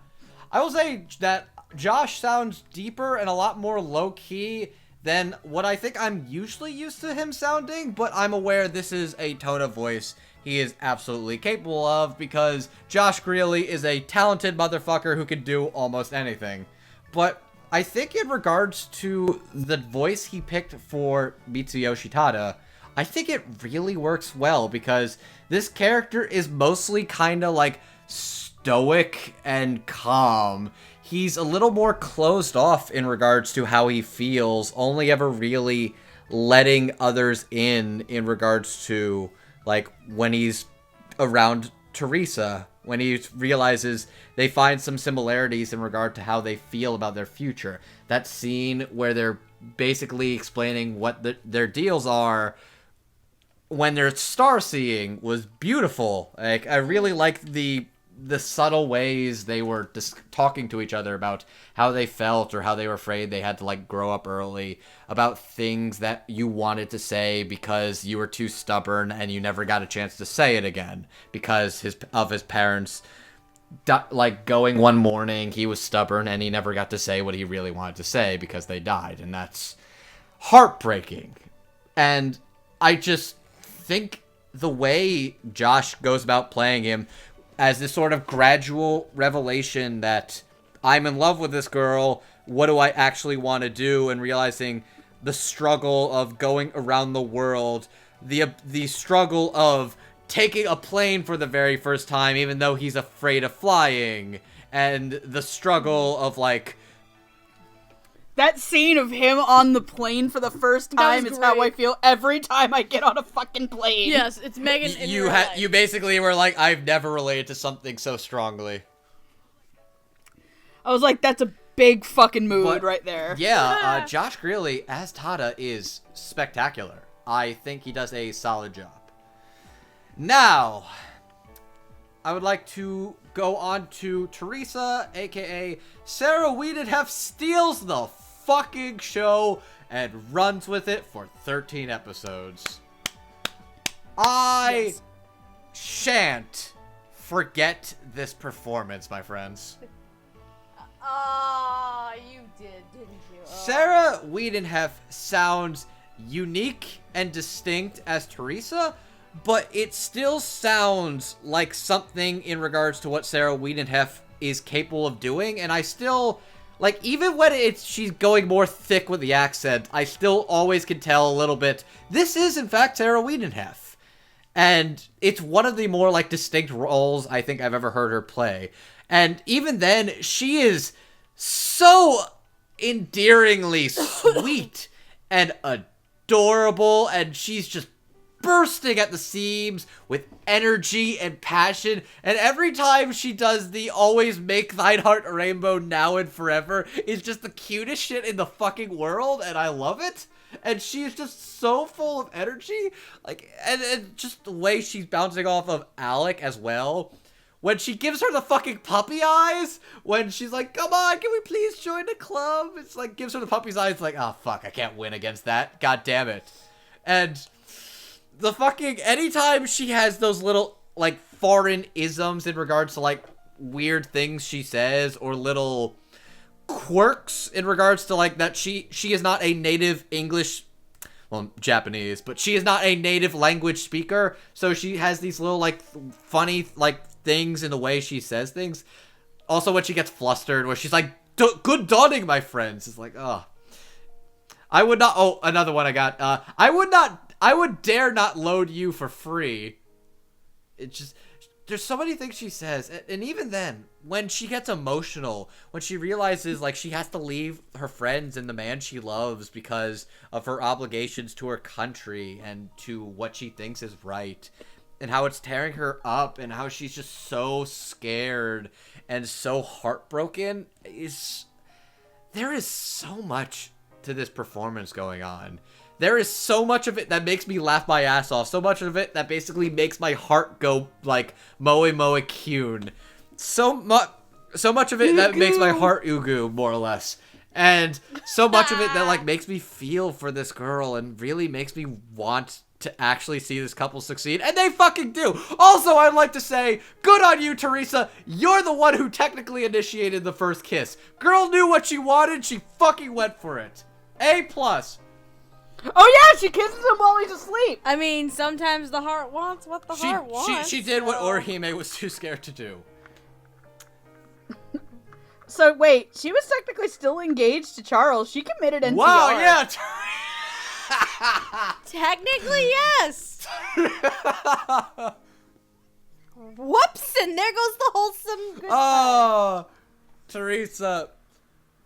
I will say that Josh sounds deeper and a lot more low-key than what I think I'm usually used to him sounding, but I'm aware this is a tone of voice he is absolutely capable of, because Josh Greeley is a talented motherfucker who can do almost anything. But I think in regards to the voice he picked for Mitsuyoshi Tada, I think it really works well, because this character is mostly kind of like stoic and calm. He's a little more closed off in regards to how he feels, only ever really letting others in regards to, like, when he's around Teresa, when he realizes they find some similarities in regard to how they feel about their future. That scene where they're basically explaining what their deals are when they're star-seeing was beautiful. Like, I really liked the subtle ways they were just talking to each other about how they felt or how they were afraid they had to, like, grow up early, about things that you wanted to say because you were too stubborn and you never got a chance to say it again because of his parents, like, going one morning, he was stubborn and he never got to say what he really wanted to say because they died, and that's heartbreaking. And I just think the way Josh goes about playing him as this sort of gradual revelation that I'm in love with this girl, what do I actually want to do, and realizing the struggle of going around the world, the struggle of taking a plane for the very first time even though he's afraid of flying, and the struggle of, like, that scene of him on the plane for the first time is how I feel every time I get on a fucking plane. Yes, it's Megan in you you basically were like, I've never related to something so strongly. I was like, that's a big fucking mood right there. Yeah, Josh Greeley as Tada is spectacular. I think he does a solid job. Now, I would like to go on to Teresa, aka Sarah Wiedenheft, steals the fucking show and runs with it for 13 episodes. I shan't forget this performance, my friends. You did, didn't you? Sarah Wiedenheft sounds unique and distinct as Teresa, but it still sounds like something in regards to what Sarah Wiedenheft is capable of doing, and I still, like, even when she's going more thick with the accent, I still always can tell a little bit, this is, in fact, Sarah Wiedenheft. And it's one of the more, like, distinct roles I think I've ever heard her play. And even then, she is so endearingly sweet and adorable, and she's just bursting at the seams with energy and passion, and every time she does the always make thine heart a rainbow now and forever is just the cutest shit in the fucking world, and I love it. And she's just so full of energy, like, and just the way she's bouncing off of Alec as well. When she gives her the fucking puppy eyes, when she's like, come on, can we please join the club? It's like, gives her the puppy's eyes, like, oh fuck, I can't win against that, god damn it. And the fucking, anytime she has those little, like, foreign isms in regards to, like, weird things she says, or little quirks in regards to, like, that she is not a native English, well, Japanese, but she is not a native language speaker, so she has these little, like, funny, like, things and the way she says things. Also, when she gets flustered, where she's like, "Good dawning, my friends." It's like, oh. I would not. Oh, another one I got. I would dare not load you for free. It just. There's so many things she says, and even then, when she gets emotional, when she realizes, like, she has to leave her friends and the man she loves because of her obligations to her country and to what she thinks is right, and how it's tearing her up, and how she's just so scared and so heartbroken, there is so much to this performance going on. There is so much of it that makes me laugh my ass off. So much of it that basically makes my heart go like moe moe kyun. So much of it that makes my heart ugu, more or less. And so much of it that like makes me feel for this girl and really makes me want to actually see this couple succeed. And they fucking do. Also, I'd like to say, good on you, Teresa. You're the one who technically initiated the first kiss. Girl knew what she wanted. She fucking went for it. A+. Oh yeah, she kisses him while he's asleep. I mean, sometimes the heart wants what the heart wants. She did what Orihime was too scared to do. So wait, she was technically still engaged to Charles. She committed NTR. Wow, yeah. Technically, yes. Whoops, and there goes the wholesome good Oh, Teresa.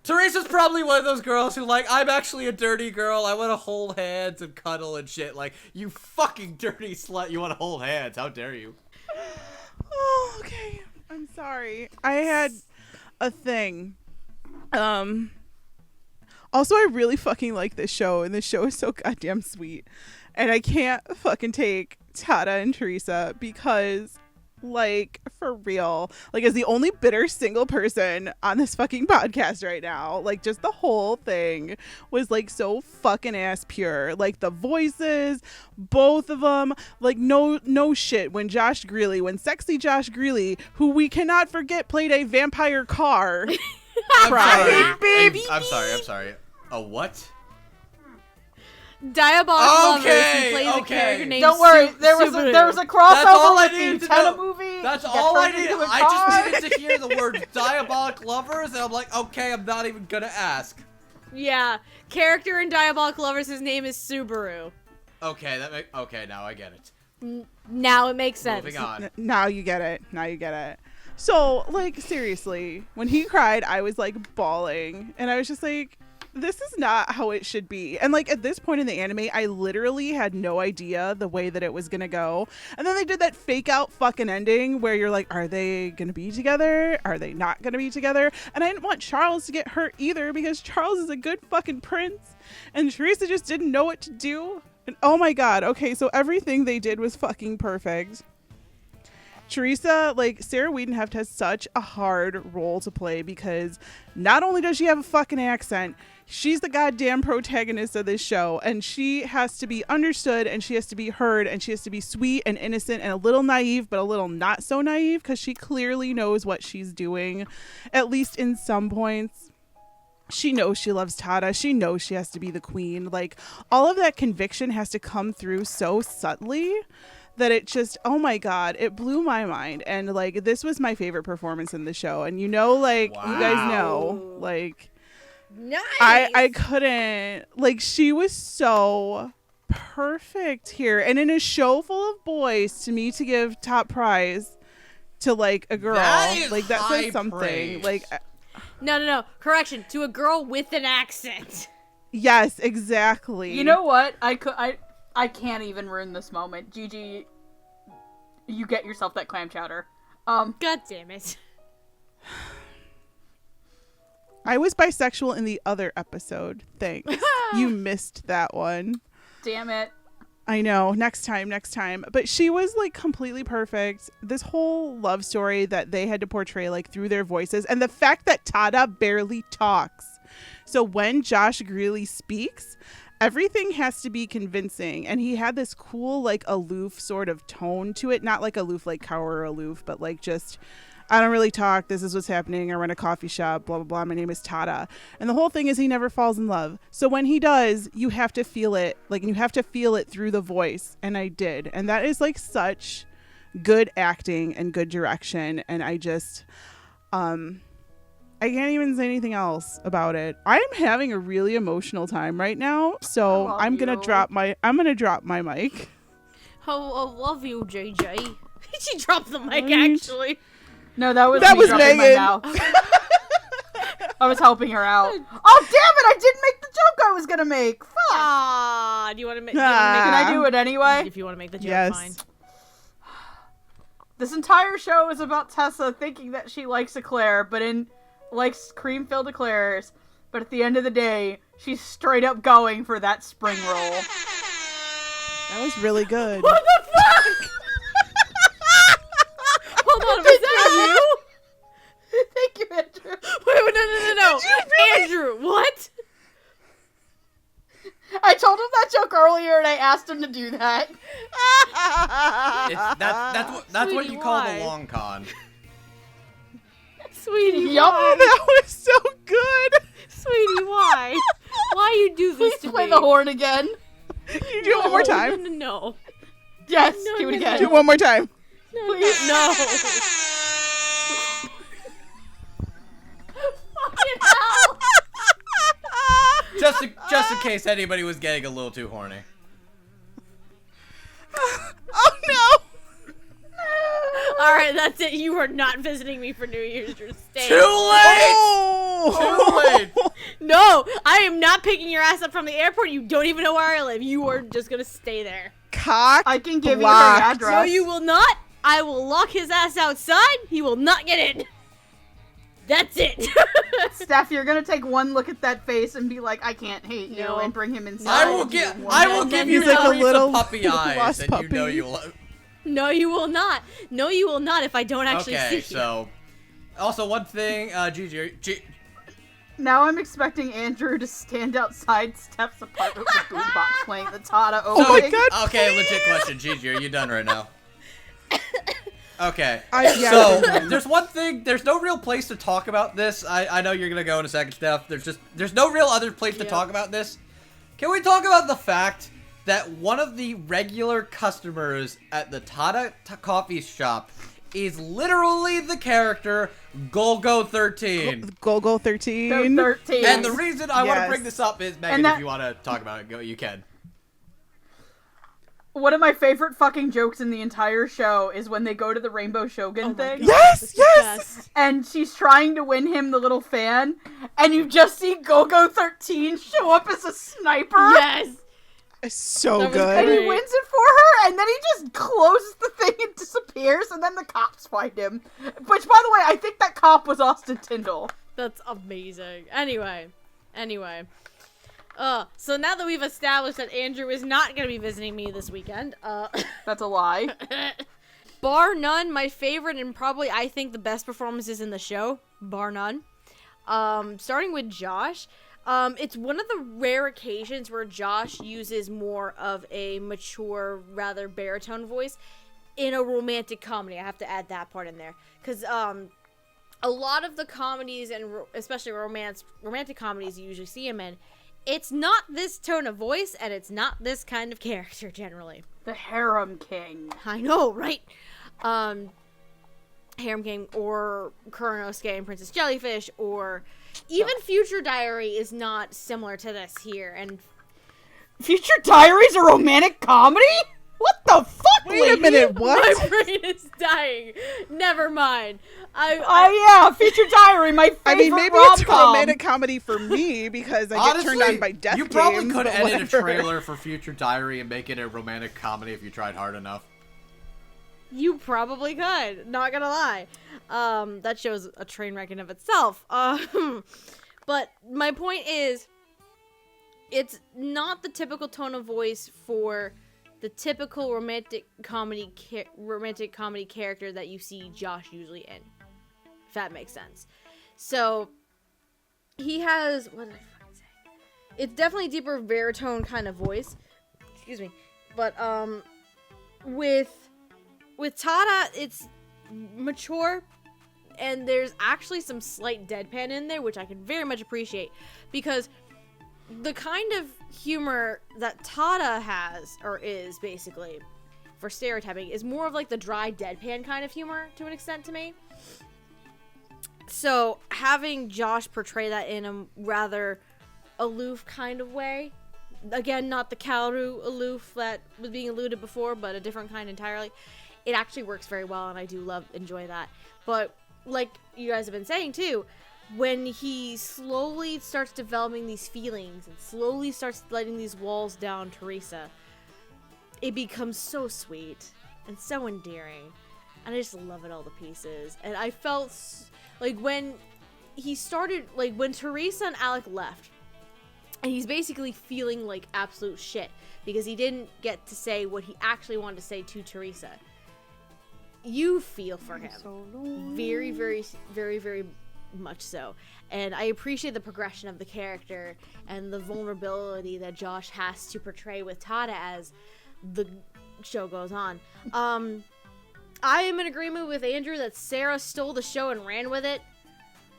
Teresa's probably one of those girls who, like, I'm actually a dirty girl. I want to hold hands and cuddle and shit. Like, you fucking dirty slut. You want to hold hands. How dare you? Oh, okay. I'm sorry. I had a thing. Also, I really fucking like this show, and this show is so goddamn sweet. And I can't fucking take Tada and Teresa because, like, for real, like, as the only bitter single person on this fucking podcast right now, like, just the whole thing was, like, so fucking ass pure. Like, the voices, both of them, like, no shit. When sexy Josh Greeley, who we cannot forget played a vampire car, I'm sorry. A what? Diabolic Lovers, who plays a character named Don't worry, there was a crossover with the Tenna movie. That's all I needed. I just needed to hear the word Diabolic Lovers, and I'm like, okay, I'm not even gonna ask. Yeah, character in Diabolic Lovers, his name is Subaru. Okay, okay, now I get it. Now it makes sense. Moving on. Now you get it. So, like, seriously, when he cried, I was, like, bawling. And I was just like, this is not how it should be. And, like, at this point in the anime, I literally had no idea the way that it was gonna go. And then they did that fake out fucking ending where you're like, are they gonna be together? Are they not gonna be together? And I didn't want Charles to get hurt either because Charles is a good fucking prince. And Teresa just didn't know what to do. And oh my god, okay, so everything they did was fucking perfect. Teresa, like, Sarah Wiedenheft has such a hard role to play because not only does she have a fucking accent, she's the goddamn protagonist of this show, and she has to be understood, and she has to be heard, and she has to be sweet and innocent and a little naive, but a little not so naive, because she clearly knows what she's doing, at least in some points. She knows she loves Tada. She knows she has to be the queen. Like, all of that conviction has to come through so subtly that it just, oh my god, it blew my mind. And, like, this was my favorite performance in the show. And, you know, like, wow. You guys know, like, nice. I couldn't, like, she was so perfect here. And in a show full of boys, to me, to give top prize to, like, a girl, that like, that says something. Praise. Like, No. Correction. To a girl with an accent. yes, exactly. You know what? I can't even ruin this moment. Gigi, you get yourself that clam chowder. God damn it. I was bisexual in the other episode. Thanks. You missed that one. Damn it. I know. Next time. But she was, like, completely perfect. This whole love story that they had to portray, like, through their voices. And the fact that Tada barely talks. So when Josh Greeley speaks, everything has to be convincing. And he had this cool, like, aloof sort of tone to it. Not like aloof like Kaoru aloof, but, like, just, I don't really talk. This is what's happening. I run a coffee shop, blah, blah, blah. My name is Tada. And the whole thing is he never falls in love. So when he does, you have to feel it. Like, you have to feel it through the voice. And I did. And that is, like, such good acting and good direction, and I just I can't even say anything else about it. I'm having a really emotional time right now, so I'm gonna drop my mic. Oh, I love you, JJ. She dropped the mic, actually. No, that was Megan. my mouth. I was helping her out. Oh, damn it! I didn't make the joke I was gonna make. Fuck. Ah, do you want to make? Can I do it anyway? If you want to make the joke, Yes. fine. This entire show is about Tessa thinking that she likes eclair, likes cream-filled eclairs, but at the end of the day, she's straight up going for that spring roll. That was really good. What the fuck? Hold on, was that you? Thank you, Andrew. Wait, no. Andrew, what? I told him that joke earlier, and I asked him to do that. That's what Sweetie, you call why? the long con. Sweetie, Yup. why? That was so good. Sweetie, why? Why you do this Please to play me? the horn again. Can you do it one more time? No. Yes, No, do it no, again. Do it one more time. Please. No. Fucking hell. Just in case anybody was getting a little too horny. Oh no! All right, that's it. You are not visiting me for New Year's. You're staying. Too late! Oh! Too late! No, I am not picking your ass up from the airport. You don't even know where I live. You are just gonna stay there. Cock I can give you blocked. her address. No, you will not. I will lock his ass outside. He will not get in. That's it. Steph, you're gonna take one look at that face and be like, I can't hate you, No. and bring him inside. I will and do give one you thing. He's like a three little puppy eyes, lost and puppy. you know you love. No, you will not. No, you will not if I don't actually see Okay, you. so also one thing, Gigi, Now I'm expecting Andrew to stand outside Steph's apartment with a boombox playing the Tada Oh my opening. god! okay, legit question, Gigi, are you done right now? Okay. Yeah, So there's one thing. There's no real place to talk about this. I know you're gonna go in a second, Steph. There's no real other place to talk about this. Can we talk about the fact that one of the regular customers at the Tada coffee shop is literally the character Golgo 13? Golgo 13. So 13. And the reason I want to Yes. bring this up is, Megan, if you want to talk about it, you can. One of my favorite fucking jokes in the entire show is when they go to the Rainbow Shogun thing. Yes, yes. And she's trying to win him the little fan, and you just see Golgo 13 show up as a sniper. Yes. It's so That was good. And he Great. wins it for her, and then he just closes the thing and disappears, and then the cops find him. Which, by the way, I think that cop was Austin Tyndall. That's amazing. Anyway. So now that we've established that Andrew is not going to be visiting me this weekend, That's a lie. bar none, my favorite and probably I think the best performances in the show, bar none. Starting with Josh, it's one of the rare occasions where Josh uses more of a mature, rather baritone voice in a romantic comedy. I have to add that part in there, because a lot of the comedies, and especially romantic comedies you usually see him in, it's not this tone of voice, and it's not this kind of character, generally. The Harem King. I know, right? Harem King, or Kuronosuke and Princess Jellyfish, or even Future Diary is not similar to this here, and Future Diary's a romantic comedy? What the fuck, Wait a minute, what? my brain is dying. Never mind. Oh yeah, Future Diary, my favorite I mean, maybe it's a romantic comedy for me because I get turned on by death you probably games, could but edit a whatever. trailer for Future Diary and make it a romantic comedy if you tried hard enough. You probably could. Not gonna lie. That show's a train wreck in of itself. But my point is, it's not the typical tone of voice for the typical romantic comedy character that you see Josh usually in. If that makes sense. So he has, what did I fucking say? It's definitely a deeper baritone kind of voice. Excuse me. But with Tada, it's mature, and there's actually some slight deadpan in there, which I can very much appreciate, because the kind of humor that Tada has, or is, basically, for stereotyping is more of like the dry deadpan kind of humor to an extent to me. So having Josh portray that in a rather aloof kind of way, again, not the Kaoru aloof that was being alluded before, but a different kind entirely, it actually works very well, and I do enjoy that. But like you guys have been saying too, when he slowly starts developing these feelings and slowly starts letting these walls down Teresa, it becomes so sweet and so endearing, and I just love it all to pieces. And I felt like when he started, like when Teresa and Alec left, and he's basically feeling like absolute shit because he didn't get to say what he actually wanted to say to Teresa. You feel for him. Very, very, very, very much so. And I appreciate the progression of the character and the vulnerability that Josh has to portray with Tada as the show goes on. I am in agreement with Andrew that Sarah stole the show and ran with it.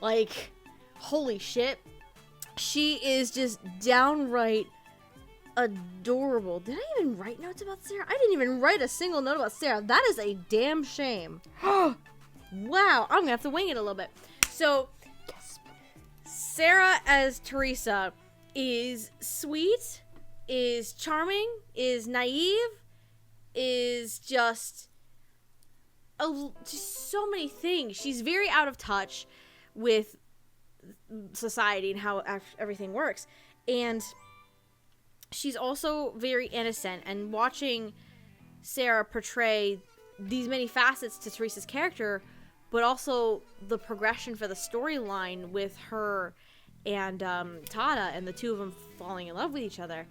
Like, holy shit. She is just downright adorable. Did I even write notes about Sarah? I didn't even write a single note about Sarah. That is a damn shame. Wow, I'm gonna have to wing it a little bit. So, Sarah as Teresa is sweet, is charming, is naive, is just so many things. She's very out of touch with society and how everything works, and she's also very innocent. And watching Sarah portray these many facets to Teresa's character, but also the progression for the storyline with her and Tada and the two of them falling in love with each other,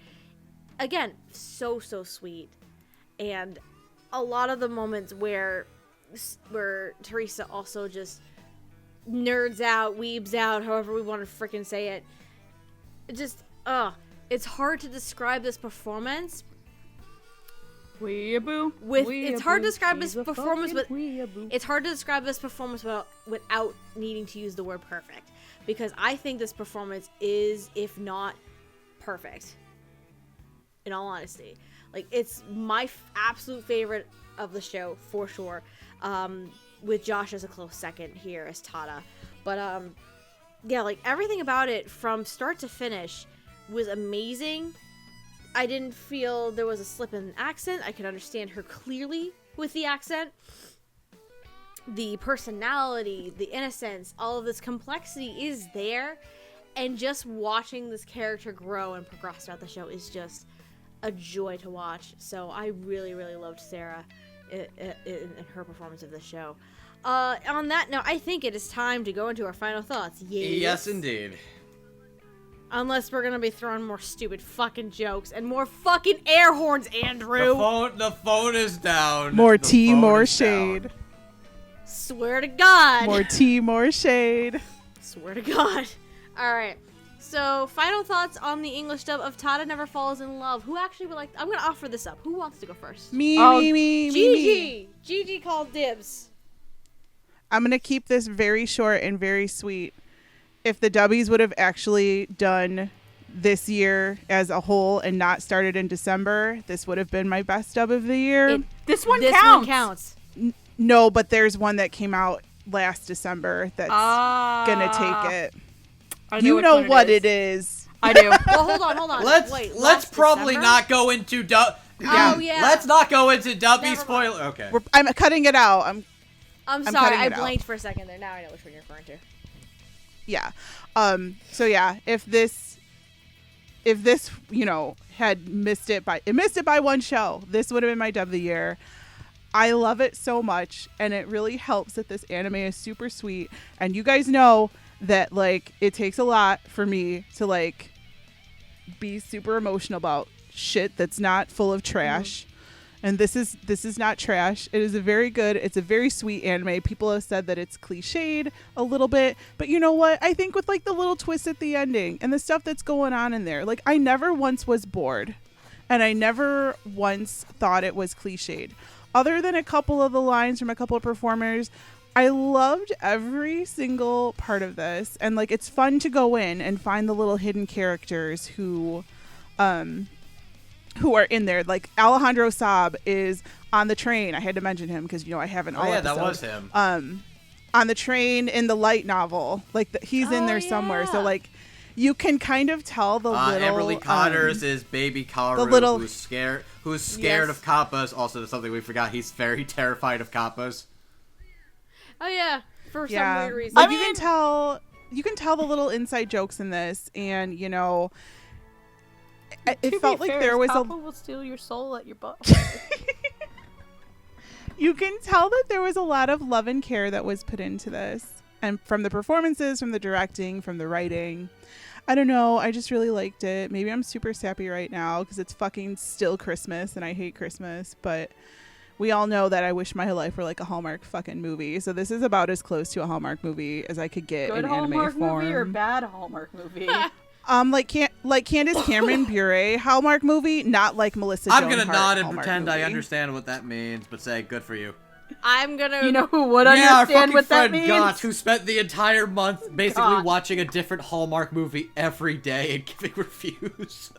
again, so sweet. And a lot of the moments where Teresa also just nerds out, weebs out, however we want to freaking say it. It's hard to describe this performance. It's hard to describe this performance without needing to use the word perfect, because I think this performance is, if not perfect, in all honesty. Like, it's my absolute favorite of the show for sure. With Josh as a close second here as Tada. But, yeah, like, everything about it from start to finish was amazing. I didn't feel there was a slip in accent. I could understand her clearly with the accent. The personality, the innocence, all of this complexity is there. And just watching this character grow and progress throughout the show is just a joy to watch. So I really, really loved Sarah in her performance of the show. On that note, I think it is time to go into our final thoughts. Yes, indeed. Unless we're gonna be throwing more stupid fucking jokes and more fucking air horns, Andrew. The phone is down. More tea, more shade. Swear to God. More tea, more shade. Swear to God. Alright. So, final thoughts on the English dub of Tada Never Falls in Love. Who actually would like... I'm going to offer this up. Who wants to go first? Me. Gigi. Gigi called dibs. I'm going to keep this very short and very sweet. If the dubbies would have actually done this year as a whole and not started in December, this would have been my best dub of the year. This one counts. No, but there's one that came out last December that's going to take it. You know what it is. I do. Well, hold on. Let's probably December? not go into dub. Oh, yeah. Let's not go into dubby Never spoiler. Okay. I'm cutting it out. I'm sorry. I cutting it blanked for a second there. Now I know which one you're referring to. Yeah. So yeah, if this, had missed it by one show, this would have been my dub of the year. I love it so much, and it really helps that this anime is super sweet. And you guys know that, like, it takes a lot for me to, like, be super emotional about shit that's not full of trash. And this is not trash. It is it's a very sweet anime. People have said that it's cliched a little bit, but you know what? I think with, like, the little twist at the ending and the stuff that's going on in there, like, I never once was bored, and I never once thought it was cliched. Other than a couple of the lines from a couple of performers, I loved every single part of this. And, like, it's fun to go in and find the little hidden characters who are in there. Like, Alejandro Saab is on the train. I had to mention him because I haven't. Oh yeah, that was him. On the train in the light novel, like he's in there somewhere. So like, you can kind of tell the little. Amberly Cotters is baby Kaoru, who's scared of kappas. Also, something we forgot. He's very terrified of kappas. Oh yeah, for some weird reason. Like, you can tell the little inside jokes in this, and it felt like there was Kappa will steal your soul at your butt. You can tell that there was a lot of love and care that was put into this, and from the performances, from the directing, from the writing. I don't know. I just really liked it. Maybe I'm super sappy right now because it's fucking still Christmas and I hate Christmas, but we all know that I wish my life were like a Hallmark fucking movie. So this is about as close to a Hallmark movie as I could get Good in Hallmark anime form. movie or bad Hallmark movie? Like Candace Cameron Bure Hallmark movie, not like Melissa Joan I'm gonna Hart nod and Hallmark pretend movie. I understand what that means, but say good for you. I'm gonna. You know who would our understand fucking what that friend means? Gotch, who spent the entire month basically Gotch. watching a different Hallmark movie every day and giving reviews.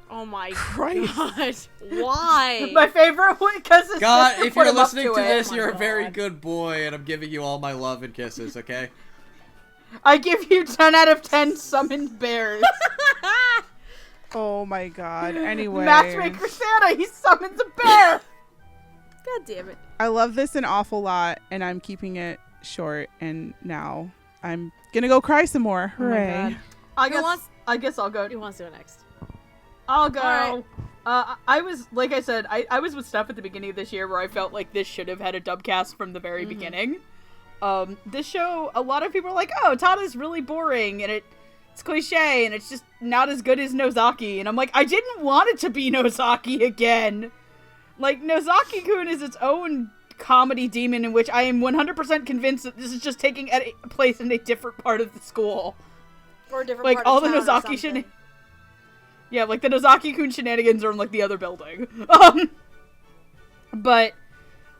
Oh my Christ. god! Why? My favorite one, because God, if you're listening to it. this, Oh my you're a God. very good boy, and I'm giving you all my love and kisses, okay? I give you 10 out of 10 summoned bears. Oh my god. Anyway. Matchmaker Santa, he summons a bear. God damn it! I love this an awful lot, and I'm keeping it short, and now I'm gonna go cry some more. Hooray. I guess I'll go. Who wants to go next? I'll go. All right. I was, like I said, I was with Steph at the beginning of this year where I felt like this should have had a dubcast from the very beginning. This show, a lot of people are like, oh, Tada's really boring, and it's cliche, and it's just not as good as Nozaki. And I'm like, I didn't want it to be Nozaki again. Like, Nozaki-kun is its own comedy demon in which I am 100% convinced that this is just taking place in a different part of the school. Or a different Like, part all of the town or Nozaki something. shenanigans. Yeah, like, the Nozaki-kun shenanigans are in, like, the other building. But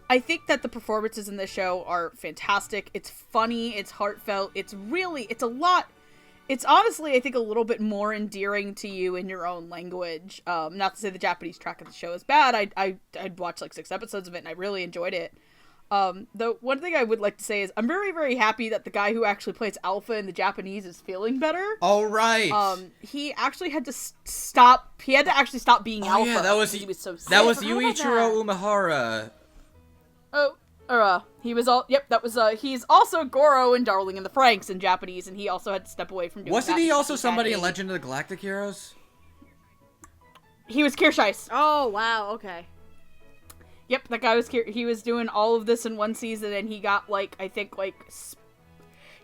I think that the performances in this show are fantastic. It's funny, it's heartfelt, it's honestly, I think, a little bit more endearing to you in your own language. Not to say the Japanese track of the show is bad. I'd watched, like, 6 episodes of it, and I really enjoyed it. The one thing I would like to say is I'm very, very happy that the guy who actually plays Alpha in the Japanese is feeling better. All right. He actually had to stop. He had to actually stop being Alpha. Yeah, that was because he was so sick. that was forgot about Yuichiro that. Umehara. He was all. Yep, that was. He's also Goro in Darling in the Franxx in Japanese, and he also had to step away from doing Wasn't that he because also had somebody in a- Legend of the Galactic Heroes? He was Kirscheiss. Oh wow. Okay. Yep, that guy was he was doing all of this in one season, and he got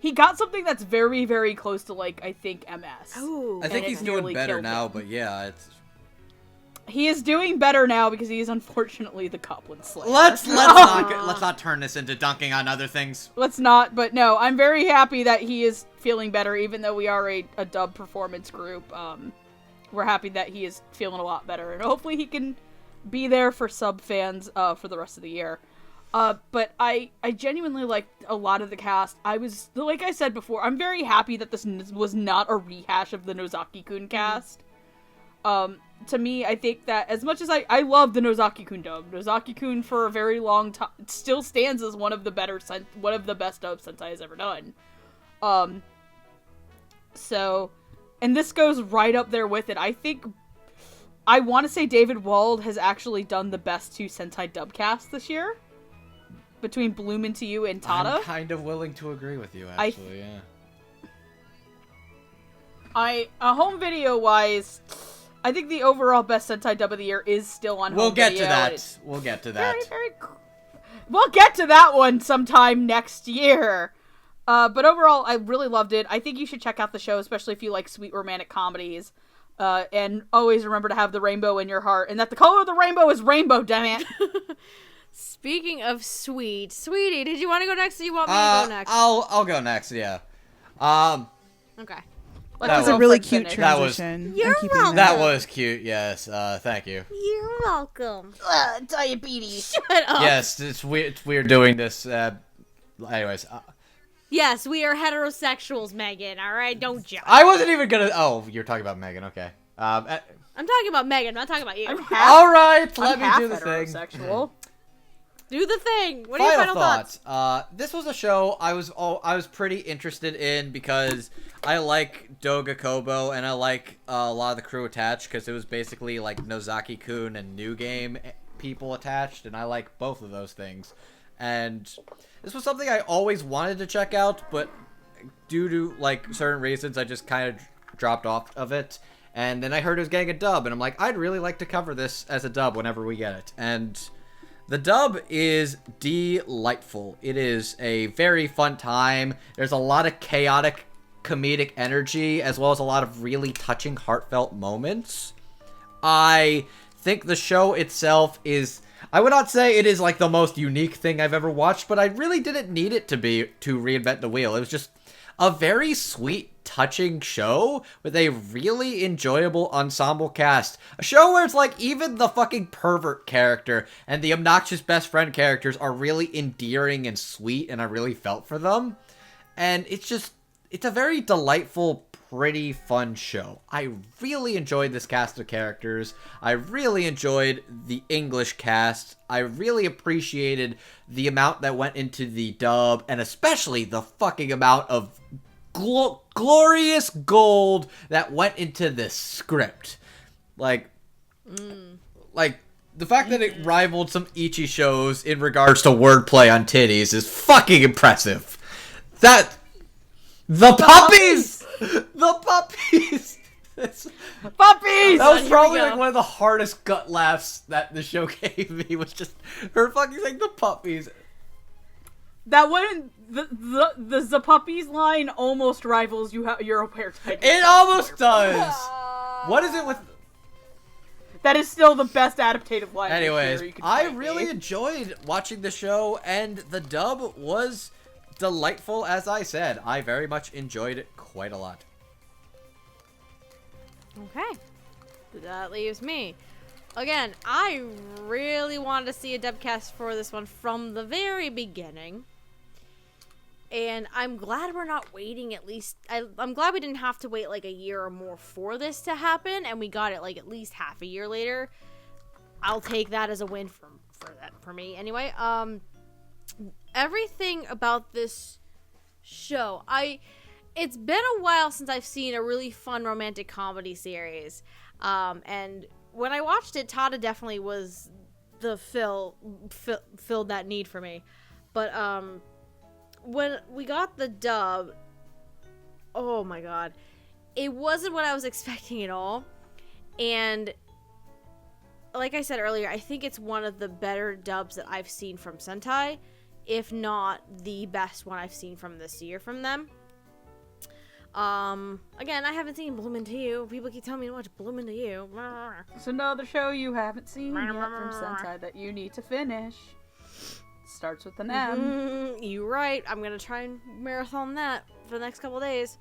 he got something that's very, very close to I think MS. Ooh. I think it he's doing nearly better killed now, him. but yeah, it's. He is doing better now because he is unfortunately the Goblin Slayer. Let's not turn this into dunking on other things. Let's not, but no, I'm very happy that he is feeling better, even though we are a dub performance group. We're happy that he is feeling a lot better, and hopefully he can be there for sub fans for the rest of the year. But I genuinely liked a lot of the cast. Like I said before, I'm very happy that this was not a rehash of the Nozaki-kun cast. To me, I think that as much as I love the Nozaki-kun dub, Nozaki-kun for a very long time still stands as one of the best dubs Sentai has ever done. So, and this goes right up there with it. I want to say David Wolde has actually done the best 2 Sentai dub casts this year. Between Bloom Into You and Tada. I'm kind of willing to agree with you, actually, yeah. Home video wise, I think the overall best Sentai dub of the year is still on home video. We'll get to that. Very, very We'll get to that one sometime next year. But overall, I really loved it. I think you should check out the show, especially if you like sweet romantic comedies. And always remember to have the rainbow in your heart, and that the color of the rainbow is rainbow, damn it. Speaking of sweetie, did you want to go next or you want me to go next? I'll go next, yeah. Okay. That was a really cute transition. You're I'm keeping welcome. That was cute, yes. Thank you. You're welcome. Diabetes. Shut up. Yes, it's weird doing this. Anyways. Yes, we are heterosexuals, Megan. All right, don't judge. I wasn't even gonna. Oh, you're talking about Megan. Okay. I'm talking about Megan. I'm not talking about you. All right, let I'm me half do the thing. heterosexual. Do the thing. What are your final thoughts? This was a show I was pretty interested in because I like Doga Kobo and I like a lot of the crew attached because it was basically like Nozaki-kun and New Game people attached, and I like both of those things. And this was something I always wanted to check out, but due to like certain reasons, I just kind of dropped off of it. And then I heard it was getting a dub, and I'm like, I'd really like to cover this as a dub whenever we get it. And the dub is delightful. It is a very fun time. There's a lot of chaotic comedic energy, as well as a lot of really touching, heartfelt moments. I think the show itself is... I would not say it is like the most unique thing I've ever watched, but I really didn't need it to be to reinvent the wheel. It was just a very sweet, touching show with a really enjoyable ensemble cast. A show where it's like even the fucking pervert character and the obnoxious best friend characters are really endearing and sweet, and I really felt for them. And it's a very delightful, pretty fun show. I really enjoyed this cast of characters. I really enjoyed the English cast. I really appreciated the amount that went into the dub, and especially the fucking amount of glorious gold that went into this script. Like the fact that it rivaled some Ichi shows in regards to wordplay on titties is fucking impressive. The puppies! The puppies! Puppies! That was Here probably we go. like one of the hardest gut laughs that the show gave me, was just her fucking saying the puppies. That one, the puppies line almost rivals your au pair type. It almost does! What is it with... That is still the best adaptative line. Anyways, you could I find, really Dave. enjoyed watching the show, and the dub was delightful, as I said. I very much enjoyed it quite a lot. Okay. That leaves me. Again, I really wanted to see a dubcast for this one from the very beginning. And I'm glad we're not waiting at least... I'm glad we didn't have to wait like a year or more for this to happen, and we got it like at least half a year later. I'll take that as a win for me. Anyway, everything about this show, it's been a while since I've seen a really fun romantic comedy series. And when I watched it, Tada definitely was the filled that need for me. But when we got the dub, oh my god, it wasn't what I was expecting at all. And like I said earlier, I think it's one of the better dubs that I've seen from Sentai, if not the best one I've seen from this year from them. Again, I haven't seen Bloom Into You. People keep telling me to watch Bloom Into You. It's another show you haven't seen yet from Sentai that you need to finish. Starts with an M. You're right. I'm gonna try and marathon that for the next couple days.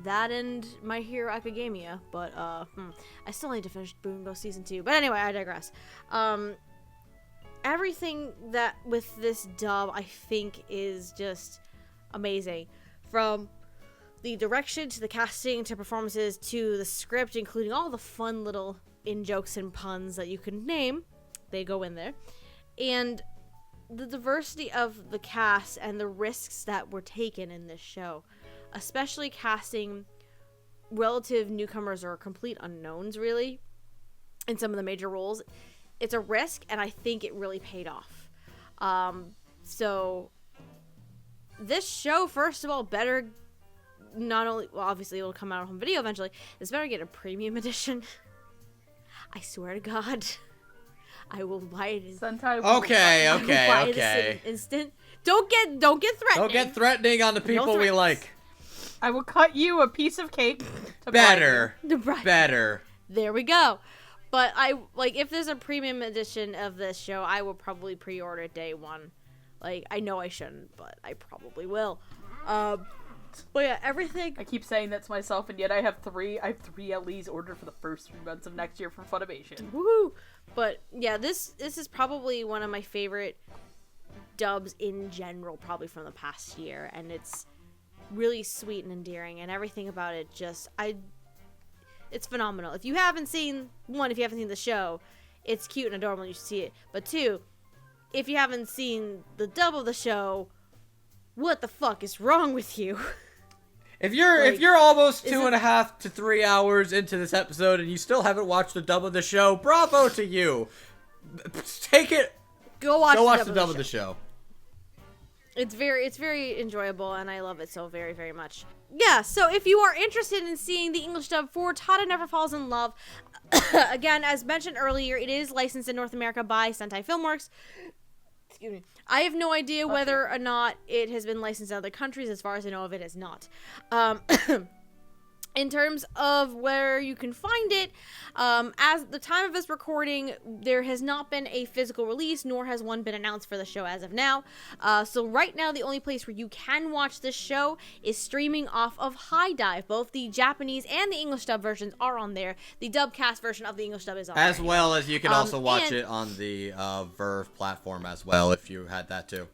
That and My Hero Academia. But, I still need to finish Bungo Season 2. But anyway, I digress. Everything that with this dub, I think, is just amazing. From the direction to the casting to performances to the script, including all the fun little in-jokes and puns that you can name. They go in there. And the diversity of the cast and the risks that were taken in this show, especially casting relative newcomers or complete unknowns, really, in some of the major roles. It's a risk, and I think it really paid off. So this show, first of all, better not only, well, obviously it'll come out on video eventually, it's better get a premium edition. I swear to God, I will buy it. Sentai. Okay. Instant. Don't get threatening. Don't get threatening on the people we threats. like. I will cut you a piece of cake. To Better. Right. Better. There we go. But if there's a premium edition of this show, I will probably pre-order it day one. Like, I know I shouldn't, but I probably will. But yeah, everything. I keep saying that to myself, and yet I have three LEs ordered for the first 3 months of next year from Funimation. Woohoo! But yeah, this is probably one of my favorite dubs in general, probably from the past year, and it's really sweet and endearing, and everything about it just It's phenomenal. If you haven't seen the show, it's cute and adorable. You should see it. But 2, if you haven't seen the dub of the show, what the fuck is wrong with you? If you're almost 2.5 to 3 hours into this episode and you still haven't watched the dub of the show, bravo to you. Take it. Go watch the dub of the show. It's very enjoyable, and I love it so very, very much. Yeah, so if you are interested in seeing the English dub for Tada Never Falls in Love, again, as mentioned earlier, it is licensed in North America by Sentai Filmworks. Excuse me. I have no idea whether or not it has been licensed in other countries. As far as I know of, it is not. In terms of where you can find it, as the time of this recording, there has not been a physical release, nor has one been announced for the show as of now. So right now, the only place where you can watch this show is streaming off of High Dive. Both the Japanese and the English dub versions are on there. The dubcast version of the English dub is on there. As well as you can also watch it on the Verve platform as well, if you had that too.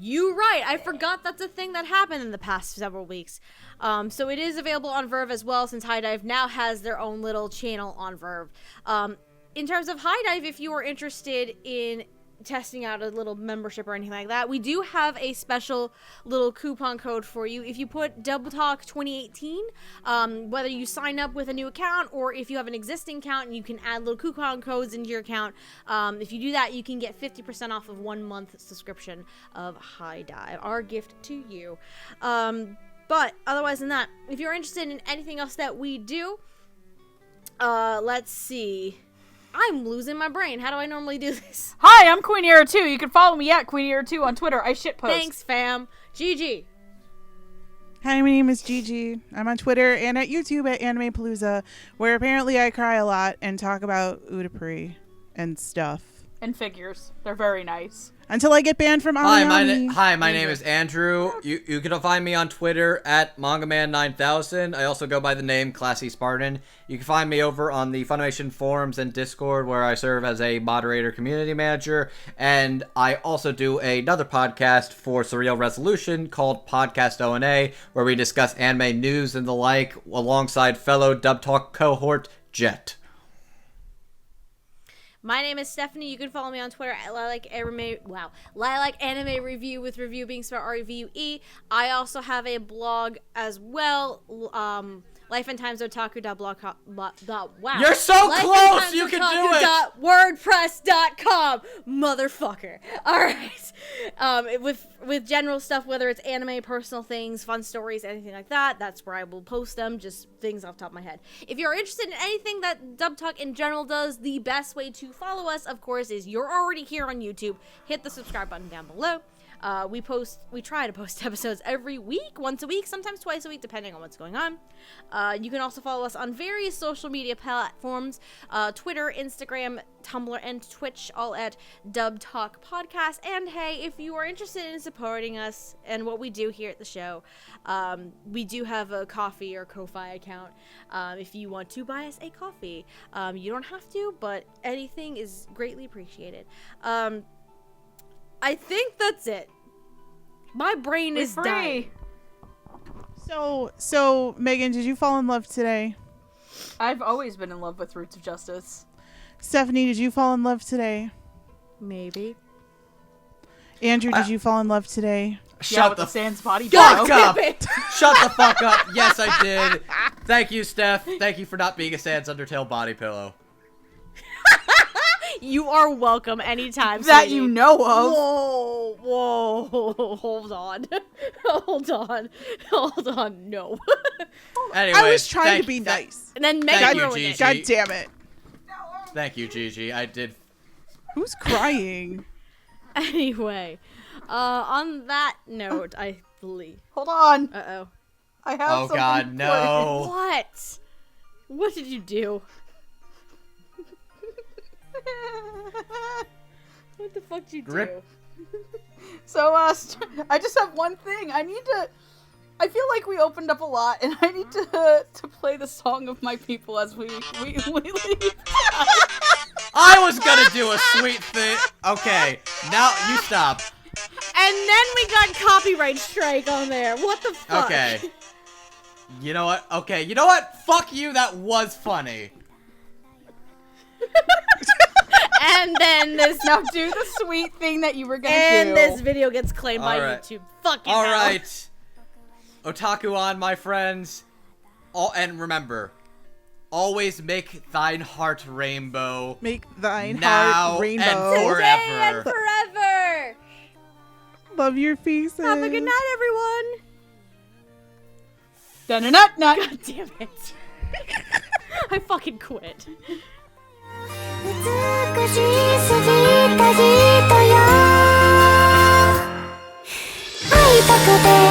You right. I forgot that's a thing that happened in the past several weeks. So it is available on Verve as well, since High Dive now has their own little channel on Verve. In terms of High Dive, if you are interested in testing out a little membership or anything like that, we do have a special little coupon code for you. If you put DoubleTalk 2018, whether you sign up with a new account or if you have an existing account, and you can add little coupon codes into your account. If you do that, you can get 50% off of 1 month subscription of High Dive, our gift to you. But otherwise than that, if you're interested in anything else that we do, let's see. I'm losing my brain. How do I normally do this? Hi, I'm Queen Era 2. You can follow me at Queen Era 2 on Twitter. I shitpost. Thanks, fam. Gigi. Hi, my name is Gigi. I'm on Twitter and at YouTube at AnimePalooza, where apparently I cry a lot and talk about Udapri and stuff. And figures. They're very nice. Until I get banned from Aoyami. Hi, my name is Andrew. You can find me on Twitter at MangaMan9000. I also go by the name Classy Spartan. You can find me over on the Funimation forums and Discord, where I serve as a moderator community manager. And I also do another podcast for Surreal Resolution called Podcast O&A, where we discuss anime news and the like alongside fellow Dub Talk cohort Jet. My name is Stephanie. You can follow me on Twitter at Lilac Anime Review, with review being spelled R-E-V-U-E. I also have a blog as well, lifeandtimesotaku.blog.wow. You're so close! You can do it! .wordpress.com, motherfucker. Alright. With general stuff, whether it's anime, personal things, fun stories, anything like that, that's where I will post them, just things off the top of my head. If you're interested in anything that Dub Talk in general does, the best way to follow us, of course, is you're already here on YouTube. Hit the subscribe button down below. We try to post episodes every week, once a week, sometimes twice a week, depending on what's going on. You can also follow us on various social media platforms, Twitter, Instagram, Tumblr, and Twitch, all at Dub Talk Podcast. And hey, if you are interested in supporting us and what we do here at the show, we do have a Ko-fi or Ko-fi account. If you want to buy us a coffee, you don't have to, but anything is greatly appreciated. I think that's it. My brain is dying. So Megan, did you fall in love today? I've always been in love with Roots of Justice. Stephanie, did you fall in love today? Maybe. Andrew, did you fall in love today? Shut the Sans body fuck up! Shut the fuck up! Yes, I did. Thank you, Steph. Thank you for not being a Sans Undertale body pillow. You are welcome anytime. That sweetie. you know of. Whoa, hold on. Hold on, no. Anyway, I was trying to be nice. And then Thank Megan you, ruined Gigi. it. God damn it. Thank you, Gigi. I did. Who's crying? Anyway, on that note, I believe. Hold on. Uh-oh. I have Oh something God, no. What? What did you do? What the fuck did you do? Grip. So, I just have one thing. I feel like we opened up a lot, and I need to play the Song of My People as we leave. I was gonna do a sweet thing. Okay, now you stop. And then we got copyright strike on there. What the fuck? Okay. You know what? Okay, you know what? Fuck you, that was funny. And then this Now do the sweet thing that you were gonna do. and this video gets claimed by Alright. YouTube. Fucking All hell. right, Otaku on, my friends. And remember, always make thine heart rainbow. Make thine Now heart rainbow. and forever. Today and forever. Love your faces. Have a good night, everyone. Dun-dun-dun-dun. God damn it. I fucking quit. 美しすぎた人よ会いたくて